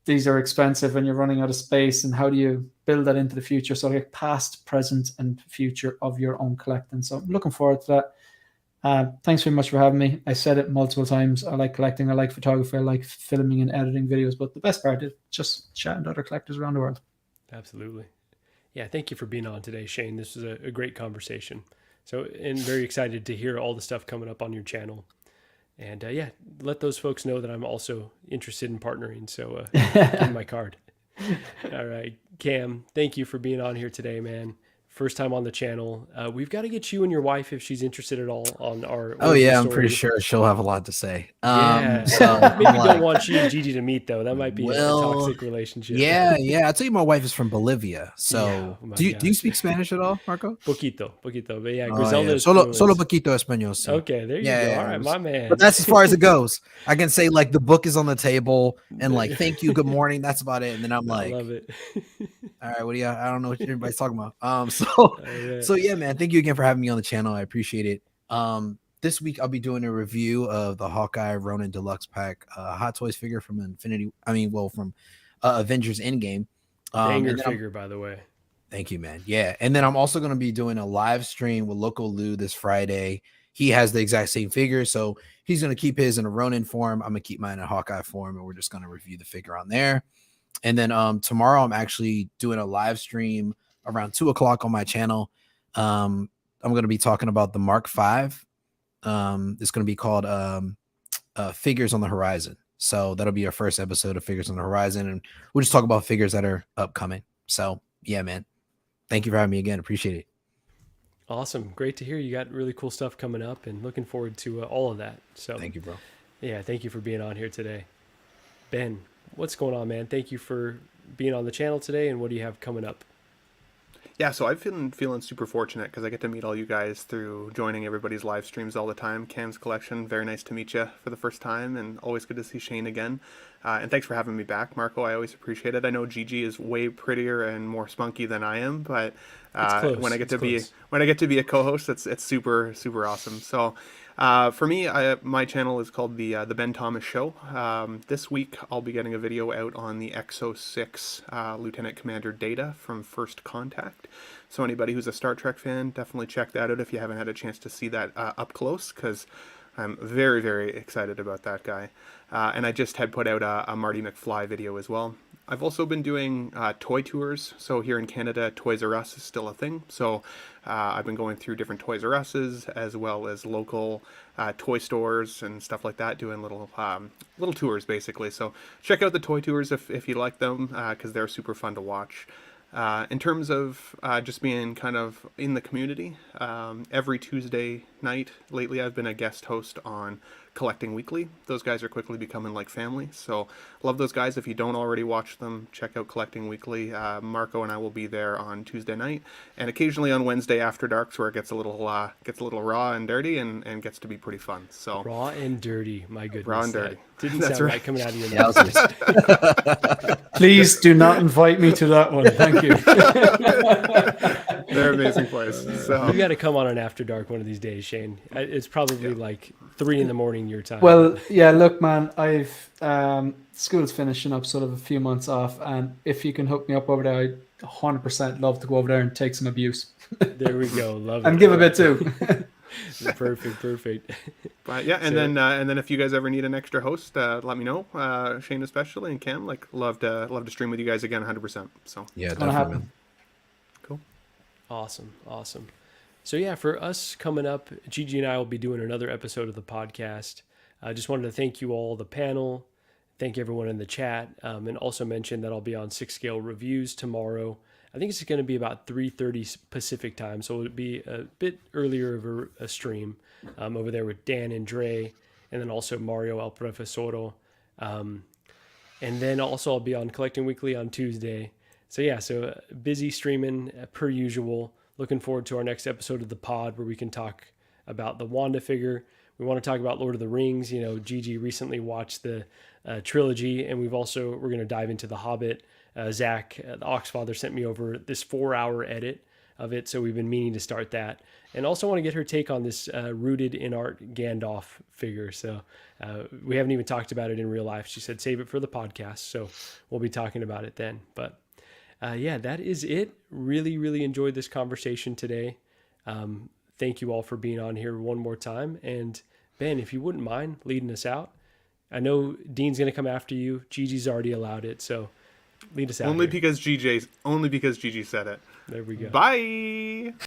these are expensive and you're running out of space, and how do you build that into the future? So like past, present, and future of your own collecting. So I'm looking forward to that. Thanks very much for having me. I said it multiple times. I like collecting. I like photography. I like filming and editing videos. But the best part is just chatting to other collectors around the world. Absolutely. Yeah, thank you for being on today, Shane. This was a great conversation. So, and very excited to hear all the stuff coming up on your channel. And yeah, let those folks know that I'm also interested in partnering. So give me my card. All right, Cam, thank you for being on here today, man. First time on the channel. We've got to get you and your wife, if she's interested at all, on our yeah, story. I'm pretty sure she'll have a lot to say. Yeah. So maybe don't want you and Gigi to meet though. That might be a toxic relationship. Yeah. I'll tell you, my wife is from Bolivia. So do you speak Spanish at all, Marco? Poquito. But yeah, Griselda is solo poquito español. Sí. Okay, there you go. All right, my man. But that's as far as it goes. I can say like the book is on the table and like thank you, good morning. That's about it. And then I'm like, I love it. All right, I don't know what everybody's talking about. So yeah, man, thank you again for having me on the channel. I appreciate it. This week I'll be doing a review of the Hawkeye Ronin Deluxe Pack Hot Toys figure from from Avengers Endgame. Banger figure, by the way. Thank you, man. Yeah, and then I'm also going to be doing a live stream with Loco Lou this Friday. He has the exact same figure, so he's going to keep his in a Ronin form. I'm going to keep mine in a Hawkeye form, and we're just going to review the figure on there. And then tomorrow I'm actually doing a live stream around 2:00 on my channel. I'm going to be talking about the Mark V. It's going to be called Figures on the Horizon. So that'll be our first episode of Figures on the Horizon, and we'll just talk about figures that are upcoming. So yeah, man, thank you for having me again. Appreciate it. Awesome. Great to hear. You got really cool stuff coming up, and looking forward to all of that. So thank you, bro. Yeah, thank you for being on here today. Ben, what's going on, man? Thank you for being on the channel today, and what do you have coming up? Yeah, so I've been feeling super fortunate because I get to meet all you guys through joining everybody's live streams all the time. Cam's Collection, very nice to meet you for the first time, and always good to see Shane again. And thanks for having me back, Marco. I always appreciate it. I know Gigi is way prettier and more spunky than I am, but when I get to be a co-host, it's super awesome. So for me, my channel is called the Ben Thomas Show. This week I'll be getting a video out on the XO6 Lieutenant Commander Data from First Contact. So anybody who's a Star Trek fan, definitely check that out if you haven't had a chance to see that up close, because I'm very excited about that guy. And I just had put out a Marty McFly video as well. I've also been doing toy tours. So here in Canada, Toys R Us is still a thing. So I've been going through different Toys R Us's as well as local toy stores and stuff like that, doing little tours basically. So check out the toy tours if you like them, because they're super fun to watch. In terms of just being kind of in the community, every Tuesday night lately I've been a guest host on Collecting Weekly. Those guys are quickly becoming like family, so love those guys. If you don't already watch them, check out Collecting Weekly. Marco and I will be there on Tuesday night, and occasionally on Wednesday after darks, where it gets a little raw and dirty, and gets to be pretty fun. So raw and dirty, my goodness. Raw and dirty. Didn't sound right coming out of your mouth. Please do not invite me to that one. Thank you. They're amazing place. So you got to come on an After Dark one of these days, Shane. It's probably like 3 a.m. your time. Well, yeah, look, man, I've school's finishing up, sort of a few months off, and if you can hook me up over there, I'd 100% love to go over there and take some abuse. There we go. Love it. And give a bit too. Perfect. But yeah, and then if you guys ever need an extra host, let me know. Shane especially, and Cam, love to stream with you guys again 100%. So yeah, definitely. Cool. Awesome. So yeah, for us coming up, Gigi and I will be doing another episode of the podcast. I just wanted to thank you all, the panel, thank everyone in the chat, and also mention that I'll be on 6 Scale Reviews tomorrow. I think it's going to be about 3:30 Pacific time, so it'll be a bit earlier of a stream over there with Dan and Dre, and then also Mario El Profesoro. And then also I'll be on Collecting Weekly on Tuesday. So yeah, busy streaming per usual. Looking forward to our next episode of the pod where we can talk about the Wanda figure. We want to talk about Lord of the Rings. You know, Gigi recently watched the trilogy, and we're going to dive into The Hobbit. Zach, the Oxfather, sent me over this 4-hour edit of it, so we've been meaning to start that. And also want to get her take on this rooted InArt Gandalf figure. So we haven't even talked about it in real life. She said save it for the podcast, so we'll be talking about it then. But yeah, that is it. Really enjoyed this conversation today. Thank you all for being on here one more time. And Ben, if you wouldn't mind leading us out. I know Dean's going to come after you. Gigi's already allowed it, so lead us out. Only because Gigi said it. There we go. Bye.